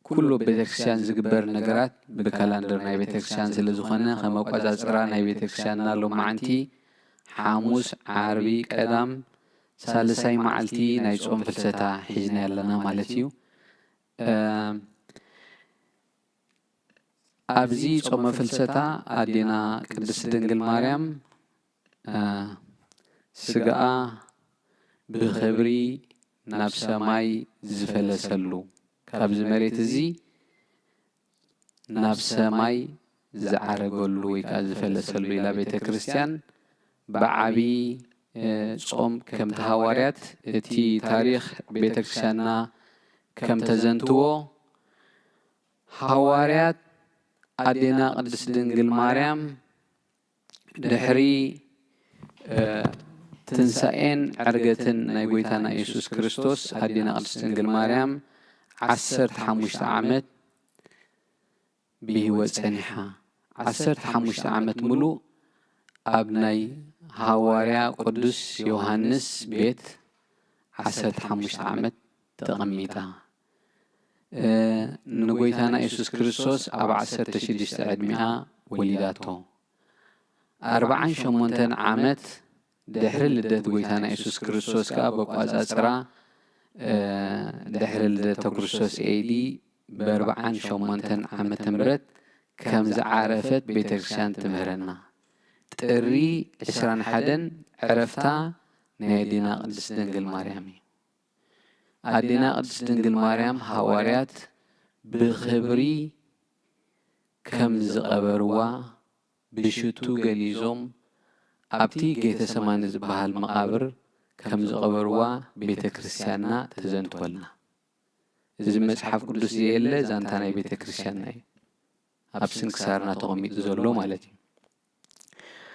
كل بيت كريستيان زقبر نقرات بكالندر ناي بيت كريستيان سلزوخنا كما قوازا سرا ناي بيت كريستياننا لو معنتي حاموس عربي قدام سالساي معلتي ناي صوم فلسطة حجنا لنا مالتيو أبزي صوم فلسطة أدينا قدس دنجل مريم سقاء بخبري نفس ماي زفلسلو كابز مريت زي نفس ماي زعرقلو يكاز فلسلو إلى بيت كريستيان بعبي صوم كم تهواريات تي تاريخ بيت كريستياننا كم تزنتوه هواريات أدينا قدس دنجل مريم دحري تنسائن عرقتن نايقويتانا يسوس كريستوس أدينا قدس دنجل مريم 15 عامت بهوة سنحة 15 عامت ملو أبني هواريا قدس يوحنس بيت 15 عامت تغميتها نقويتانا يسوس كريستوس أب 16 عدمئة وليداته 40 عامت دحر لدت قويتانا يسوس كريستوس كأبو قازاترا دحر لدت كريستوس ايدي ب40 عامت تمرت كم زعرفت بيتكريستيان تمهرنا تقري 21 عرفتا نادينا قدس دنجل مريمي أدينا قدس دنجل مريم هواريات بخبري كم زقبروا بشتو قليزوم أبتي جيت سمان زبها المقابر كم زقبروا بيت كريستيانا تزنتولنا إذا مصحف قدس يلا زانتانا بيت كريستيانا أبسن كسارنا تغمي زولو مالتي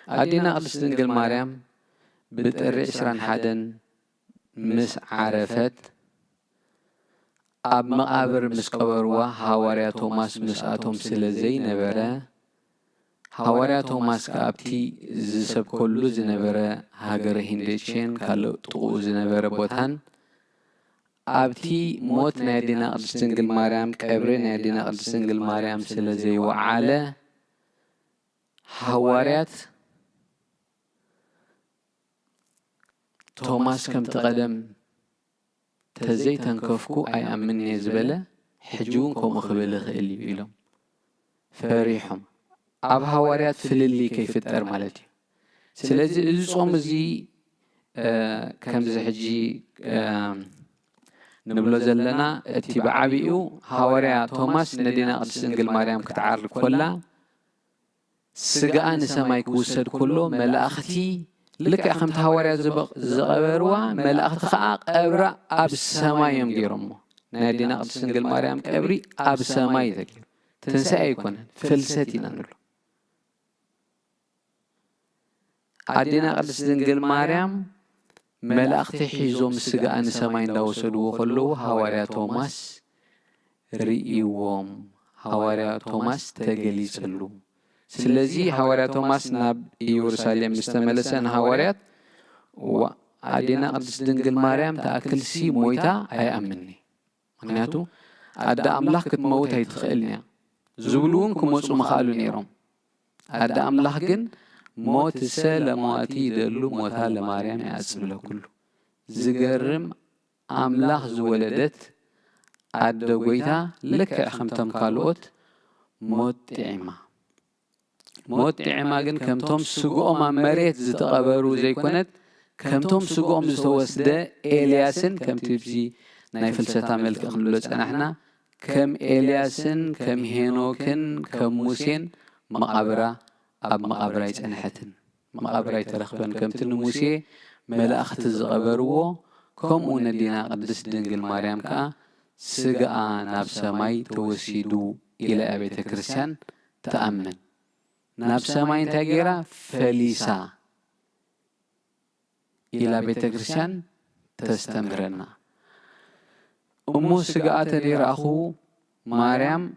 أدينا قدس دنجل مريم بتقري 21 مس عرفت أب مقابر مسقبروا هواريا توماس مساتهم سلزي نبرة هواريا توماس كابتي زسب كله زنبرة هاجر هنديشين كالو تقو زنبرة بوتان أبتي موت نادينا قدس دنجل مريم قبر نادينا قدس دنجل مريم سلزي وعلى حواريات توماس كم تقدم تزي تنكفكو أي أمني زبلة حجون كم أخبل خيلي بيلهم فريحهم أب حواريات فللي كيف تأرمالتي سلزي إزوم زي كم زي حجي نبلو زلنا اتباع بيو حواريات توماس ندينا قدس انجل مريم كتعرض كلها سجان سمايك وسد كله ملاختي لك أخمت حواريات زغبروا ملاخت خاق أبرا أب السماء يمجرمو ندينا قدس انجل مريم كأبري أب السماء ذكر تنسى يكون فلسطين نقول أدينا قدس انجل مريم ملاختي حيزوم سجان سماين داوسدو خلو حواريا توماس رئيوم حواريا توماس تجليسلو سلزي حواريا توماس ناب يورساليم مستملسن حواريات وعدينا قدس دنجل مريم تأكل سي مويتا أي أمني معناته أدا أملاح كتموت هي تخيلني زولون كموسو مخالو نيرهم أدا أملاح كن موت السلاماتي دلو موتها لمريم يعزم له كله زجرم أملاح زولدت أدويتا لك أخمتم قالوت موت تعمة موت تعمة جن كم توم سجوم مريت زتقبروا زي كنت كم توم سجوم زتوسده إلياسن كم تبزي نايفل ستعمل كخلوت أنا كم إلياسن كم هينوكن كم موسين مقابرة أب مقابرة أنحتن مقابرة ترخبن كم تنموسي ملاخت الزغبروه كم وندينا قدس دنجل مريم كا سجان ناب سماي توسيدو إلى أبيت كريستيان تأمن ناب سماي تاجرا فليسا إلى بيت كريستيان تستمرنا أمو سجات دير أخو مريم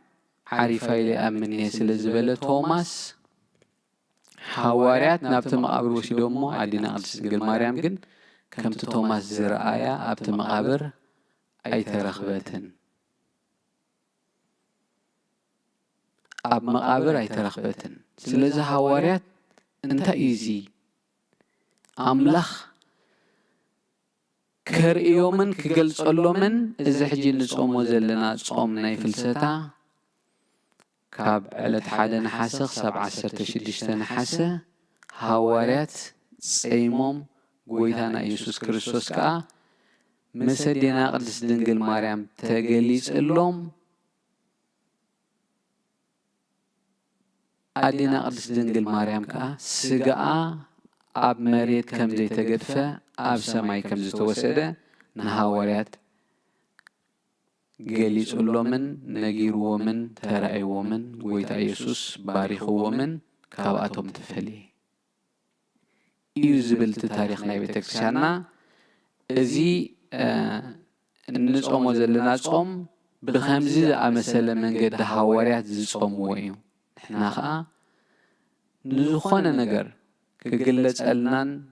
عارفة إلى أمن يسل زبالة توماس حواريات نابت مقابر وشيدومو عدينا قدس دنجل مريم جن كمت توماس زرعايا أبت مقابر أي ترخبتن أب مقابر أي ترخبتن سلزة حواريات انت إيزي أملخ كرئيو من كقلت قلو من إذا حجي نصومو زلنا صومنا يفلستا كاب علت حدا نحاسق 17 نحاسة حواريات سيموم قويتانا يسوس كريستوس كا مسدينا قدس دنجل مريم تجليس اللوم أدينا قدس دنجل مريم كا سجاء أب مريت كم زي تجدفة أب سماي كم زي توسده نهاوريات جليس اللومن نجير ومن ترأي ومن قويتا يسوس باريخ ومن كاباتهم تفلي يوزبلت تاريخنا بتكسانا ازي نصوم وزلنا صوم بخمزي امثله من قد حواريات زصوم ويو احنا خا نزخونه نجر كجلص قلنان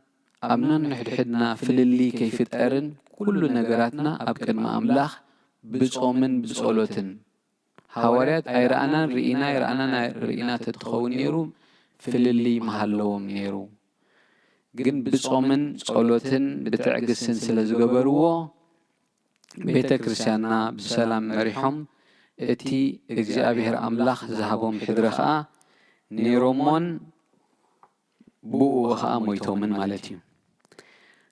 امنن نحدحدنا فللي كيف تقرن كل نجراتنا ابكن ما املاح بصومن بصلوتن حواريات ايرانا رئينا تتخون نيرو فللي محلوم نيرو جن بصومن صلوتن بتعجسن سلازغبرو بيت كريستيانا بسلام مريحهم اتي اغزابير املاح ذهبهم حدرخا نيرومون بو خا مويتومن مالتي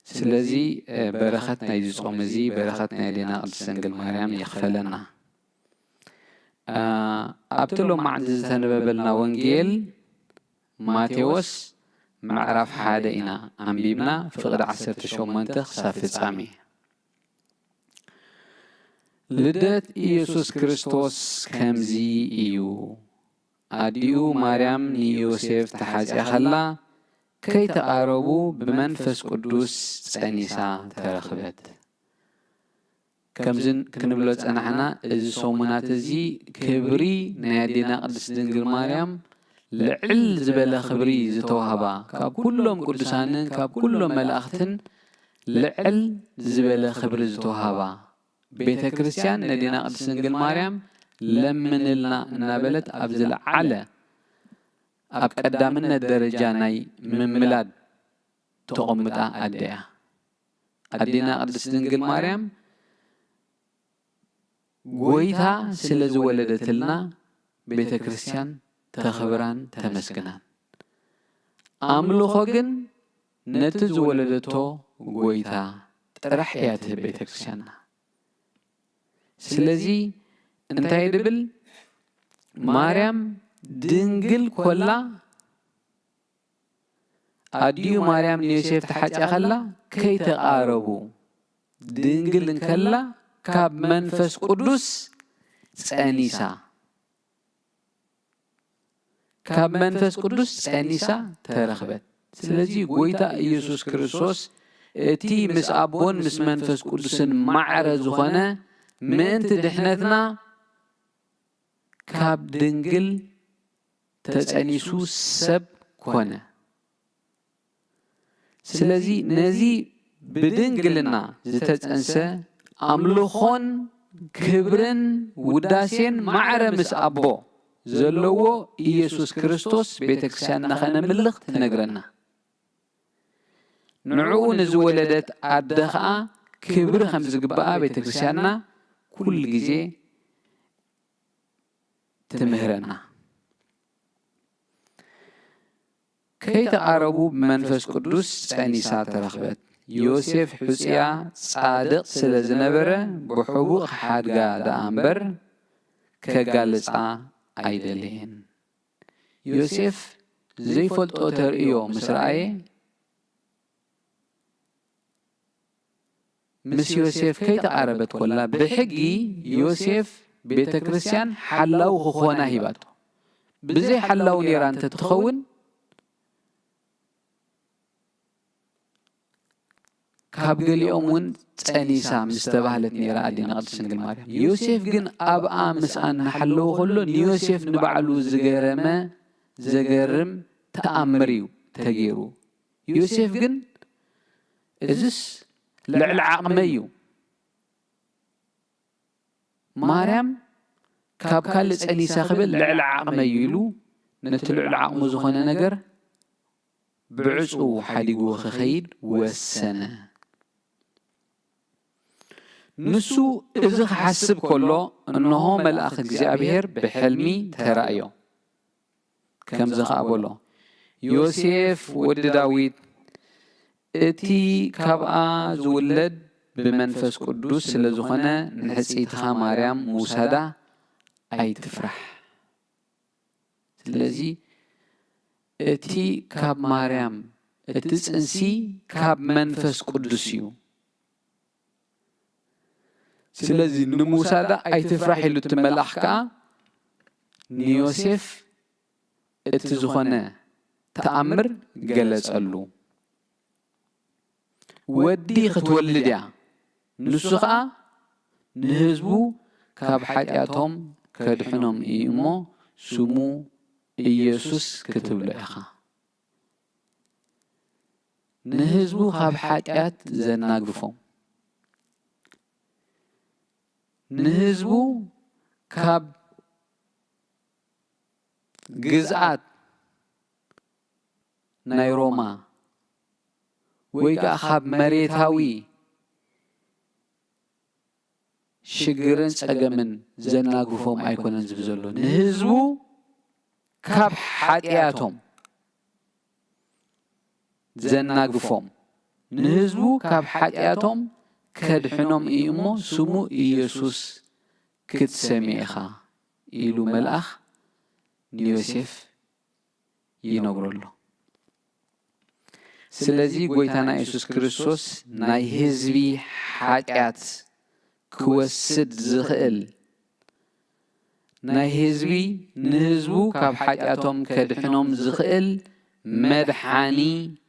سلازي برختنا يزصومزي برختنا لنا قدس دنجل مريم يخفلنا ابتلو معجزة نببلنا ونجيل ماتيوس معرف حدا إنا أنبيبنا فقد 10 منتخ صافي صامي لدت يسوس كريستوس كمزي إيو أديو مريم ني يوسف تحازي خلا كي تقاربوا بمنفس قدوس سانيسا ترخبت كمزن كنبلوت أنحنا إذ صومنات زي كبري نادينا قدس دنجل مريم لعل زبالة خبري زتوهبا كاب كلهم قدسانن كاب كلهم ملاختن لعل زبالة خبري زتوهبا ቤተ ክርስቲያን ነዲና ቅድስት ድንግል ማርያም ለምንልና እናበለት ኣብዝለ ዓለ ኣብ ቀዳምነት ደረጃ ናይ ምምላድ ተቆምጣ ኣደያ ኣዴና ቅድስት ድንግል ማርያም ጎይታ ስለ ዝወለደትልና ቤተ ክርስቲያን ተኸብራን ተመስግናን ኣምልኾ ግን ነቲ ዝወለደቶ ጎይታ ጥራሕ እያ ትህብ ቤተ ክርስቲያንና ስለዚ እንታይ ድብል ማርያም ድንግል ኮላ ኣዲዩ ማርያም ንዮሴፍ ተሓጭያ ኸላ ከይተቃረቡ ድንግል እንከላ ካብ መንፈስ ቅዱስ ጸኒሳ ካብ መንፈስ ቅዱስ ጸኒሳ ተረኽበት ስለዚ ጎይታ ኢየሱስ ክርስቶስ እቲ ምስ ኣቦን ምስ መንፈስ ቅዱስን ማዕረ ዝኾነ ምእንቲ ድሕነትና ካብ ድንግል ተጸኒሱ ሰብ ኮነ ስለዚ ነዚ ብድንግልና ዝተጸንሰ ኣምልኾን ክብርን ውዳሴን ማዕረ ምስ ኣቦ ዘለዎ ኢየሱስ ክርስቶስ ቤተ ክርስቲያንና ኸነምልኽ ትነግረና ንዕኡ ንዝወለደት ኣደ ኸዓ ክብሪ ከም ዝግባኣ ቤተ ክርስቲያንና ኩሉ ግዜ ትምህረና ከይተቃረቡ ብመንፈስ ቅዱስ ጸኒሳ ተረኽበት ዮሴፍ ሕፅያ ጻድቕ ስለ ዝነበረ ብሕቡቕ ሓድጋ ደኣ እምበር ከጋልፃ ኣይደልየን ዮሴፍ ዘይፈልጦ ተርእዮ ምስ ረኣየ ምስ ዮሴፍ ከይተቃረበት ኮላ ብሕጊ ዮሴፍ ቤተ ክርስቲያን ሓላው ክኾና ሂባቶ ብዘይ ሓላው ኔራ እንተትኸውን ካብ ገሊኦም እውን ጸኒሳ ምስ ተባህለት ኔራ ኣዴና ቅድስት ድንግል ማርያም ዮሴፍ ግን ኣብኣ ምስኣ እናሓለዎ ከሎ ንዮሴፍ ንባዕሉ ዝገረመ ዘገርም ተኣምር እዩ ተገይሩ ዮሴፍ ግን እዝስ ልዕሊ ዓቕመ እዩ ማርያም ካብ ካልእ ጸኒሳ ክብል ልዕሊ ዓቕመ እዩ ኢሉ ነቲ ልዕሊ ዓቕሙ ዝኾነ ነገር ብዕፁ ሓዲጉ ክኸይድ ወሰነ ንሱ እዚ ክሓስብ ከሎ እንሆ መልአኽ እግዚኣብሔር ብሕልሚ ተራእዮ ከምዚ ኸኣ በሎ ዮሴፍ ወዲ ዳዊት እቲ ካብኣ ዝውለድ ብመንፈስ ቅዱስ ስለ ዝኾነ ንሕፂትኻ ማርያም ምውሳዳ ኣይትፍራሕ ስለዚ እቲ ካብ ማርያም እቲ ጽንሲ ካብ መንፈስ ቅዱስ እዩ ስለዚ ንምውሳዳ ኣይትፍራሕ ኢሉ እቲ መልኣኽ ከዓ ንዮሴፍ እቲ ዝኾነ ተኣምር ገለጸሉ ወዲ ክትወልድ እያ ንሱ ከዓ ንህዝቡ ካብ ሓጢኣቶም ከድሕኖም እዩ እሞ ስሙ ኢየሱስ ክትብሎ ኢኻ ንህዝቡ ካብ ሓጢኣት ዘናግፎም ንህዝቡ ካብ ግዝኣት ናይ ሮማ ወይ ከዓ ካብ መሬታዊ ሽግርን ጸገምን ዘናግፎም ኣይኮነን ዝብል ዘሎ ንህዝቡ ካብ ሓጢኣቶም ዘናግፎም ንህዝቡ ካብ ሓጢኣቶም ከድሕኖም እዩ እሞ ስሙ ኢየሱስ ክትሰምዕ ኢኻ ኢሉ መልኣኽ ንዮሴፍ ይነግረሉ ስለዚ ጎይታና ኢየሱስ ክርስቶስ ናይ ህዝቢ ሓጢኣት ክወስድ ዝኽእል ናይ ህዝቢ ንህዝቡ ካብ ሓጢኣቶም ከድሕኖም ዝኽእል መድሓኒ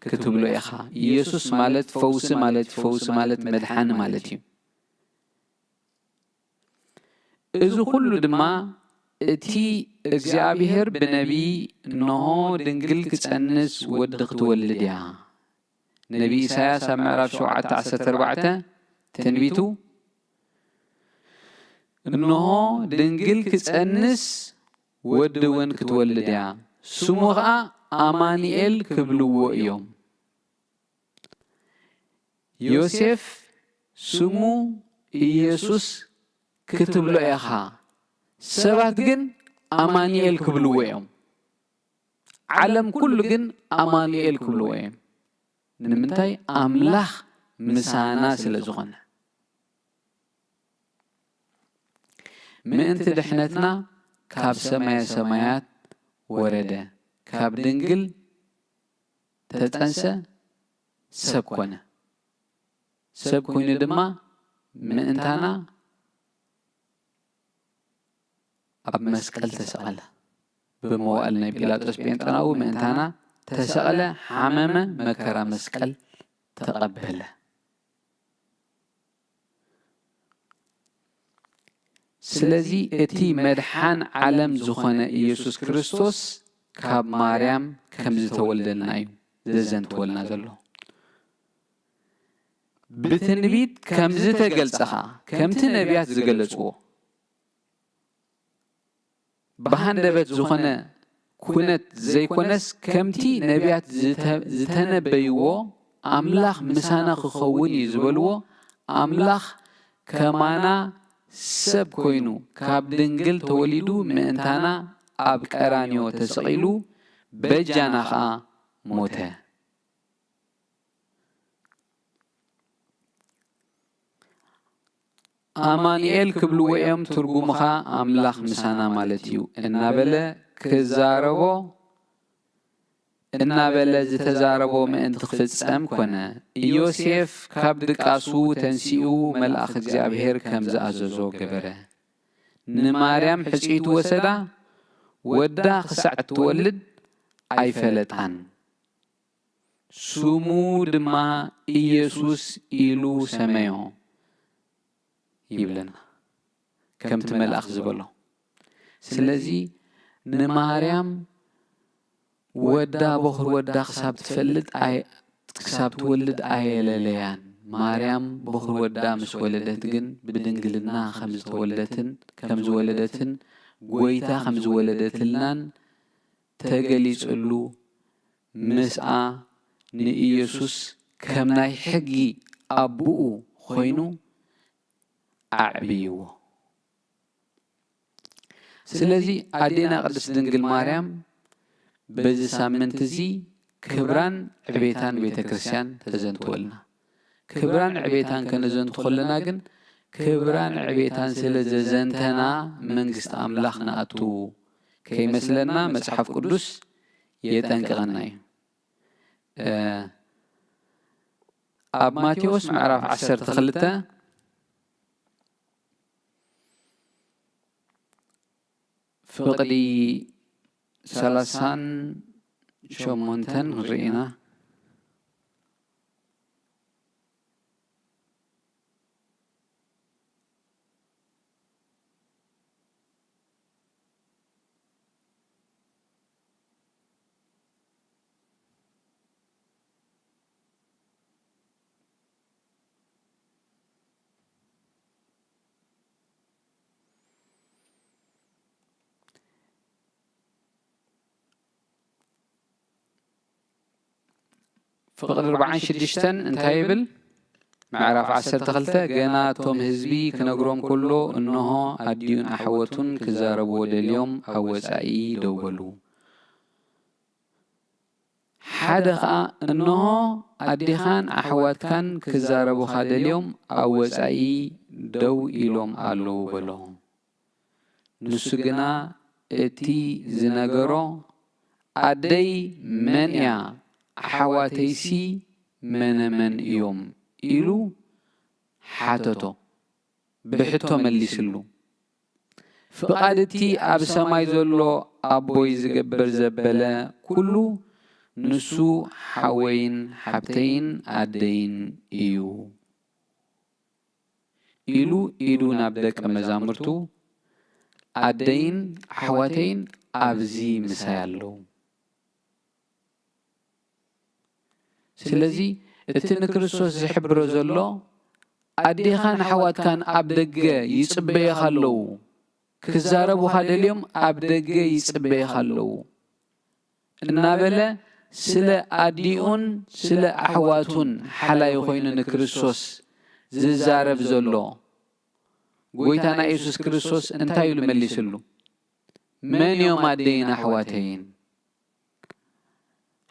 ክትብሎ ኢኻ ኢየሱስ ማለት ፈውሲ ማለት ፈውሲ ማለት መድሓኒ ማለት እዩ እዚ ኩሉ ድማ እቲ እግዚኣብሔር ብነቢይ እንሆ ድንግል ክጸንስ ወዲ ክትወልድ እያ ነቢ ኢሳያስ ኣብ ምዕራፍ 7:14 ትንቢቱ إنه دنجل كتأنس ودون كتولد يا سموغا أمانيئيل كبلو يوم يوسف سمو يسوس كتب له ياخا سبات جن أمانيئيل كبلو يوم عالم كل جن أمانيئيل كبلو يوم نمنتاي أملاخ مسانا سلزغن مئنت دحنتنا كاب سمايات ورده كاب دنجل تتنسى سبكونا سبكونا دما مئنتانا أب مسكال تسأله بموالنا بيلاطس بينتناو مئنتانا تسأله حمامة مكرا مسكال تقبله سلازي اتي مدحان عالم زخنا يسوس كريستوس كاب مريم كم زتولدنا ايو ززن تولنا زلو بتنبيت كم زتقلصها كم تنبيات زقلصو بهندبت زخنا كونت زي كونس كمتي نبيات زتنبيو أملاخ مسانا خخون يزبلو أملاخ كمانا سب كوينو كاب دنجل توليدو مئنتانا أب كرانيو تسقيلو بجانا خا موته أمانيئيل كبلو ويم ترجمخا أملاخ مسانا مالتيو النابلة كزاربو النابلة زتزاربو مئن تخفز أم كنا يوسف كابدك أسو تنسيو ملأخ እግዚአብሔር كم زأززو كبره نماريم حسيت وسدا ودا خسعت تولد أي فلتان سمود ما إيسوس إلو سميو يبلنا كم تملأخ زبلو سلزي نماريم ودا بخر ودا خساب تفلد أي خساب تولد أي لليان مريم بخر ودا مش ولدت جن بدنجلنا خمس ولدتن كمز ولدتن قويتا خمس ولدتلن تجلس له مسعى نيسوس كم ناي حقي أبوه خينو أعبيو سلزي أدينا قدس دنجل مريم بزي سامنتزي كبران عبيتان بيت كريستيان تزنتولنا كبران عبيتان كنزنتخلنا جن كبران عبيتان سلزنتنا منجست أملاخنا أتو كي مثلنا مصحف قدس يتنقغناي أب ماتيوس معرف 10 فقدي سلسان شمونتن رئينا فقد 46 انتايبل معرف 10 جنا توم هزبي كنقروم كله انه اديون احوتون كزاربوا اليوم اوسعي دولو حدقا انه اديخان احوات كان كزاربوا هذا اليوم اوسعي دو إلوم الو بلهم نسجنا اتي زنقرو ادي منيا حواتيسي من يوم إلو حاتتو بحتو مليسلو فقادتي أب سماي زلو أبوي زقبر زبلا كله نسو حوين حبتين أدين إيو إلو نبدك مزامرتو أدين حواتين أبزي مسايلو سلازي اتن كريستوس زحبرو زلو ኣዴኻን ኣሕዋትካን ኣብ ደገ ይጽበየኻ ኣለዉ ክዛረቡኻ ደልዮም ኣብ ደገ ይጽበየኻ ኣለዉ እናበለ ስለ ኣዲኡን ስለ ኣሕዋቱን ሓላይ ኮይኑ ንክርስቶስ ዝዛረብ ዘሎ ጎይታና ኢየሱስ ክርስቶስ እንታይ ኢሉ መሊስሉ መን እዮም ኣደይን ኣሕዋተይን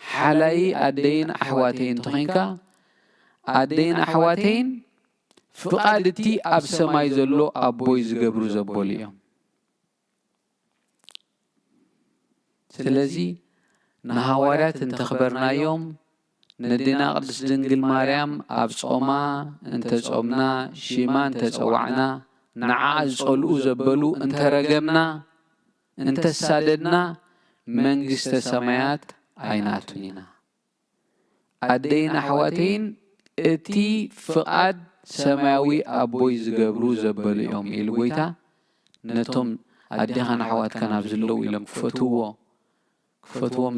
ሓላይ ኣደይን ኣሕዋተይን ተኾይንካ ኣደይን ኣሕዋተይን ፍቓድ እቲ ኣብ ሰማይ ዘሎ ኣቦይ ዝገብሩ ዘበሉ እዮም ስለዚ ንሃዋርያት እንተኽበርናዮም ነዴና ቅድስት ድንግል ማርያም ኣብ ጾማ እንተጾምና ሽማ እንተጸዋዕና ንዓ ዝጸልኡ ዘበሉ እንተረገምና እንተሳደድና መንግስተ ሰማያት ኣይናቱን ኢና ኣደይን ኣሕዋተይን እቲ ፍቓድ ሰማያዊ ኣቦይ ዝገብሩ ዘበሉ እዮም ኢሉ ጎይታ ነቶም ኣዴኻን ኣሕዋትካን ኣብ ዘለዉ ኢሎም ክፈትዎም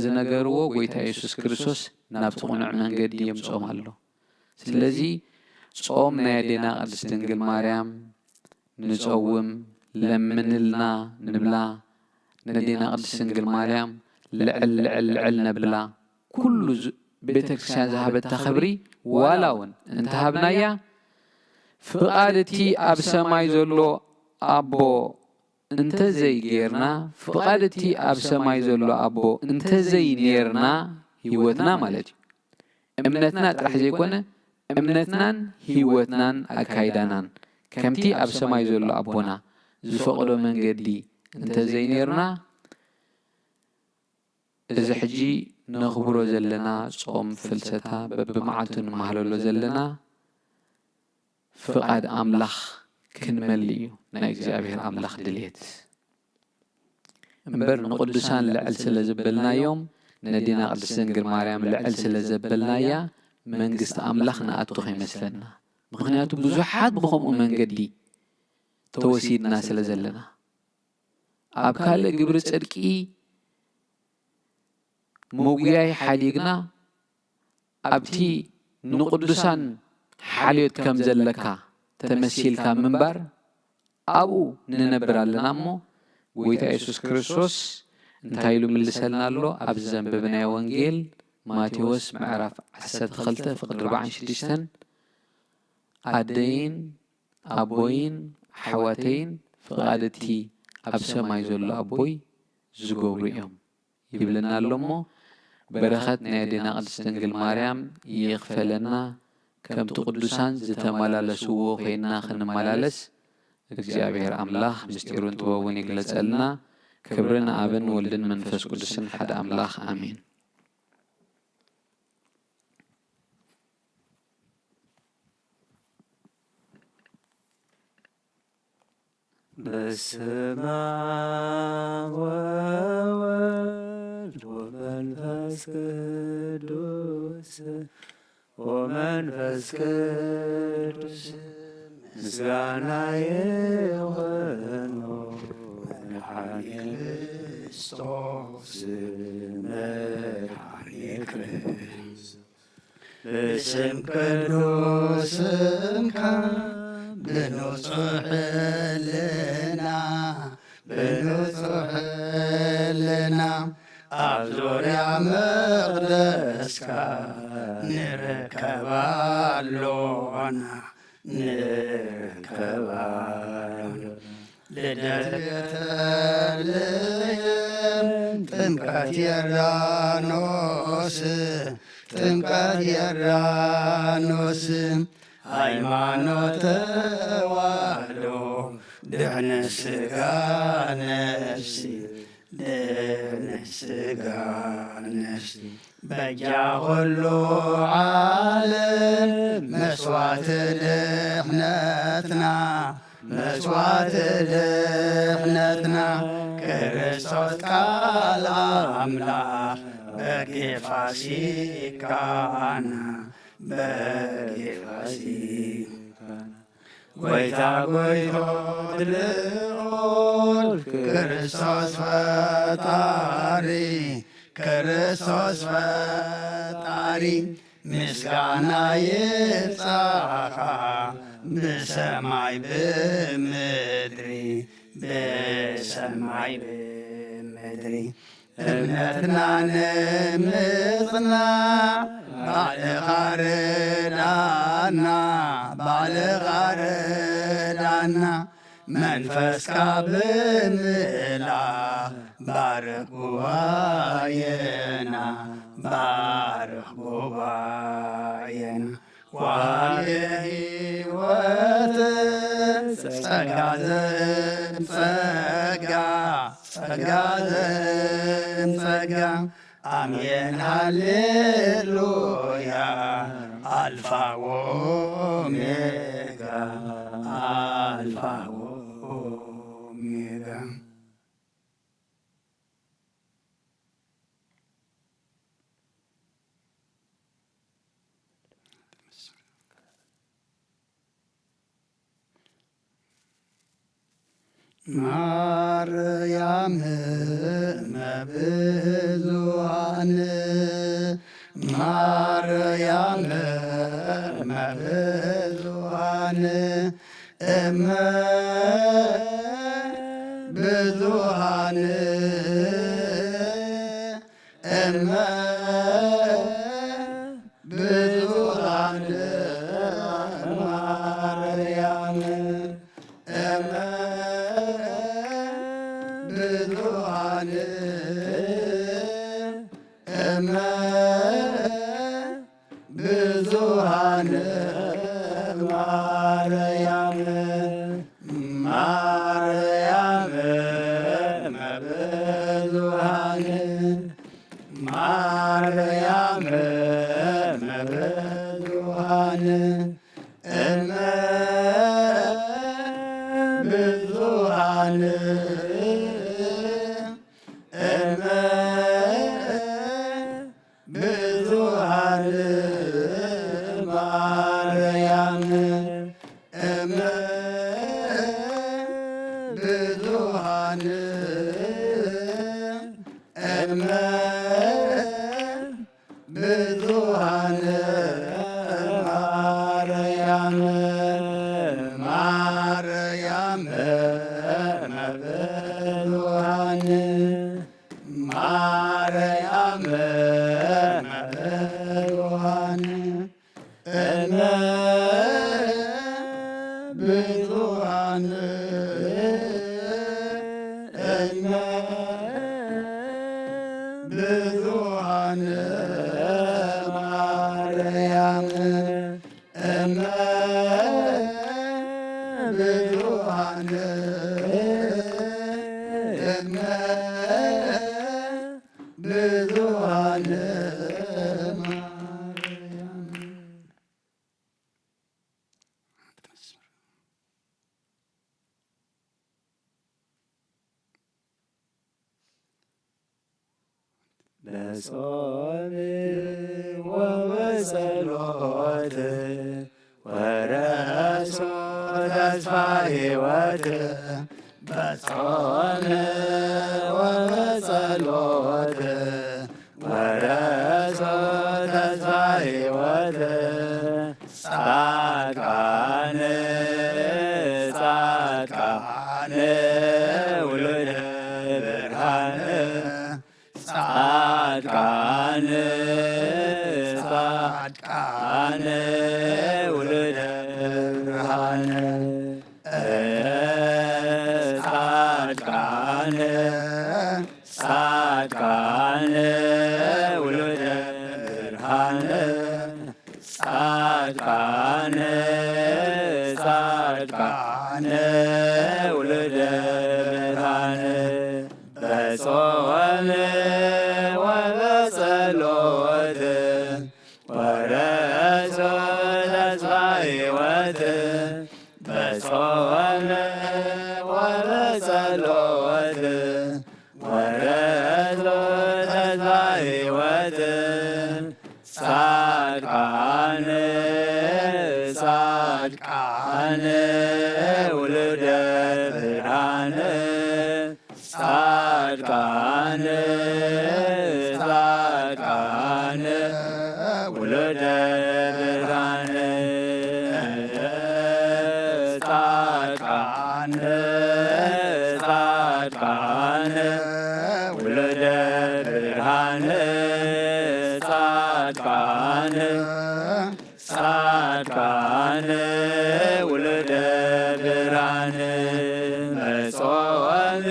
ዝነገርዎ ጎይታ ኢየሱስ ክርስቶስ ናብቲ ቁኑዕ መንገዲ የምጾም ኣሎ ስለዚ ጾም ናይ ኣዴና ቅድስት ድንግል ማርያም ንጸውም ለምንልና ንብላ ነዴና ቅድስት ድንግል ማርያም ልዕል ነብላ ኩሉ ቤተክርስቲያን ዝሃበታ ኽብሪ ዋላ እውን እንተሃብናያ ፍቓድ እቲ ኣብ ሰማይ ዘሎ ኣቦ እንተዘይ ጌርና ፍቓድ እቲ ኣብ ሰማይ ዘሎ ኣቦ እንተዘይ ኔርና ህይወትና ማለት እዩ እምነትና ጥራሕ ዘይኮነ እምነትናን ህይወትናን ኣካይዳናን ከምቲ ኣብ ሰማይ ዘሎ ኣቦና ዝፈቕዶ መንገዲ እንተዘይ ኔርና እዚ ሕጂ ነኽብሮ ዘለና ጾም ፍልሰታ በብመዓልቱ ንማህለሎ ዘለና ፍቓድ ኣምላኽ ክንመሊ እዩ ናይ እግዚኣብሔር ኣምላኽ ድልየት እምበር ንቅዱሳን ልዕል ስለ ዘበልናዮም ነዴና ቅድስት ድንግል ማርያም ልዕል ስለ ዘበልናያ መንግስቲ ኣምላኽ ንኣቱ ኸይመስለና ምክንያቱ ብዙሓት ብኸምኡ መንገዲ ተወሲድና ስለ ዘለና ኣብ ካልእ ግብሪ ጽድቂ መጉያይ ሓሊግና ኣብቲ ንቅዱሳን ሓልዮት ከም ዘለካ ተመሲልካ ምንባር ኣብኡ ንነብር ኣለና እሞ ጎይታ ኢየሱስ ክርስቶስ እንታይ ኢሉ ምልሰልና ኣሎ ኣብ ዘንበብናዮ ወንጌል ማቴዎስ ምዕራፍ 12 ፍቕዲ 46 ኣደይን ኣቦይን ኣሕዋተይን ፍቓድ እቲ ኣብ ሰማይ ዘሎ ኣቦይ ዝገብሩ እዮም ይብለና ኣሎ እሞ በረኸት ናይ ኣዴና ቅድስት ድንግል ማርያም ይኽፈለና ከምቲ ቅዱሳን ዝተመላለስዎ ኮይና ክንመላለስ እግዚአብሔር ኣምላኽ ምስጢሩን ጥበቡን ይግለጸልና ክብርን ኣብን ወልድን መንፈስ ቅዱስን ሓደ ኣምላኽ ኣሜን በስመ አብ ወወልድ ወመንፈስ ቅዱስ ወመንፈስ ቅዱስ ምስጋና ይሁን ክርስቶስ መድኃኒተ ክርስቶስ በስም ቅዱስም ብንጹሕልና ኣብ ዙርያ መቕደስካ ንረከባሎና ልደትየተልየም ጥምቀት የራኖስ ሃይማኖት ተዋህዶ ድሕነት ስጋ ነፍሲ በጃ ኩሉ ዓለም መስዋዕት ድሕነትና ክርስቶስ ቃል አምላክ በጌ ፋሲካና ጎይታ ልዑል ክርስቶስ ፈጣሪ ምስጋና ይብጻኻ በሰማይ በምድሪ በሰማይ በምድሪ እምነትና ንምጽናዕ ባዕልኻ ርዳና ባዕልኻ ርዳና መንፈስካ ብምልኣኽ ባርኽ ጉባኤና ባርኽ ጉባኤና ዋየ ሕይወት ጸጋ ዘንጸጋ ጸጋ ዘንጸጋ አሜን ሃሌሉያ አልፋ ወኦሜጋ አልፋ ወኦሜጋ ማርያም እመብዙኃን ማርያም እመብዙኃን እመብዙኃን እመብዙኃን ማርያም ብዙኃን ብዙኃን ማርያም ማርያም ብዙኃን ማርያም ብዙኃን ብዙኃን ብዙኃን ማርያም ብዙኃን ብዙኃን ማርያም ማርያም ብዙኃን ማርያም ብዙኃን ብዙኃን ብዙኃን ማርያም ብዙኃን ብዙኃን በጾም ወበጸሎት ወረሱ ተስፋ ሕይወት በጾም ወበጸሎት ወረሱ ተስፋ ሕይወት ጻድቃን ጻድቃን ውሉደ ብርሃን ጻድቃን ጻድቃን ውሉደ ብርሃን ጻድቃን ጻድቃን ውሉደ ብርሃን ጻድቃን ጻድቃን ውሉደ ብርሃን በጾም ወበጸሎት ወረሱ ተስፋ ሕይወት በጾም ወበጸሎት ወረሱ ተስፋ ሕይወት ጻድቃን ጻድቃን ውሉደ ብርሃን ጻድቃን ጻድቃን ውሉደ ውሉደ ብርሃን ጻድቃን ጻድቃን ውሉደ ብርሃን ጻድቃን ጻድቃን ውሉደ ብርሃን በጾም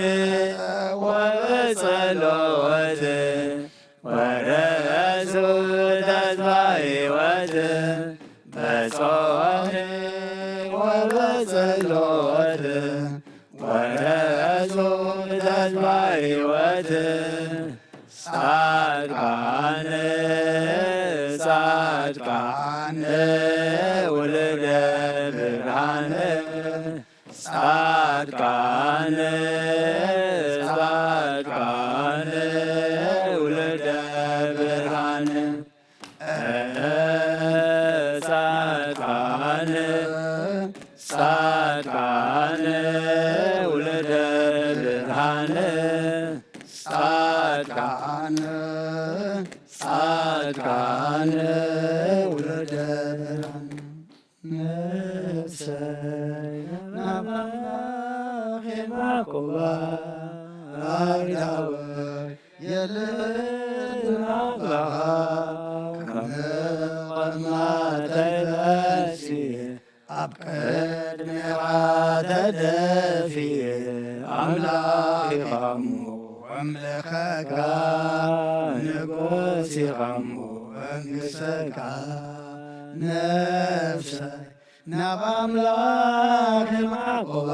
ወበጸሎት ወረሱ ተስፋ ሕይወት በጾም ወበጸሎት ወረሱ ተስፋ ሕይወት ጻድቃን ጻድቃን ውሉደ ብርሃን ጻድቃን ጻድቃን ውሉደ ብርሃን ጻድቃን ጻድቃን ውሉደ ብርሃን ጻድቃን ጻድቃን ውሉደ ብርሃን ነፍሰይ ናባኺ ማቁባ አይዳወይ የልናባኻ ከመቐማተይበሲ ኣብ ቅድሚኻ ተደፊየ ኣምላኺኻሙ ኣምልኸካ ንጉሲኻሙ መንግሥትካ ነፍሰይ ናብ ኣምላኽ ማቆባ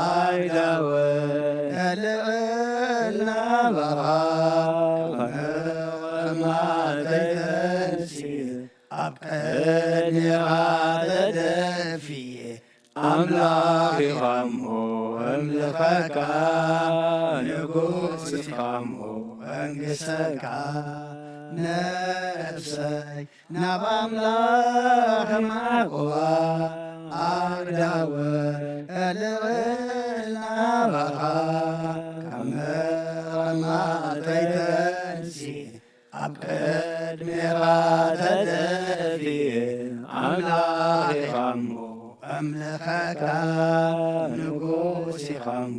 ኣይዳወይ ልዕልና በኻ ከመቐማተይበሲ ኣብ ቅድሚኻ ተደፊየ ኣምላኺኻሙ ኣምልኸካ ንጉሲኻሙ መንግሥትካ ነፍሰይ ናብ ኣምላኽ ማቆባ ኣግዳወይ ልዕልና በኻ ከመቐማተይበሲ ኣብ ቅድሚኻ ተደፊየ ኣምላኺኻሙ ኣምልኸካ ንጉሲኻሙ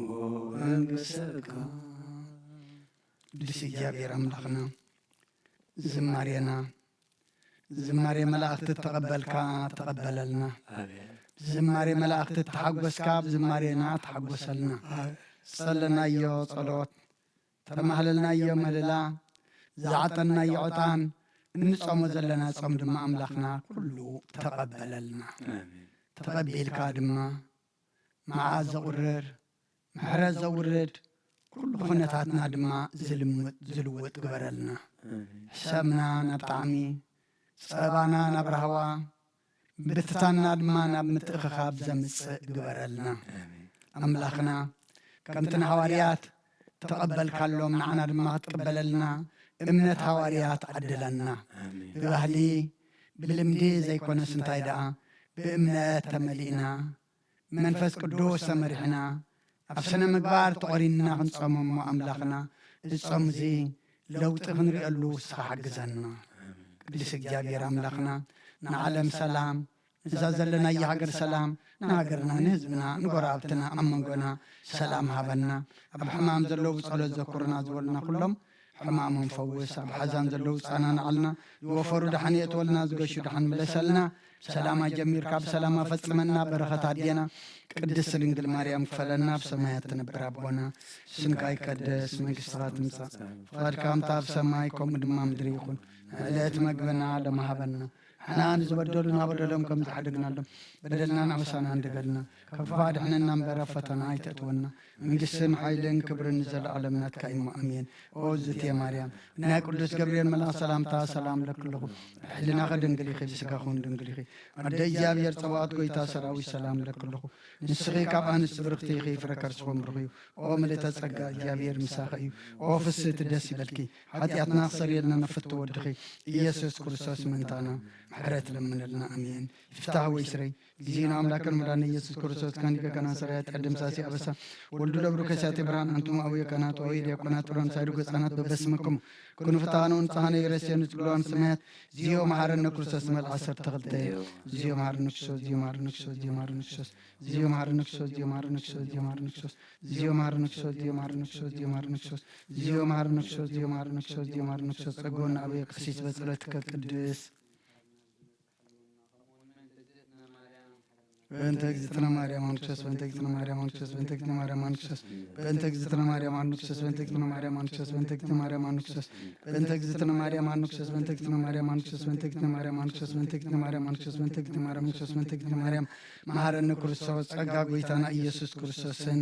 መንግሥትካ ቅዱስ እግዚአብሔር ኣምላኽና ዝማሬና ዝማሬ መላእኽቲ ተቐበልካ ተቐበለልና ዝማሬ መላእኽቲ ተሓጐስካ ብዝማሬና ተሓጐሰልና ጸለናዮ ጸሎት ተማህለልናዮ ምህልላ ዝዓጠናዮ ዕጣን እንጾሞ ዘለና ጾም ድማ ኣምላኽና ኩሉ ተቐበለልና ተቐቢልካ ድማ መዓዝ ዘቑርር ምሕረት ዘውርድ ኩሉ ኩነታትና ድማ ዝልውጥ ግበረልና ሕሰብና ናብ ጣዕሚ ጸባና ናብ ራህዋ ብትታና ድማ ናብ ምትእኽኻብ ዘምጽእ ግበረልና ኣምላኽና ከምትን ሃዋርያት ተቐበልካሎም ንዓና ድማ ክትቀበለልና እምነት ሃዋርያት ዓድለና ብባህሊ ብልምዲ ዘይኮነስ እንታይ ደኣ ብእምነት ተመሊእና መንፈስ ቅዱስ ተመሪሕና ኣብ ስነ ምግባር ተቖሪንና ክንጾሞ እሞ ኣምላኽና እዚ ጾም እዚ ለውጢ ክንሪአሉ ንስኻ ሓግዘና ቅዱስ እግዚአብሔር ኣምላኽና ንዓለም ሰላም እዛ ዘለናዮ ሃገር ሰላም ንሃገርና ንህዝብና ንጎራብትና ኣብ መንጎና ሰላም ሃበና ኣብ ሕማም ዘለዉ ጸሎት ዘኩርና ዝበሉና ኩሎም ሕማሞም ፈውስ ኣብ ሓዛን ዘለዉ ጻና ንዓልና ዝወፈሩ ድሓን የጥወልና ዝገሹ ድሓን መለሰልና ሰላማ ጀሚርካ ብሰላማ ፈጽመና በረኸት ኣድየና ቅድስት ድንግል ማርያም ክፈለና ብሰማያት ትነብር ኣቦና ስምካ ይቀደስ መንግሥትኻ ትምጻእ ፍቓድካ ከምታ ኣብ ሰማይ ከምኡ ድማ ምድሪ ይኹን ዕለት መግብና ለመሃበና ሕና ንዝበደሉና በደሎም ከም ዝሓድግናሎም በደልና ንዕውሳና እንድገልና ከፋ ድሕነና እምበረ ፈተና ኣይተእትወና መንግሥትን ሓይልን ክብርን ዘለዓለም ናትካ እዩ ኣሜን ኦ ዝእትየ ማርያም ናይ ቅዱስ ገብርኤል መልኣክ ሰላምታ ሰላም ለክለኹ ሕሊናኸ ድንግል ኢኺ ብስጋኹን ድንግል ኢኺ ኣደ እግዚኣብሔር ፀባኦት ጎይታ ሰራዊት ሰላም ለክለኹ ንስኺ ካብ ኣንስቲ ብርክቲ ኢኺ ፍረ ከርስኹም ርኽዩ ኦ ምልእተ ጸጋ እግዚኣብሔር ምሳኸ እዩ ኦ ፍስቲ ደስ ይበልኪ ሓጢኣትና ክሰሪየልና ነፍቲ ወድኺ ኢየሱስ ክርስቶስ ምንታና ምሕረት ለምንልና ኣሜን ይፍታህ ወይ ስረይ ጊዜና አምላክን መድኃኒነ ኢየሱስ ክርስቶስ ካንዲከ ከና ሰራያት ቀደም ሳሲ አበሳ ወልዱ ደብሩ ከሳቴ ብርሃን አንቱም አብየ ከናት ወይ ዲያቆናት ብርሃን ሳይዱ ገጻናት በበስመኩም كن فتانون صحن يرسين تقولون سمعت زيو مهارن كرسس مال عصر تغلتي زيو مهارن كشوس زيو مهارن كشوس زيو مهارن كشوس زيو مهارن كشوس زيو مهارن كشوس زيو مهارن كشوس زيو مهارن كشوس زيو مهارن كشوس زيو مهارن كشوس زيو مهارن كشوس زيو مهارن كشوس زيو مهارن كشوس تقولون أبي قسيس بسلتك قدس بنت اجزتنا مريم انكشس بنت اجزتنا مريم انكشس بنت اجزتنا مريم انكشس بنت اجزتنا مريم انكشس بنت اجزتنا مريم انكشس بنت اجزتنا مريم انكشس بنت اجزتنا مريم انكشس بنت اجزتنا مريم انكشس بنت اجزتنا مريم انكشس بنت اجزتنا مريم انكشس بنت اجزتنا مريم انكشس بنت اجزتنا مريم مهارن كريستوس ጸጋ ጌታና ኢየሱስ ክርስቶስን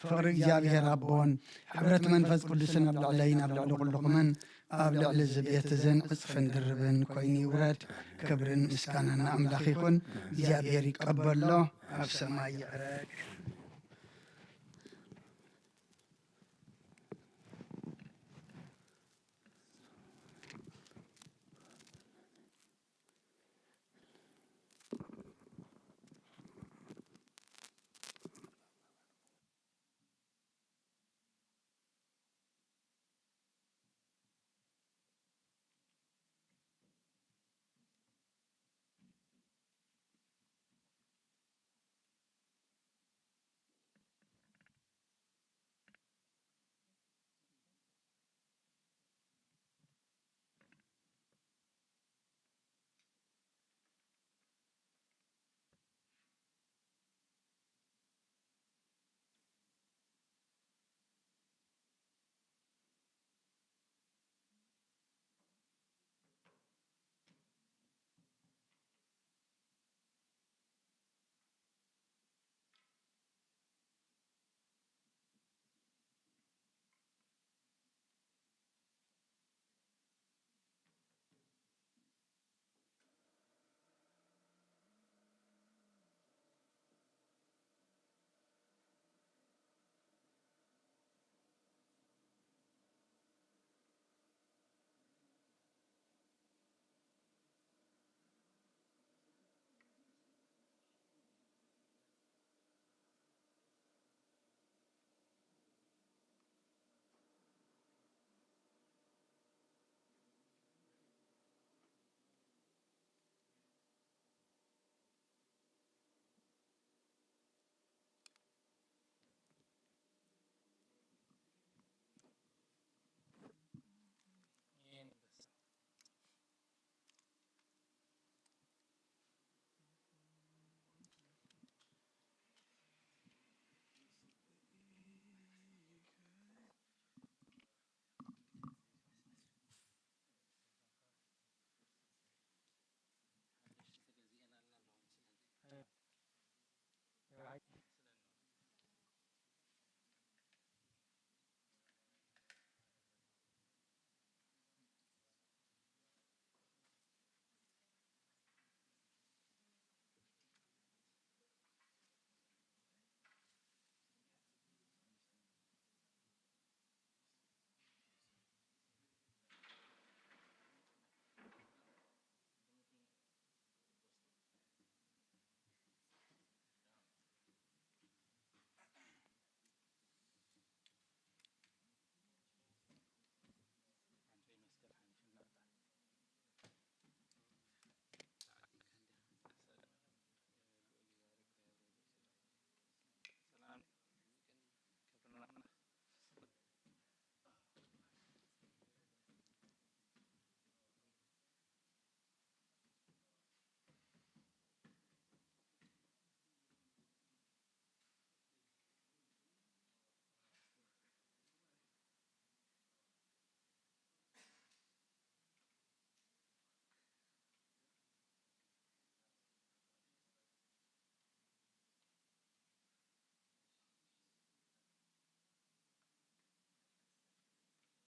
ፍቅሪ እግዚአብሔር አቦን ሕብረት መንፈስ ቅዱስን ኣብ ልዕለይና ኣብ ልዕሊ ኩልኩምን ኣብ ልዕሊ ዝቤት እዝን ዕፅፍን ድርብን ኮይኑ ይውረድ ክብርን ምስጋናን ኣምላኽ ይኹን እግዚአብሔር ይቀበሎ ኣብ ሰማይ ይዕረግ